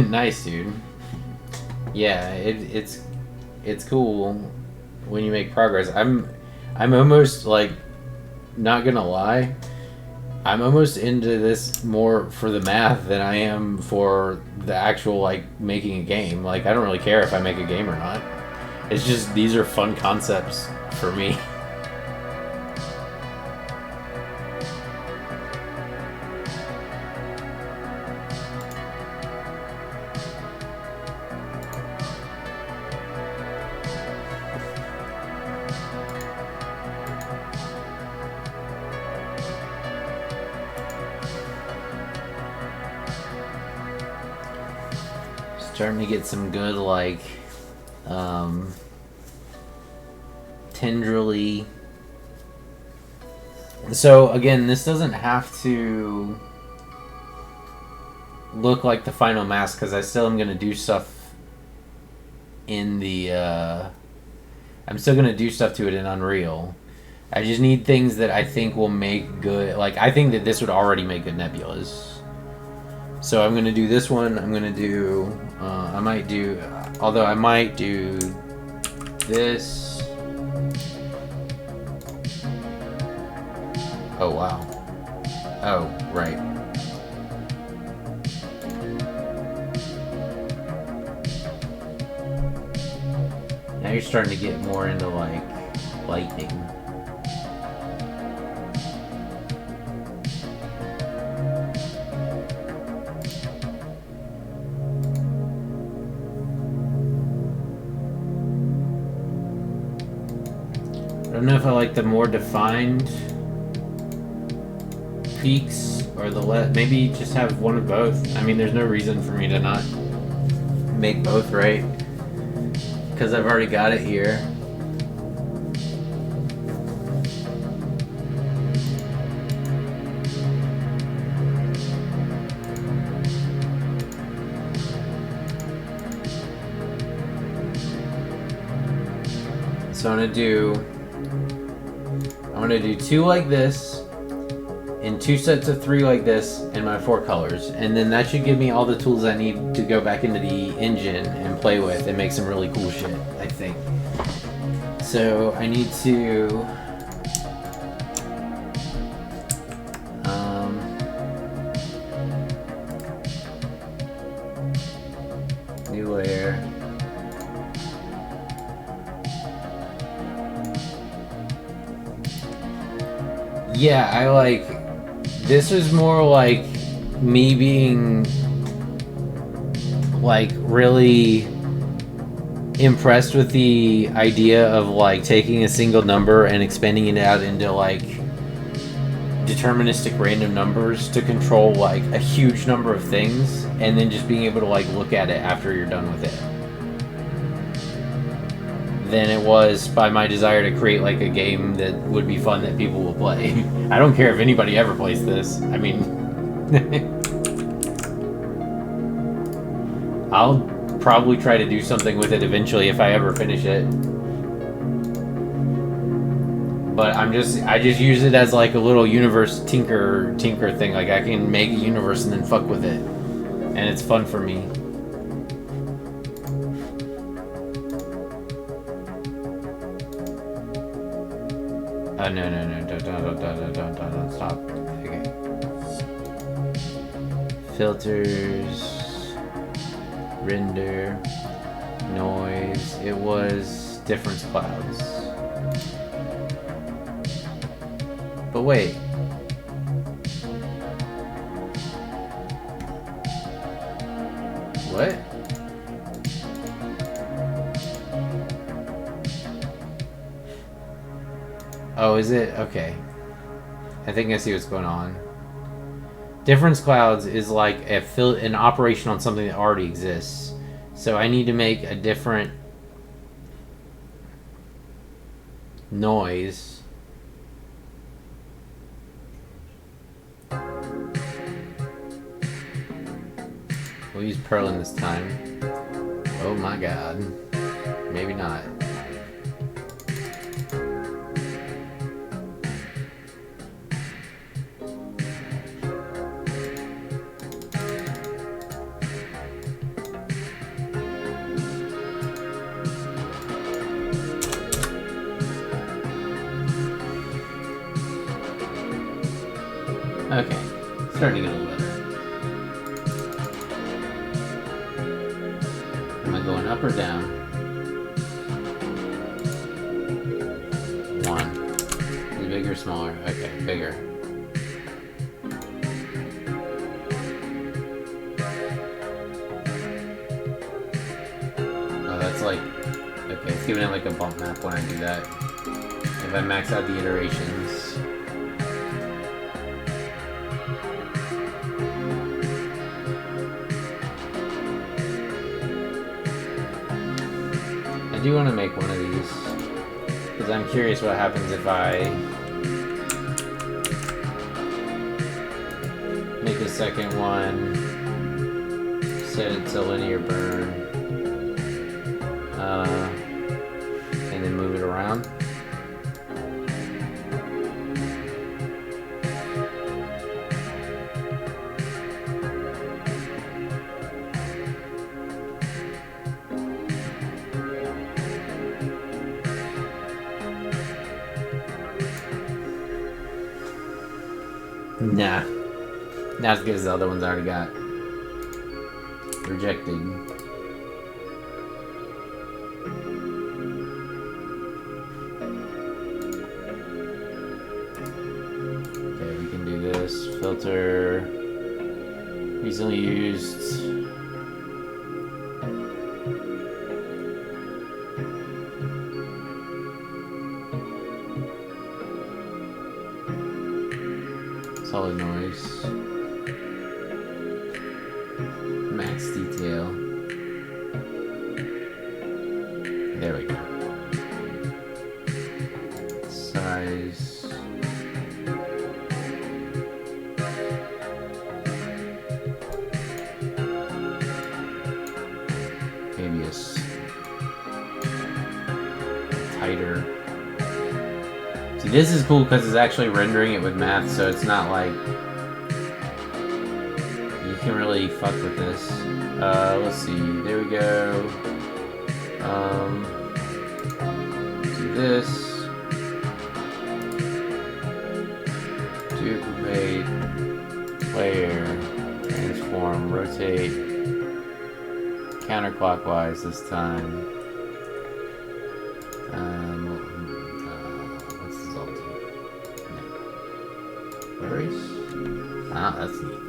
Nice, dude. Yeah, it's cool when you make progress. I'm almost like, not gonna lie, I'm almost into this more for the math than I am for the actual like making a game. Like I don't really care if I make a game or not. It's just these are fun concepts for me. Starting to get some good, like, tendrily. So, again, this doesn't have to look like the final mask, because I still am going to do stuff in the, I'm still going to do stuff to it in Unreal. I just need things that I think will make good, like, I think that this would already make good nebulas. So I'm going to do this one, I'm going to do, I might do this. Oh, wow. Oh, right. Now you're starting to get more into, like, lightning. I don't know if I like the more defined peaks or the maybe just have one of both. I mean, there's no reason for me to not make both, right? Because I've already got it here. So I'm gonna do two like this, and two sets of three like this, and my four colors. And then that should give me all the tools I need to go back into the engine and play with and make some really cool shit, I think. So I need to... new layer. Yeah, I like... This is more like me being like really impressed with the idea of like taking a single number and expanding it out into like deterministic random numbers to control like a huge number of things, and then just being able to like look at it after you're done with it, than it was by my desire to create like a game that would be fun that people will play. I don't care if anybody ever plays this. I mean, I'll probably try to do something with it eventually if I ever finish it. But I just use it as like a little universe tinker thing. Like I can make a universe and then fuck with it, and it's fun for me. No, don't stop. Okay. Filters, render, noise. It was difference clouds. But wait. What? Oh, is it? Okay. I think I see what's going on. Difference clouds is like an operation on something that already exists. So I need to make a different noise. We'll use Perlin this time. Oh my god. Maybe not. Okay, starting to get a little better. Am I going up or down? 1. Is it bigger or smaller? Okay, bigger. Oh, that's like... Okay, it's giving it like a bump map when I do that. If I max out the iterations... I do want to make one of these because I'm curious what happens if I make a second one, set it to linear burn, and then move it around. Nah. Not as good as the other ones I already got. Rejected. Okay, we can do this. Filter. Recently used. Solid noise. Max detail. There we go. Size. Maybe a tighter. See, this is cool because it's actually rendering it with math, so it's not like you can really fuck with this. Let's see. There we go. Do this. Duplicate. Layer. Transform. Rotate. Counterclockwise this time. What's this all do? Erase? Ah, that's neat.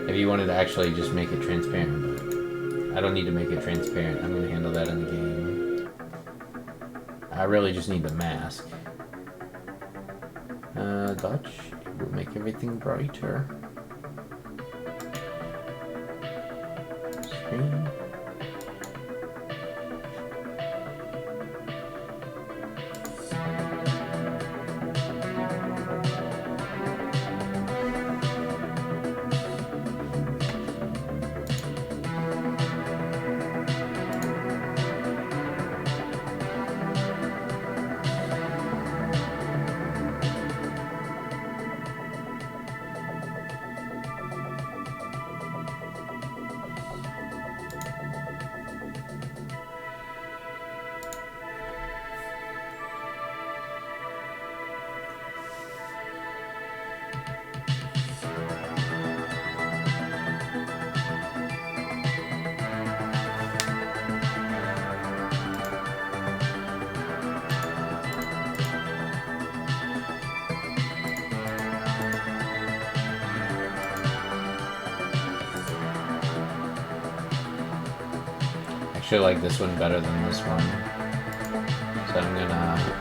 If you wanted to actually just make it transparent, but I don't need to make it transparent. I'm going to handle that in the game. I really just need the mask. Dutch. It will make everything brighter. Screen. actually like this one better than this one. So I'm gonna...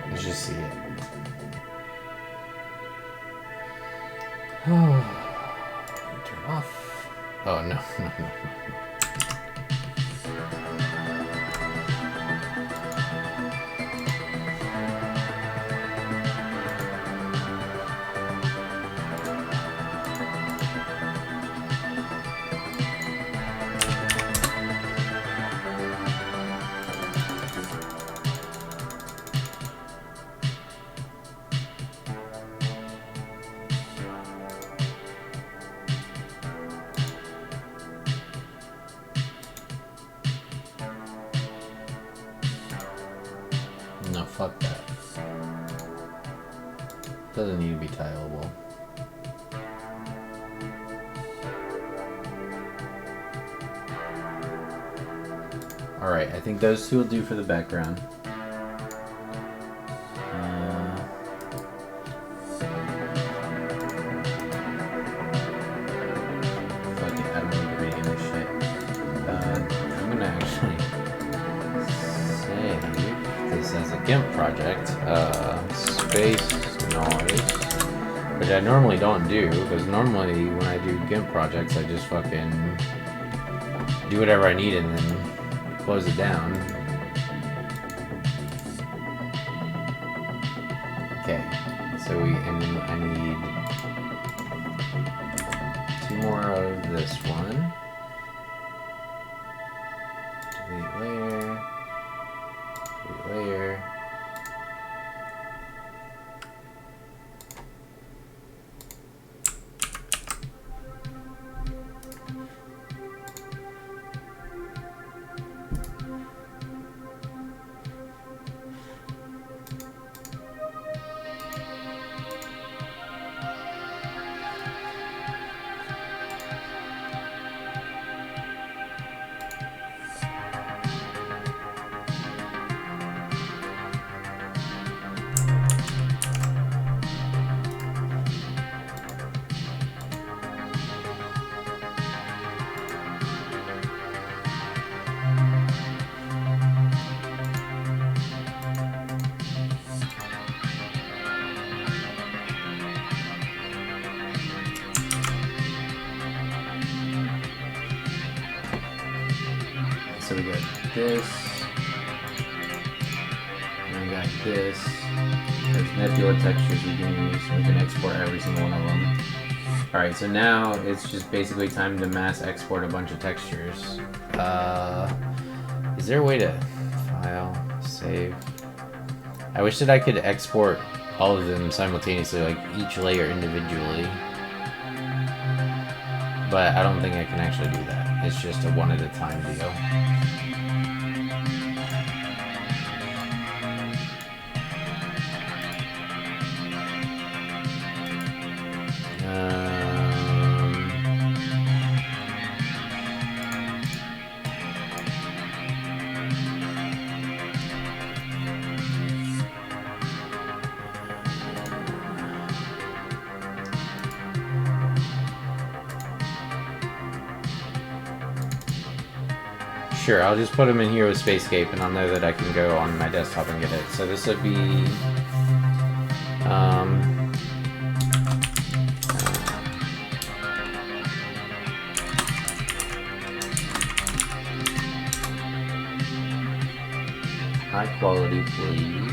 Let's just see it. Oh, turn off. Oh no, no, no, no. No, fuck that. Doesn't need to be tileable. Alright, I think those two will do for the background. Fuck it, I don't need to read any of this shit. I'm gonna actually save this as a GIMP project. Space noise, which I normally don't do, because normally when I do GIMP projects I just fucking do whatever I need and then close it down. Okay, so I need 2 more of this one. Delete layer. Delete layer. So we got this, and we got this. There's Nebula textures we can use, so we can export every single one of them. Alright, so now it's just basically time to mass export a bunch of textures. Is there a way to file, save? I wish that I could export all of them simultaneously, like each layer individually. But I don't think I can actually do that. It's just a one at a time deal. Sure, I'll just put them in here with Spacescape, and I'll know that I can go on my desktop and get it. So this would be high quality, please.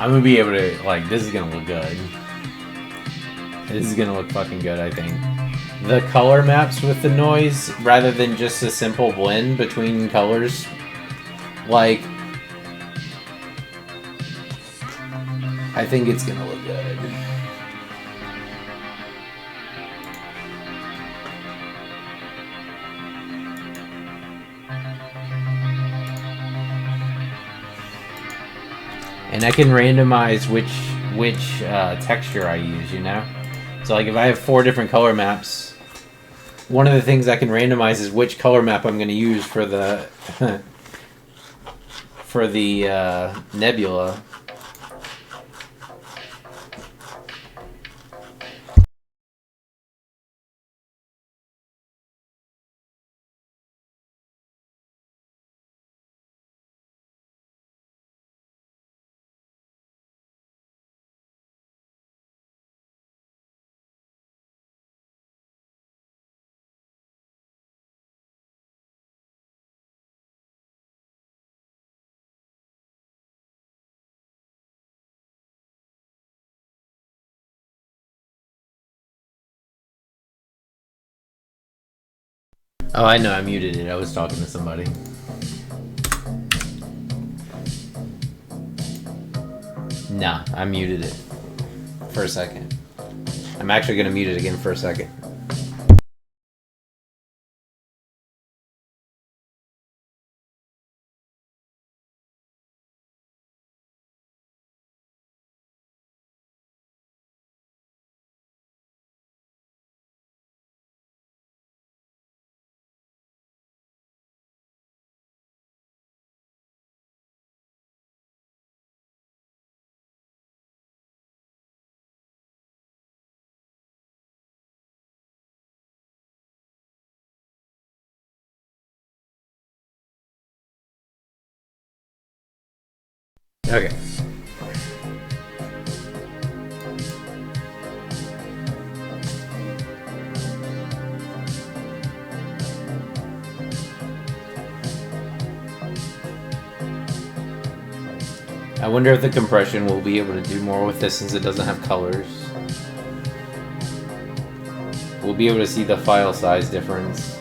I'm gonna be able to, like, this is gonna look good. This is gonna look fucking good, I think. The color maps with the noise, rather than just a simple blend between colors, like, I think it's gonna look good. And I can randomize which texture I use, you know? So like if I have 4 different color maps, one of the things I can randomize is which color map I'm going to use for the for the nebula. Oh, I know, I muted it. I was talking to somebody. Nah, I muted it for a second. I'm actually going to mute it again for a second. Okay. I wonder if the compression will be able to do more with this since it doesn't have colors. We'll be able to see the file size difference.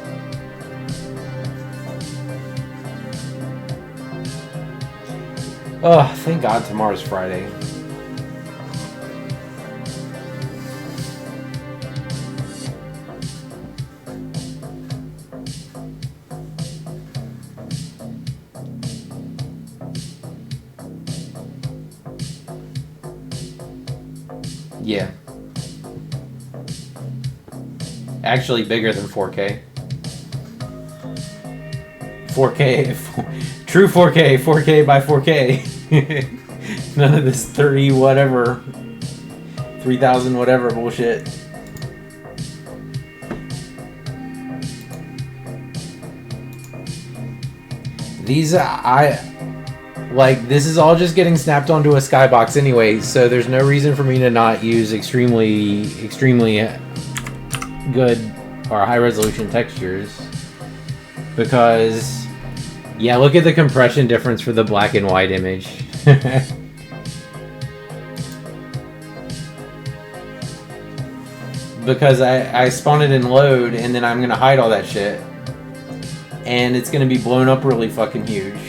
Oh, thank God tomorrow's Friday. Yeah. Actually bigger than 4K. 4K, true 4K, 4K by 4K. None of this 30 whatever, 3000 whatever bullshit. These, this is all just getting snapped onto a skybox anyway, so there's no reason for me to not use extremely good or high resolution textures. Because, yeah, look at the compression difference for the black and white image. Because I spawn it in load and then I'm going to hide all that shit. And it's going to be blown up really fucking huge.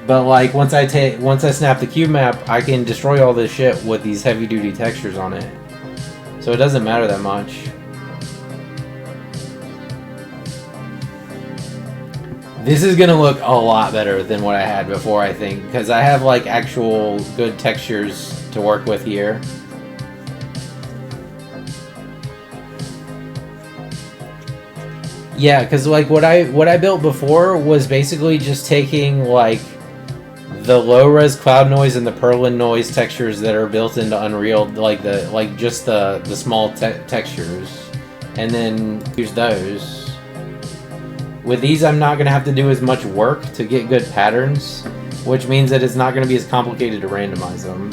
But like once I snap the cube map, I can destroy all this shit with these heavy duty textures on it. So it doesn't matter that much. This is gonna look a lot better than what I had before, I think, because I have like actual good textures to work with here. Yeah, because like what I built before was basically just taking like the low res cloud noise and the Perlin noise textures that are built into Unreal, just the small textures, and then use those. With these, I'm not going to have to do as much work to get good patterns, which means that it's not going to be as complicated to randomize them.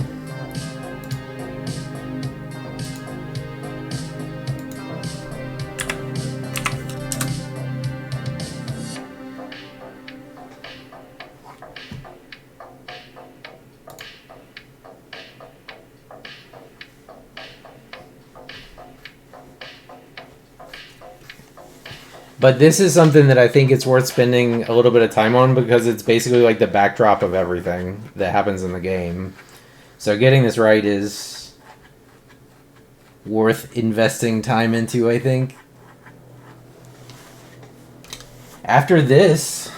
But this is something that I think it's worth spending a little bit of time on because it's basically like the backdrop of everything that happens in the game. So getting this right is worth investing time into, I think. After this,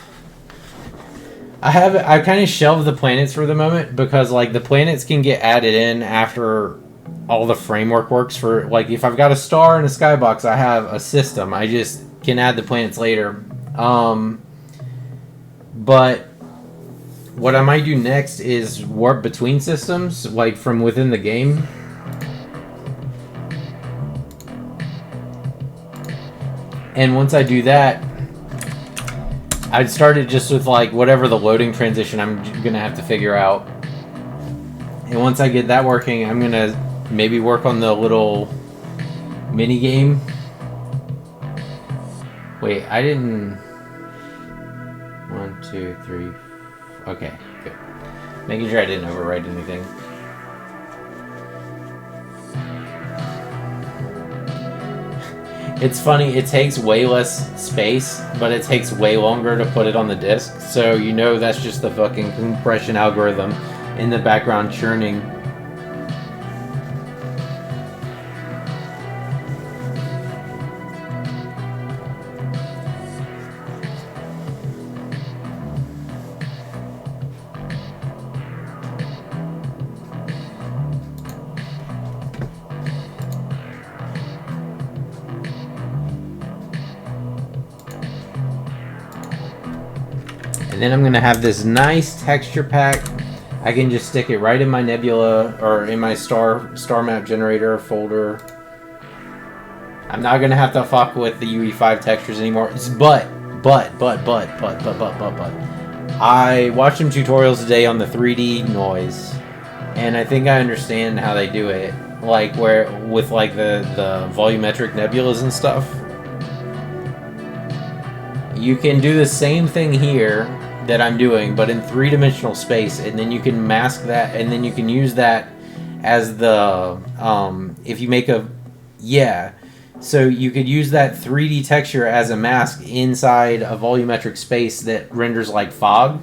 I kind of shelved the planets for the moment because like the planets can get added in after all the framework works for, like, if I've got a star and a skybox, I have a system. I just can add the planets later. But what I might do next is warp between systems, like from within the game. And once I do that, I'd start it just with like whatever the loading transition I'm gonna have to figure out. And once I get that working, I'm gonna maybe work on the little mini game. Wait, I didn't. 1, 2, 3. Okay, good. Making sure I didn't overwrite anything. It's funny, it takes way less space, but it takes way longer to put it on the disk. So you know that's just the fucking compression algorithm in the background churning. And then I'm going to have this nice texture pack. I can just stick it right in my Nebula or in my star map generator folder. I'm not going to have to fuck with the UE5 textures anymore. But I watched some tutorials today on the 3D noise, and I think I understand how they do it. Like where with like the volumetric nebulas and stuff. You can do the same thing here that I'm doing, but in 3-dimensional space, and then you can mask that, and then you can use that as the if you make a so you could use that 3D texture as a mask inside a volumetric space that renders like fog,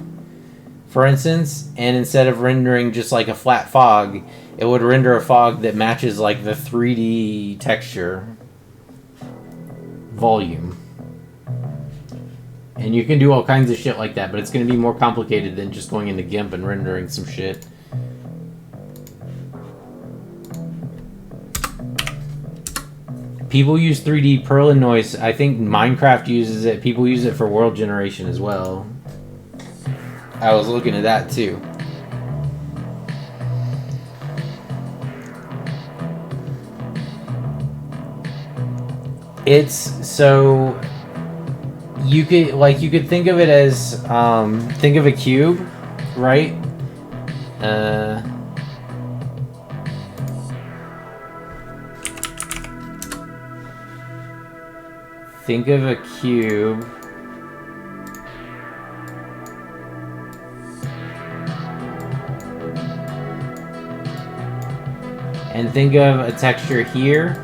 for instance, and instead of rendering just like a flat fog, it would render a fog that matches like the 3D texture volume. And you can do all kinds of shit like that, but it's going to be more complicated than just going into GIMP and rendering some shit. People use 3D Perlin noise. I think Minecraft uses it. People use it for world generation as well. I was looking at that too. It's so... You could think of it as think of a cube, right? Think of a cube. And think of a texture here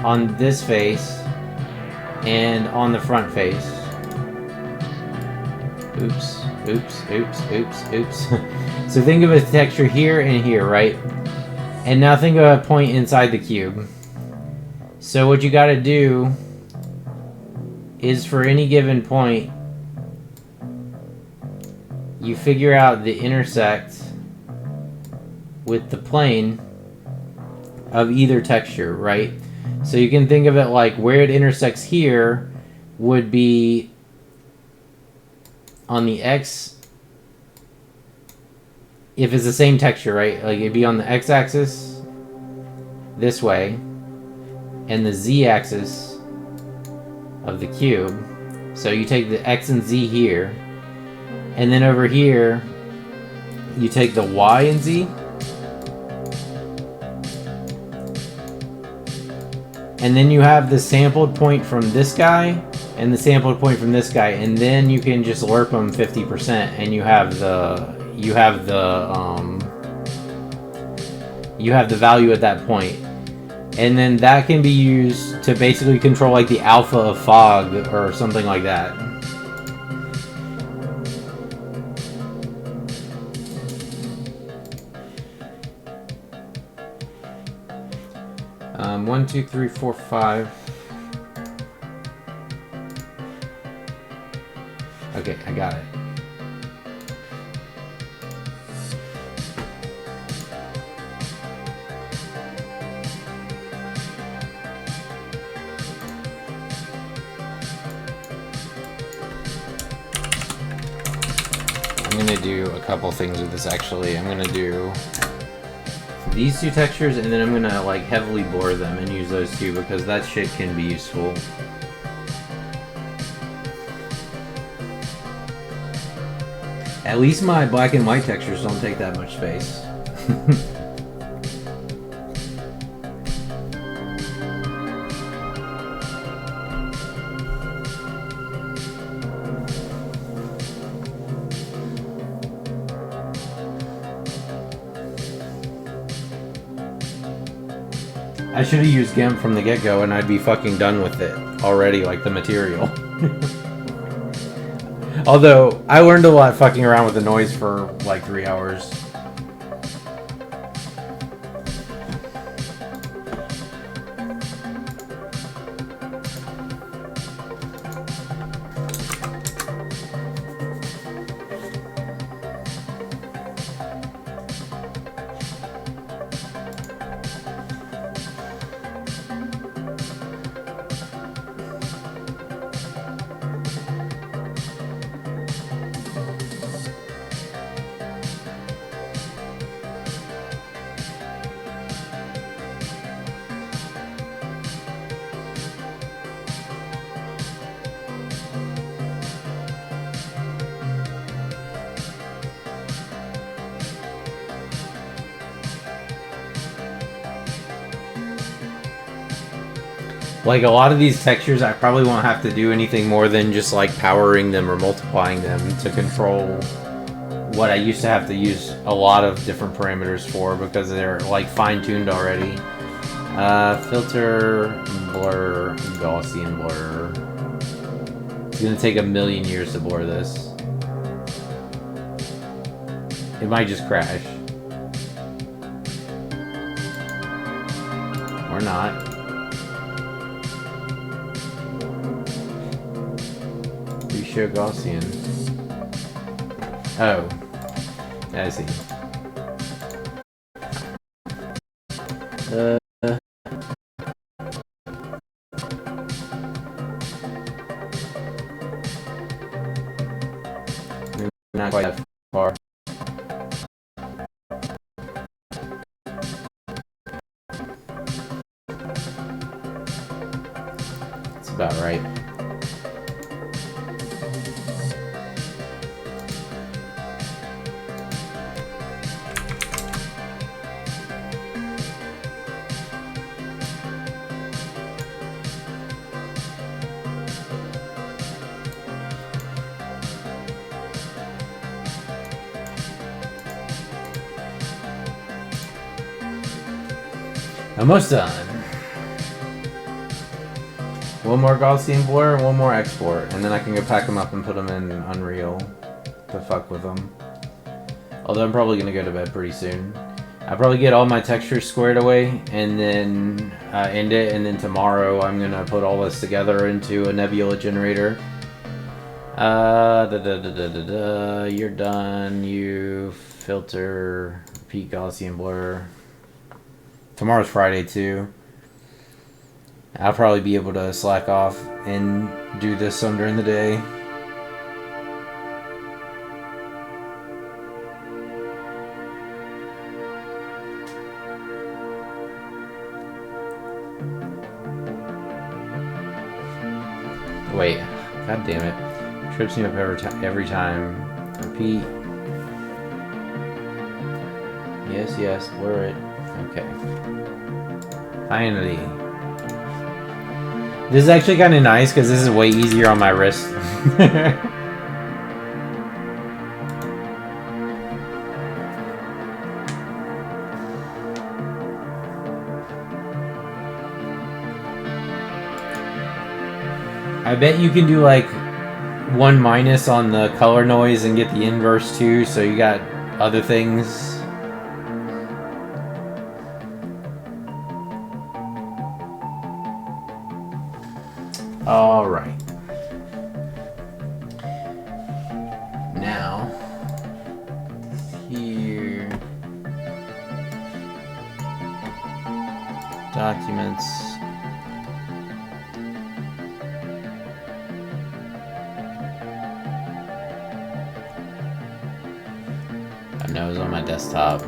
on this face. And on the front face. Oops, oops, oops, oops, oops. So think of a texture here and here, right? And now think of a point inside the cube. So what you gotta do is for any given point, you figure out the intersect with the plane of either texture, right? So you can think of it like where it intersects here would be on the X, if it's the same texture, right? Like it'd be on the X-axis this way and the Z-axis of the cube. So you take the X and Z here, and then over here you take the Y and Z. And then you have the sampled point from this guy and the sampled point from this guy, and then you can just lerp them 50%, and you have the value at that point. And then that can be used to basically control like the alpha of fog or something like that. One, two, three, four, five. Okay, I got it. I'm gonna do a couple things with this actually. I'm gonna do these two textures and then I'm gonna like heavily blur them and use those two because that shit can be useful. At least my black and white textures don't take that much space. I should have used GIMP from the get-go and I'd be fucking done with it already, like the material. Although, I learned a lot fucking around with the noise for like 3 hours. Like a lot of these textures, I probably won't have to do anything more than just like powering them or multiplying them to control what I used to have to use a lot of different parameters for because they're like fine-tuned already. Filter, blur, Gaussian blur. It's gonna take a million years to blur this. It might just crash. Or not. Show Gaussian. Oh. I see. Not quite that far. That's about right. Almost done. One more Gaussian blur and one more export, and then I can go pack them up and put them in Unreal to fuck with them. Although I'm probably gonna go to bed pretty soon. I'll probably get all my textures squared away and then end it, and then tomorrow I'm gonna put all this together into a Nebula Generator. You're done. You filter, repeat Gaussian blur. Tomorrow's Friday too. I'll probably be able to slack off and do this some during the day. Wait, god damn it. Trips me up every time. Repeat. Yes, yes, blur it. Okay. Finally. This is actually kind of nice because this is way easier on my wrist. I bet you can do like 1- on the color noise and get the inverse too, so you got other things. All right. Now, here, documents. I know it's on my desktop.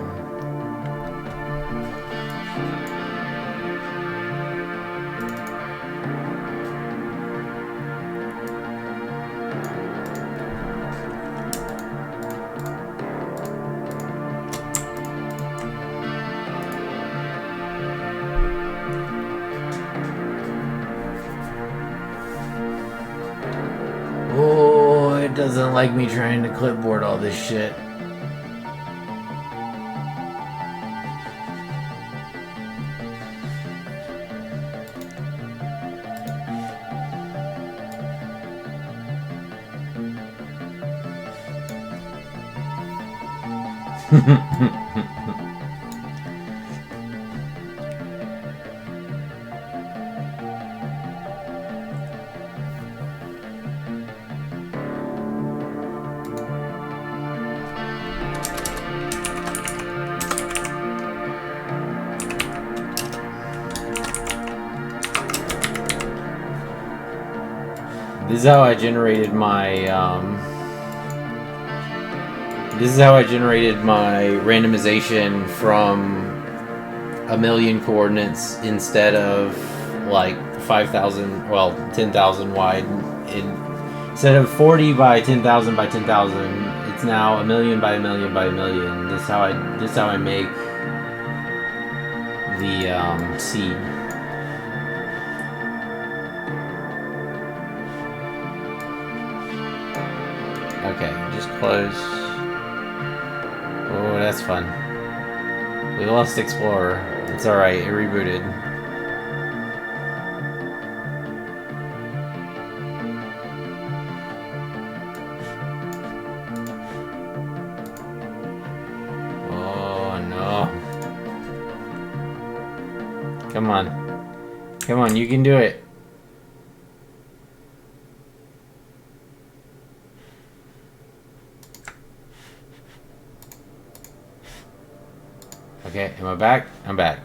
Oh, it doesn't like me trying to clipboard all this shit. This is how I generated my randomization from 1,000,000 coordinates instead of like 5,000, well, 10,000 wide. Instead of 40 by 10,000 by 10,000, it's now 1,000,000 by 1,000,000 by 1,000,000. This is how I make the seed. Okay, just close. Oh, that's fun. We lost Explorer. It's alright, it rebooted. Oh, no. Come on. Come on, you can do it. Okay, am I back? I'm back.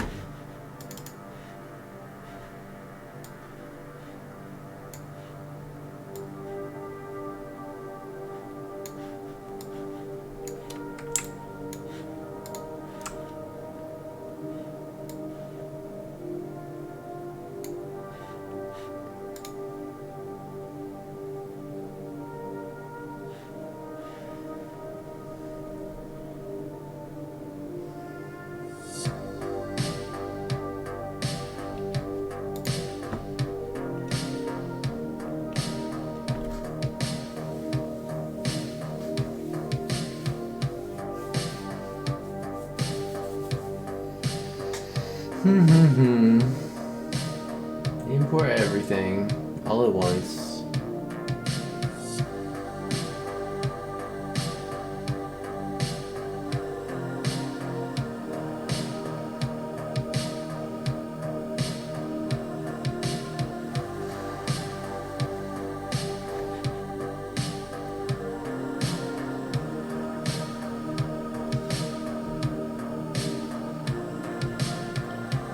Import everything all at once.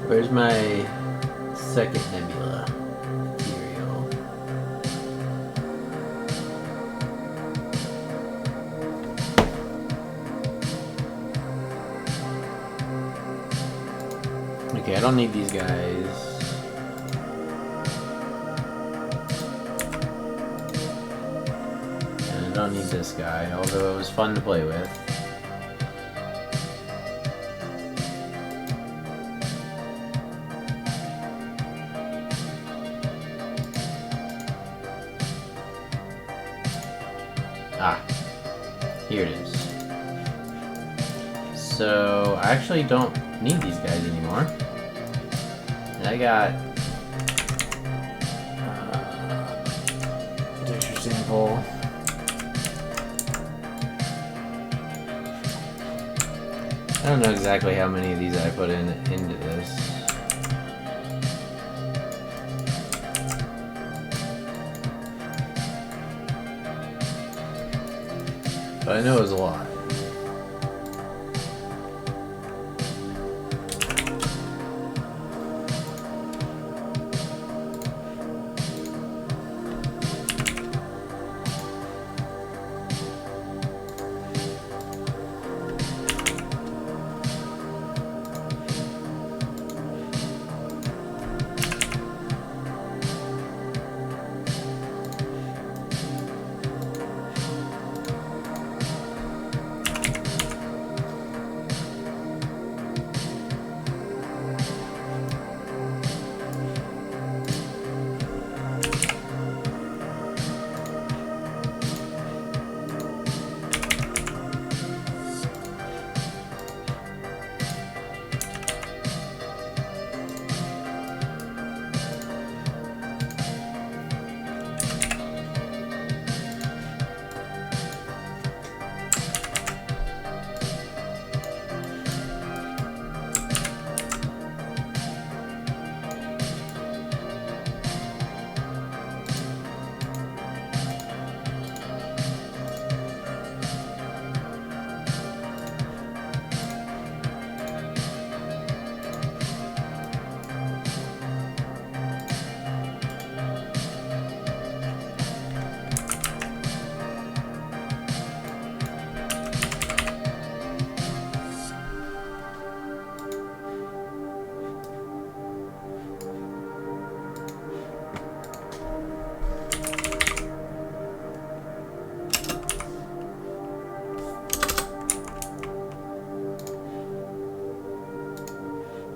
Where's my second nebula material? Okay, I don't need these guys. And I don't need this guy, although it was fun to play with. Ah, here it is. So, I actually don't need these guys anymore. And I got multiple. I don't know exactly how many of these I put into this. But I know it was a lot.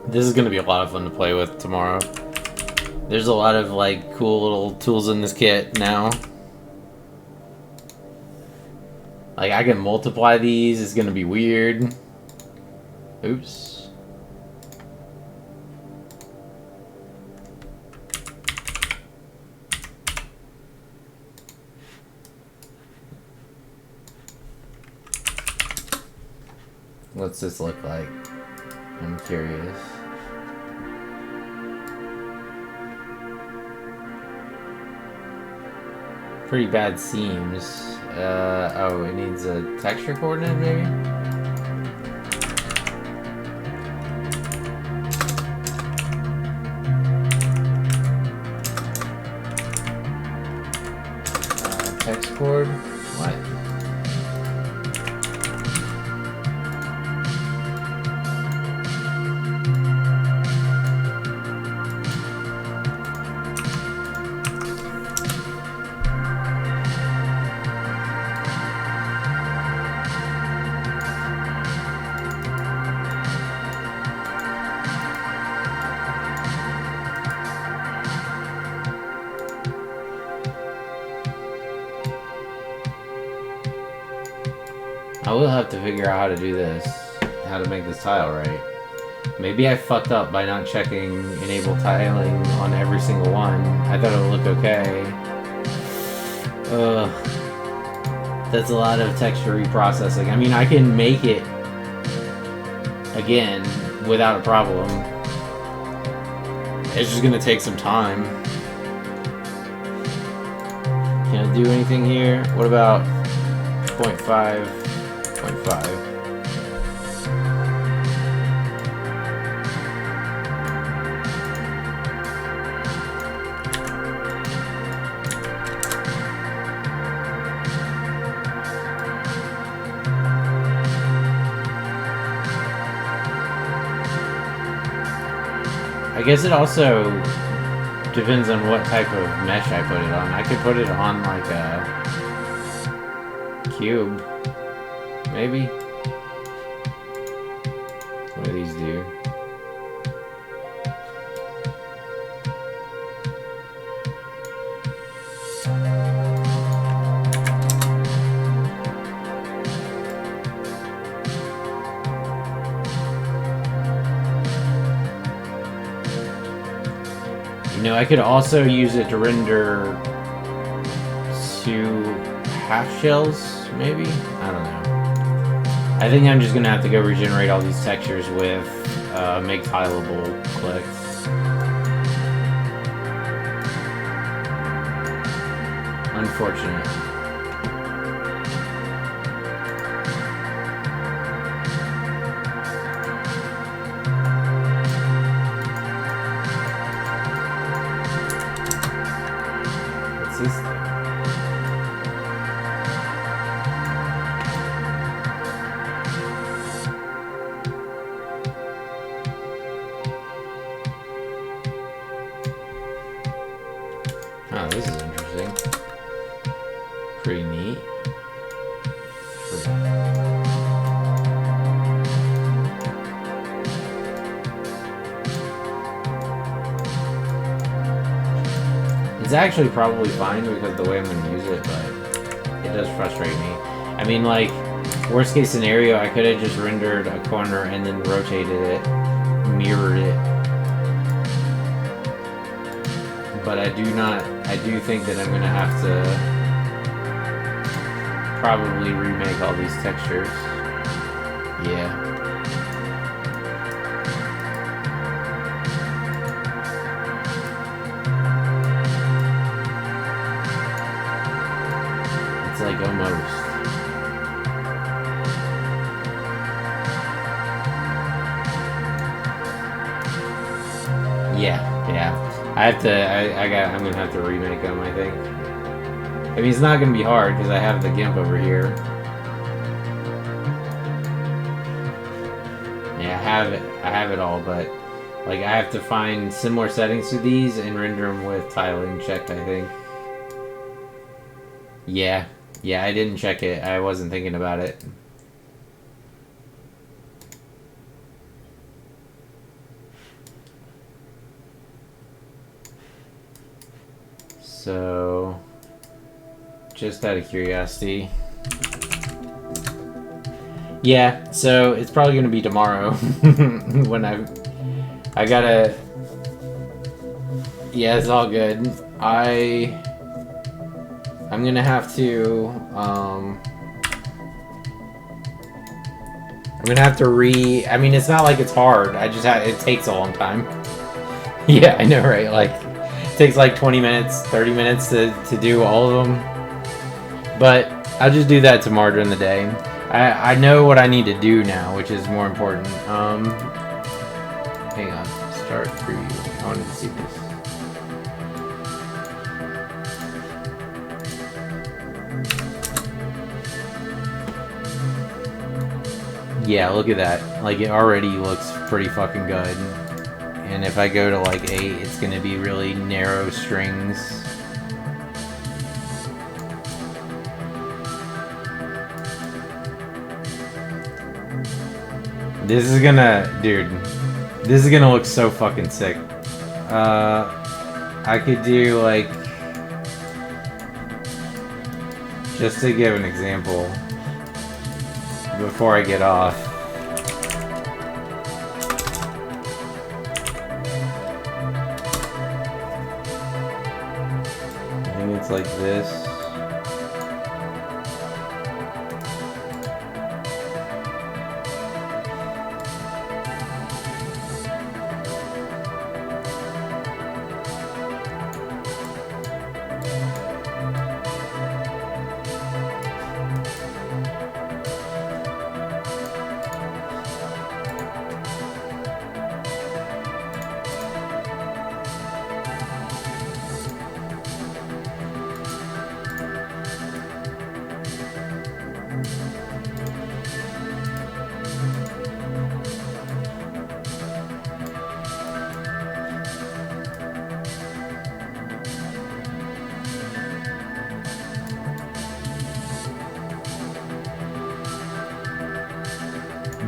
This is gonna be a lot of fun to play with tomorrow. There's a lot of like cool little tools in this kit now. Like I can multiply these, it's gonna be weird. Oops. What's this look like? I'm curious. Pretty bad seams. Oh, it needs a texture coordinate maybe? Text chord? What? I will have to figure out how to do this, how to make this tile right. Maybe I fucked up by not checking enable tiling on every single one. I thought it would look okay. That's a lot of texture reprocessing. I mean, I can make it again without a problem. It's just gonna take some time. Can I do anything here? What about 0.5? 0.5. I guess it also depends on what type of mesh I put it on. I could put it on like a cube. Maybe? What do these do? You know, I could also use it to render 2 half shells, maybe? I don't know. I think I'm just gonna have to go regenerate all these textures with make tileable clicks. Unfortunate. What's this thing? Oh, this is interesting. Pretty neat. It's actually probably fine because the way I'm going to use it, but it does frustrate me. I mean, like, worst case scenario, I could have just rendered a corner and then rotated it, mirrored it. But I do think that I'm going to have to probably remake all these textures. Yeah. It's like almost. Yeah. I'm gonna have to remake them, I think. I mean, it's not gonna be hard because I have the GIMP over here. Yeah, I have it all, but like I have to find similar settings to these and render them with tiling checked, I think. Yeah, I didn't check it. I wasn't thinking about it. So, just out of curiosity. Yeah, so it's probably gonna be tomorrow when I gotta. Yeah, it's all good. I'm gonna have to. I'm gonna have to I mean, it's not like it's hard. It takes a long time. Yeah, I know, right? Like. Takes like 20 minutes, 30 minutes to do all of them. But I'll just do that tomorrow during the day. I know what I need to do now, which is more important. Hang on. Start preview. I wanted to see this. Yeah, look at that. Like, it already looks pretty fucking good. And if I go to like 8, it's going to be really narrow strings. This is gonna, dude, this is gonna look so fucking sick. I could do like, just to give an example, before I get off. Like this.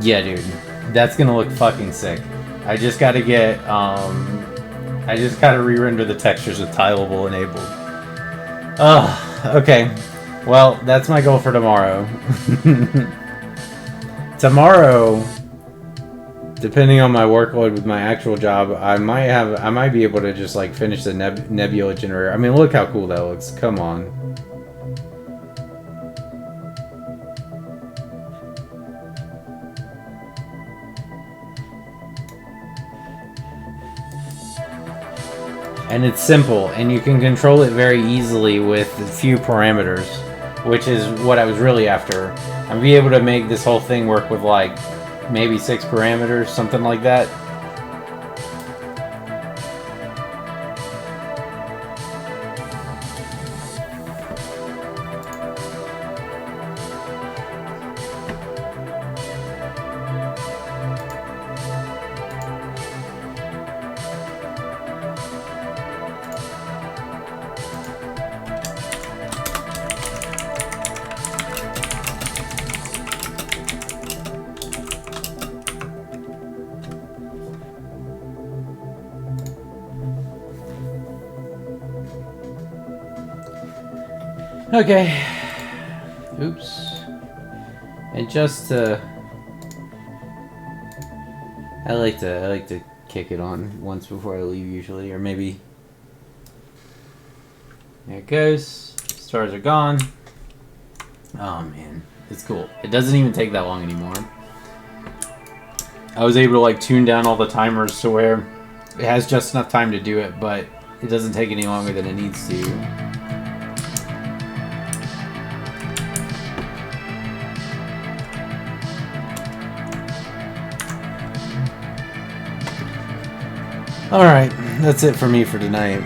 Yeah, dude, that's gonna look fucking sick. I just gotta get, I just gotta re-render the textures with tileable enabled. Okay. Well, that's my goal for tomorrow. Tomorrow, depending on my workload with my actual job, I might be able to just like finish the Nebula Generator. I mean, look how cool that looks. Come on. And it's simple, and you can control it very easily with a few parameters, which is what I was really after. I'm be able to make this whole thing work with like maybe 6 parameters, something like that. Okay. Oops. And just to, I like to kick it on once before I leave usually, or maybe. There it goes. Stars are gone. Oh man, it's cool. It doesn't even take that long anymore. I was able to like tune down all the timers to where it has just enough time to do it, but it doesn't take any longer than it needs to. Alright, that's it for me for tonight.